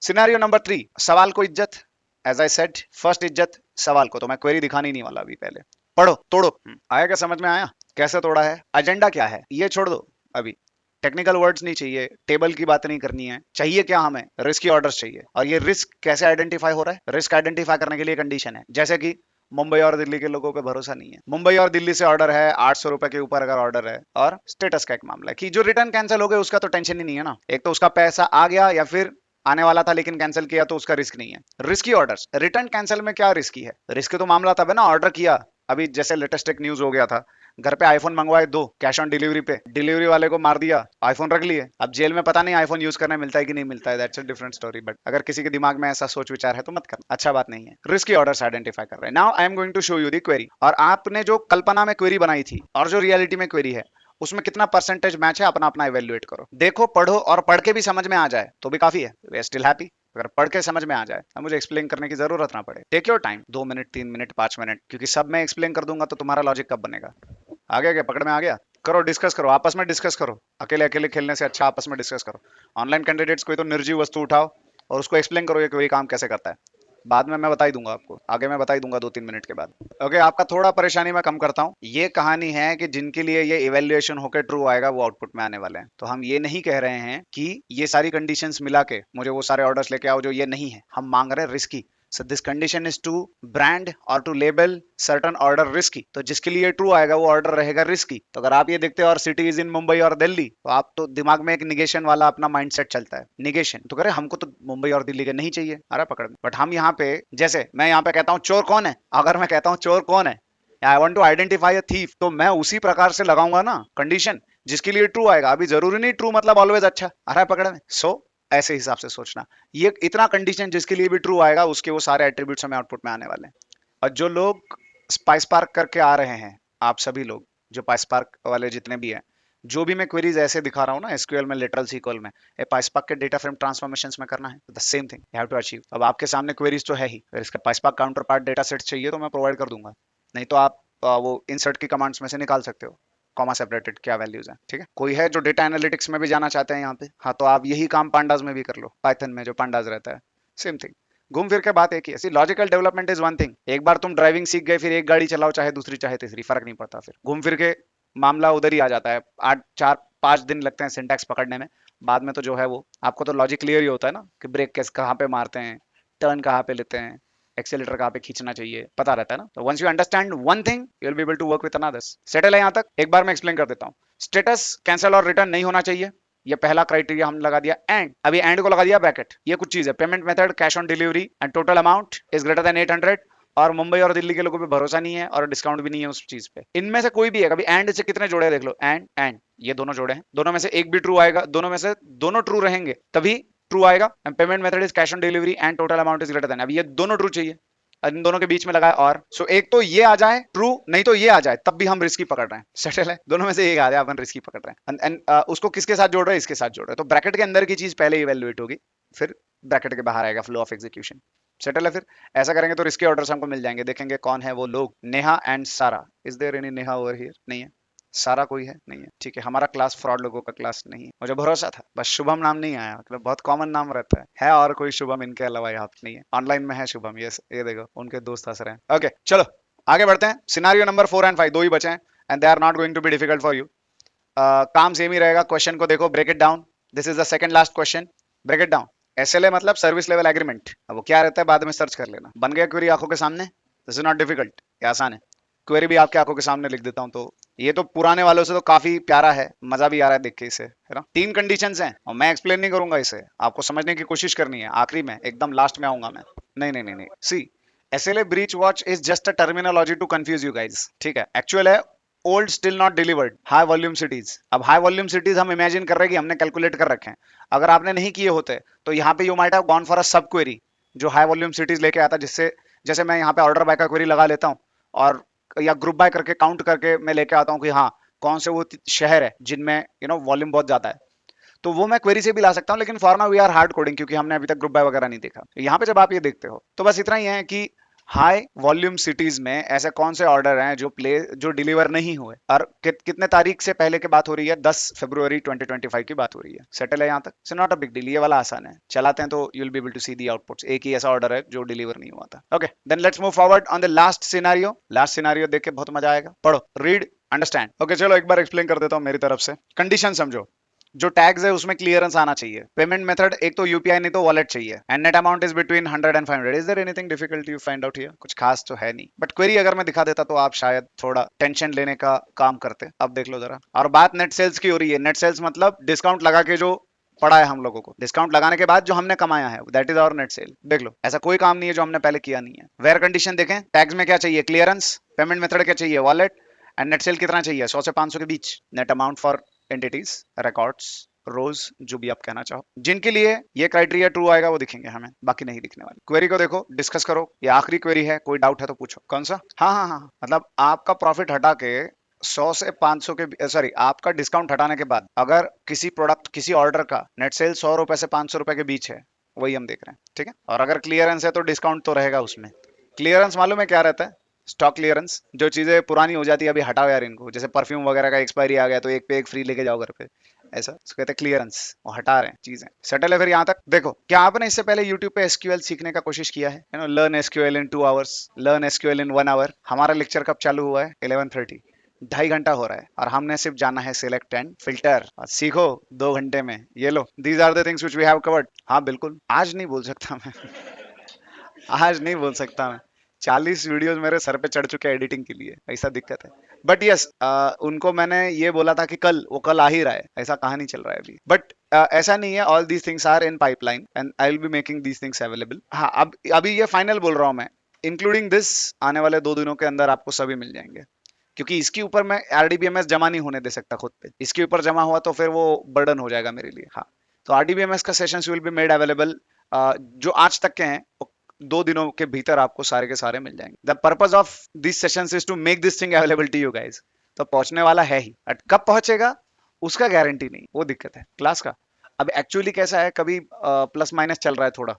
सिनेरियो नंबर 3, सवाल को इज्जत। एज आई सेड, फर्स्ट इज्जत सवाल को, तो मैं क्वेरी दिखानी नहीं वाला अभी, पहले पढ़ो तोड़ो। आया क्या समझ में, आया कैसे तोड़ा है, एजेंडा क्या है ये छोड़ दो अभी, टेक्निकल वर्ड्स नहीं चाहिए, टेबल की बात नहीं करनी है, चाहिए क्या हमें, रिस्क की ऑर्डर्स चाहिए। और ये रिस्क कैसे आइडेंटिफाई हो रहा है, रिस्क आइडेंटिफाई करने के लिए कंडीशन है, जैसे कि मुंबई और दिल्ली के लोगों पे भरोसा नहीं है। मुंबई और दिल्ली से ऑर्डर है, 800 रुपए के ऊपर अगर ऑर्डर है, और स्टेटस का एक मामला है कि जो रिटर्न कैंसिल हो गए उसका तो टेंशन ही नहीं है ना, एक तो उसका पैसा आ गया या फिर आने वाला था लेकिन कैंसिल किया, तो उसका रिस्क नहीं है। रिस्की ऑर्डर्स, रिटर्न कैंसिल में क्या रिस्की है, रिस्क तो मामला तब है ना ऑर्डर किया। अभी जैसे लेटेस्ट एक न्यूज हो गया था, घर पे आईफोन मंगवाए 2 कैश ऑन डिलीवरी पे, डिलीवरी वाले को मार दिया, आईफोन रख लिए। अब जेल में पता नहीं आईफोन यूज करने मिलता है कि नहीं मिलता है, that's a different story. But अगर किसी के दिमाग में ऐसा सोच विचार है तो मत करना, अच्छा बात नहीं है। रिस्की ऑर्डर्स आइडेंटिफाई कर रहे हैं। Now I am going to show you the query. और आपने जो कल्पना में क्वेरी बनाई थी और जो रियलिटी में क्वेरी है, उसमें कितना परसेंटेज मैच है, अपना अपना इवेल्युएट करो। देखो, पढ़ो, और पढ़ के भी समझ में आ जाए तो भी काफी है, वी आर स्टिल हैप्पी। अगर पढ़ के समझ में आ जाए तो मुझे एक्सप्लेन करने की जरूरत ना पड़े। Take your time, 2 minute 3 minute 5 minute, क्योंकि सब मैं एक्सप्लेन कर दूंगा तो तुम्हारा लॉजिक कब बनेगा। आ गया क्या, पकड़ में आ गया। करो, डिस्कस करो, आपस में डिस्कस करो, अकेले अकेले खेलने से अच्छा आपस में डिस्कस करो। ऑनलाइन कैंडिडेट्स कोई तो निर्जीव वस्तु उठाओ और उसको एक्सप्लेन करो ये कोई काम कैसे करता है। बाद में मैं बता ही दूंगा आपको, आगे मैं बता ही दूंगा 2-3 मिनट के बाद। ओके, आपका थोड़ा परेशानी मैं कम करता हूँ। ये कहानी है कि जिनके लिए ये इवेल्युएशन होकर ट्रू आएगा वो आउटपुट में आने वाले हैं। तो हम ये नहीं कह रहे हैं कि ये सारी कंडीशंस मिला के मुझे वो सारे ऑर्डर्स लेके आओ जो ये नहीं है। हम मांग रहे हैं risky. So this condition is to brand or to label certain order risky। तो जिसके लिए ट्रू आएगा वो ऑर्डर रहेगा रिस्की। तो अगर आप ये देखते हो और सिटी इज इन मुंबई और दिल्ली, तो आप तो दिमाग में एक निगेशन वाला अपना माइंडसेट चलता है। निगेशन तो करे, हमको तो मुंबई और दिल्ली के नहीं चाहिए, अरे पकड़ में। बट हम यहाँ पे, जैसे मैं यहाँ पे कहता हूँ चोर कौन है, अगर मैं कहता हूँ चोर कौन है, I want to identify a thief, तो मैं उसी प्रकार से लगाऊंगा ना कंडीशन जिसके लिए ट्रू आएगा। अभी जरूरी नहीं ट्रू मतलब ऑलवेज अच्छा, अरे पकड़ में। सो ऐसे हिसाब से सोचना, ये इतना कंडीशन जिसके लिए भी ट्रू आएगा उसके वो सारे एट्रीब्यूट्स हमें आउटपुट में आने वाले हैं। और जो लोग स्पाइस पार्क करके आ रहे हैं, आप सभी लोग जो स्पाइस पार्क वाले जितने भी हैं, जो भी मैं क्वेरीज ऐसे दिखा रहा हूँ ना एसक्यूएल में, लिटरल सीक्वल में, स्पाइस पार्क के डेटा फ्रेम ट्रांसफॉर्मेशंस में करना है, the same thing you have to achieve. अब आपके सामने क्वेरीज तो है ही, अगर इसका PySpark counterpart data set चाहिए तो मैं प्रोवाइड कर दूंगा, नहीं तो आप वो इंसर्ट की कमांड्स में से निकाल सकते हो, कॉमा सेपरेटेड क्या वैल्यूज हैं, ठीक है। कोई है जो डेटा एनालिटिक्स में भी जाना चाहते हैं यहाँ पे, हाँ तो आप यही काम पांडास में भी कर लो, पाइथन में जो पांडास रहता है, सेम थिंग। घूम फिर के बात एक ही है। Logical development is one thing, एक बार तुम ड्राइविंग सीख गए, फिर एक गाड़ी चलाओ, चाहे दूसरी चाहे तीसरी, फर्क नहीं पड़ता, फिर घूम फिर के मामला उधर ही आ जाता है। 4-5 दिन लगते हैं सिंटैक्स पकड़ने में, बाद में तो जो है वो आपको तो लॉजिक क्लियर ही होता है ना, कि ब्रेक कैसे कहाँ पे मारते हैं, टर्न कहाँ पे लेते हैं, एक्सेलेटर कहाँ पे खींचना चाहिए, पता रहता है ना। तो once you understand one thing you will be able to work with another's. Settle है यहाँ तक, एक बार मैं एक्सप्लेन कर देता हूँ। स्टेटस कैंसिल और रिटर्न नहीं होना चाहिए, ये पहला क्राइटेरिया हमने लगा दिया। एंड अभी एंड को लगा दिया ब्रैकेट, ये कुछ चीज है, payment method cash on delivery and total amount is greater then 800, और मुंबई और दिल्ली के लोगों पे भरोसा नहीं है और डिस्काउंट भी नहीं है उस चीज पे। इनमें से कोई भी है, कभी एंड से कितने जोड़े देख लो, एंड ये दोनों जोड़े हैं, दोनों में से एक भी ट्रू आएगा, दोनों में से दोनों ट्रू रहेंगे तभी ट्रू आएगा। Payment method is cash on delivery and total amount is greater then, अब ये दोनों ट्रू चाहिए, इन दोनों के बीच में लगाए और सो एक तो ये आ जाए ट्रू, नहीं तो ये आ जाए, तब भी हम रिस्की पकड़ रहे हैं। सेटल है, दोनों में से एक आ जाए अपन रिस्की पकड़ रहे हैं। एंड उसको किसके साथ जोड़ रहे हैं, इसके साथ जोड़ रहे हैं। तो ब्रैकेट के अंदर की चीज पहले इवेल्युएट होगी, फिर ब्रैकेट के बाहर आएगा फ्लो ऑफ एग्जीक्यूशन। सेटल है, फिर ऐसा करेंगे तो रिस्की ऑर्डर्स हमको मिल जाएंगे। देखेंगे कौन है वो लोग, Neha and Sara. Is there any Neha over here? नहीं है। सारा कोई है? नहीं है। ठीक है, हमारा क्लास फ्रॉड लोगों का क्लास नहीं है, मुझे भरोसा था, बस शुभम नाम नहीं आया, मतलब बहुत कॉमन नाम रहता है और कोई शुभम इनके अलावा यहाँ पे नहीं है। ऑनलाइन में है शुभम, ये देखो उनके दोस्त हंस रहे हैं। ओके चलो आगे बढ़ते हैं। सिनारियो नंबर 4 एंड 5 दो ही बचे हैं and they are not going to be difficult for you. काम सेम ही रहेगा। क्वेश्चन को देखो, break it down. This is the second last question, break it down. SLA मतलब सर्विस लेवल एग्रीमेंट। अब वो क्या रहता है बाद में सर्च कर लेना। बन गया क्वेरी आंखों के सामने? दिस इज नॉट डिफिकल्ट, ये आसान है। क्वेरी भी आपके आंखों के सामने लिख देता हूं। तो ये तो पुराने वालों से तो काफी प्यारा है, मजा भी आ रहा है देख के इसे, है ना। 3 कंडीशंस हैं और मैं एक्सप्लेन नहीं करूंगा इसे, आपको समझने की कोशिश करनी है। आखिरी में एकदम लास्ट में आऊंगा मैं। नहीं see, SLA breach watch is just a terminology to confuse you guys, ठीक है। एक्चुअल है old still not delivered high volume cities. अब हाई वॉल्यूम सिटीज हम इमेजिन कर रहे हैं कि हमने कैलकुलेट कर रखे हैं। अगर आपने नहीं किए होते तो यहाँ पे you might have gone for a सब क्वेरी जो हाई वॉल्यूम सिटीज लेके आता, जिससे जैसे मैं यहाँ पे ऑर्डर बाय का क्वेरी लगा लेता हूँ और या ग्रुप बाय करके काउंट करके मैं लेके आता हूँ कि हाँ कौन से वो शहर है जिनमें वॉल्यूम बहुत ज्यादा है, तो वो मैं क्वेरी से भी ला सकता हूँ। लेकिन for now we are hard coding, क्योंकि हमने अभी तक ग्रुप बाय वगैरह नहीं देखा। यहाँ पे जब आप ये देखते हो तो बस इतना ही है कि हाई वॉल्यूम सिटीज में ऐसे कौन से ऑर्डर हैं जो डिलीवर नहीं हुए और कितने तारीख से पहले की बात हो रही है, 10 फरवरी 2025 की बात हो रही है। सेटल है यहाँ तक? So not a big deal, ये वाला आसान है, चलाते हैं तो you will be able to see the outputs. एक ही ऐसा ऑर्डर है जो डिलीवर नहीं हुआ था। Okay then let's move forward on the last scenario. Last scenario देख के बहुत मजा आएगा, पढ़ो, रीड, अंडरस्टैंड। ओके चलो एक बार एक्सप्लेन कर देता हूँ मेरी तरफ से। कंडीशन समझो, जो टैग्स है उसमें क्लियरेंस आना चाहिए। पेमेंट मेथड एक तो यूपीआई नहीं तो वॉलेट चाहिए and net amount is between 100 and 500। Is there anything difficult you find out here? कुछ खास तो है नहीं, बट क्वेरी अगर मैं दिखा देता तो आप शायद थोड़ा टेंशन लेने का काम करते। अब देख लो जरा। और बात नेट सेल्स की हो रही है। नेट सेल्स मतलब डिस्काउंट लगा के जो पड़ा है हम लोगों को, डिस्काउंट लगाने के बाद जो हमने कमाया है, that is our net sale. देख लो, ऐसा कोई काम नहीं है जो हमने पहले किया नहीं है। वेयर कंडीशन देखें, टैग्स में क्या चाहिए? क्लियरेंस। पेमेंट मेथड क्या चाहिए? वॉलेट। एंड नेट सेल कितना चाहिए? 100 से 500 के बीच। Net amount for entities, records, rows, जो भी आप कहना चाहो। जिनके लिए ये क्राइटेरिया ट्रू आएगा वो दिखेंगे हमें, बाकी नहीं दिखने वाले। क्वेरी को देखो, डिस्कस करो, ये आखिरी क्वेरी है, कोई डाउट है तो पूछो। कौन सा? हाँ, मतलब आपका प्रॉफिट हटा के 100 से 500 के, सॉरी, आपका डिस्काउंट हटाने के बाद अगर किसी प्रोडक्ट, किसी ऑर्डर का नेट सेल 100 रुपए से 500 रुपए के बीच है, वही हम देख रहे हैं, ठीक है। और अगर क्लियरेंस है तो डिस्काउंट तो रहेगा उसमें। क्लियरेंस मालूम है क्या रहता है? Stock clearance. जो चीजें पुरानी हो जाती है, अभी हटाओ यार इनको, जैसे परफ्यूम वगैरह का एक्सपायरी आ गया तो एक पे एक फ्री लेके जाओ घर पे, ऐसा उसको कहते हैं क्लियरेंस। वो हटा रहे हैं चीजें। सेटल है फिर यहाँ तक? देखो, क्या आपने इससे पहले YouTube पे एसक्यूएल सीखने का कोशिश किया है? Learn SQL in 2 hours, learn SQL in 1 hour. हमारा लेक्चर कब चालू हुआ है? 11:30, 2.5 घंटा हो रहा है और हमने सिर्फ जाना है सिलेक्ट एंड फिल्टर। सीखो 2 घंटे में। ये लो, these are the things which we have covered. हाँ बिल्कुल, आज नहीं बोल सकता मैं आज नहीं बोल सकता मैं। 40 वीडियोस मेरे सर पे चढ़ चुके हैं एडिटिंग के लिए, ऐसा दिक्कत है। बट यस, उनको मैंने ये बोला था कि कल, वो कल आ ही रहा है, ऐसा कहानी चल रहा है अभी। बट ऐसा नहीं है, all these things are in pipeline and I will be making these things available. हाँ, अब अभी ये फाइनल बोल रहा हूँ मैं, इंक्लूडिंग दिस आने वाले 2 दिनों के अंदर आपको सभी मिल जाएंगे, क्योंकि इसके ऊपर मैं आरडीबीएमएस जमा नहीं होने दे सकता खुद पे। इसके ऊपर जमा हुआ तो फिर वो बर्डन हो जाएगा मेरे लिए। हाँ, तो आरडीबीएमएस का sessions will be made available. जो आज तक के हैं 2 दिनों के भीतर आपको सारे के सारे मिल जाएंगे। The purpose of this sessions is to make this thing available to you guys. तो पहुंचने वाला है ही, बट कब पहुंचेगा उसका गारंटी नहीं, वो दिक्कत है क्लास का। अब एक्चुअली कैसा है, कभी प्लस माइनस चल रहा है थोड़ा,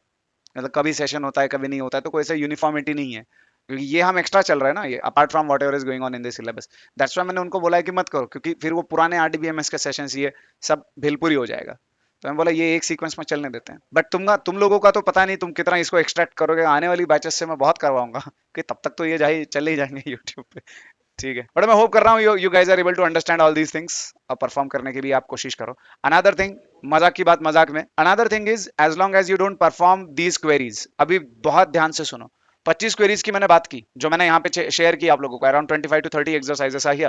मतलब कभी सेशन होता है कभी नहीं होता है, तो कोई ऐसा यूनिफॉर्मिटी नहीं है, क्योंकि ये हम एक्स्ट्रा चल रहा है ना, ये apart from what ever is going on in this syllabus. That's why मैंने उनको बोला है कि मत करो, क्योंकि फिर वो पुराने आरडीबीएमएस के सेशंस ये सब भेलपुरी हो जाएगा। तो मैं बोला ये एक सीक्वेंस में चलने देते हैं। बट तुम लोगों का तो पता नहीं तुम कितना इसको एक्सट्रैक्ट करोगे, आने वाली बैचेस से मैं बहुत करवाऊंगा कि तब तक तो ये चले ही जाएंगे यूट्यूब पे, ठीक है। बट मैं होप कर रहा हूँ you guys are able to understand all these things और परफॉर्म करने की भी आप कोशिश करो। अनदर थिंग, मजाक की बात मजाक में, another thing is as long as you don't perform these queries, अभी बहुत ध्यान से सुनो। 25 क्वेरीज की मैंने बात की, जो मैंने यहाँ पे शेयर की आप लोगों को, अराउंड 25 to 30 एक्सरसाइजेस आई,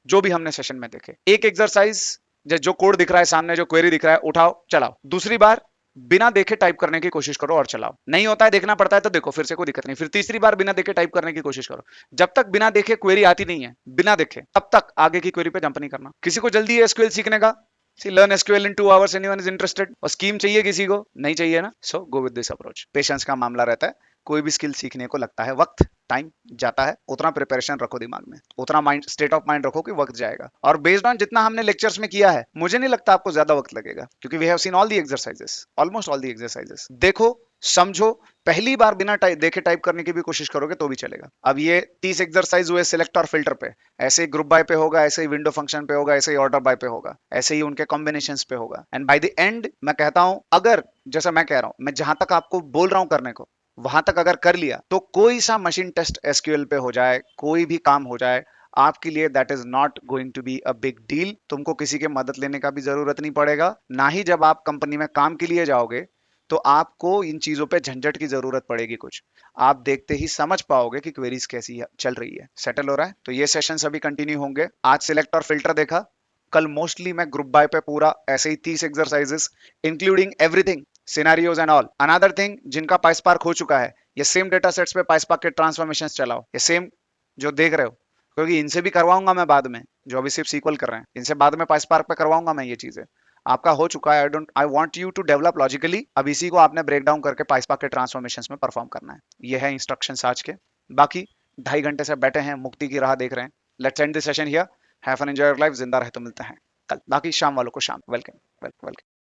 जो भी हमने सेशन में देखे। एक एक्सरसाइज जो कोड दिख रहा है सामने, जो क्वेरी दिख रहा है, उठाओ चलाओ। दूसरी बार बिना देखे टाइप करने की कोशिश करो और चलाओ। नहीं होता है, देखना पड़ता है तो देखो, फिर से कोई दिक्कत नहीं, फिर तीसरी बार बिना देखे टाइप करने की कोशिश करो। जब तक बिना देखे क्वेरी आती नहीं है, बिना देखे, तब तक आगे की क्वेरी पे जंप नहीं करना। किसी को जल्दी है एसक्यूएल सीखने का, see learn SQL in 2 hours, anyone is interested? और स्कीम चाहिए किसी को? नहीं चाहिए ना। So go with this approach. Patience का मामला रहता है। कोई भी स्किल सीखने को लगता है वक्त, टाइम जाता है, उतना प्रिपरेशन रखो दिमाग में, उतना माइंड स्टेट ऑफ माइंड रखो कि वक्त जाएगा। और बेस्ड ऑन जितना हमने लेक्चर्स में किया है, मुझे नहीं लगता आपको ज्यादा वक्त लगेगा, क्योंकि we have seen all the exercises, almost all the exercises. देखो, समझो, पहली बार बिना देखे टाइप करने की भी कोशिश करोगे तो भी चलेगा। अब ये 30 एक्सरसाइज हुए सिलेक्ट और फिल्टर पे, ऐसे ही ग्रुप बाय पे होगा, ऐसे ही विंडो फंक्शन पे होगा, ऐसे ही ऑर्डर बाय पे होगा, ऐसे ही उनके कॉम्बिनेशंस पे होगा। एंड बाय द एंड मैं कहता हूं, अगर जैसा मैं कह रहा हूं, मैं जहां तक आपको बोल रहा हूं करने को, वहां तक अगर कर लिया तो कोई सा मशीन टेस्ट एसक्यूएल पे हो जाए, कोई भी काम हो जाए आपके लिए, that is not going to be a big deal. तुमको किसी के मदद लेने का भी जरूरत नहीं पड़ेगा, ना ही जब आप कंपनी में काम के लिए जाओगे तो आपको इन चीजों पे झंझट की जरूरत पड़ेगी कुछ। आप देखते ही समझ पाओगे कि क्वेरीज कैसी चल रही है। सेटल हो रहा है? तो ये सेशंस अभी कंटिन्यू होंगे। आज सिलेक्ट और फिल्टर देखा, कल मोस्टली मैं ग्रुप बाय पे पूरा ऐसे ही 30 exercises including everything, scenarios and all. Another thing, जिनका पाइसपार्क हो चुका है, ये सेम डेटा सेट्स पे पाइसपार्क के ट्रांसफॉर्मेशंस चलाओ, ये सेम जो देख रहे हो, क्योंकि इनसे भी करवाऊंगा मैं बाद में, जो अभी सिर्फ सीक्वल कर रहे हैं, इनसे बाद में पाइसपार्क पे करवाऊंगा मैं ये चीजें। आपका हो चुका है, I want you to develop logically. अब इसी को आपने ब्रेक डाउन करके पाइसपार्क के ट्रांसफॉर्मेशंस में परफॉर्म करना है। ये है इंस्ट्रक्शंस आज के। बाकी 2.5 घंटे से बैठे हैं, मुक्ति की राह देख रहे हैं। Let's end this session here. Have fun, enjoy your life. जिंदा रहे तो मिलते हैं कल, बाकी शाम वालों को शाम। Welcome, welcome, welcome.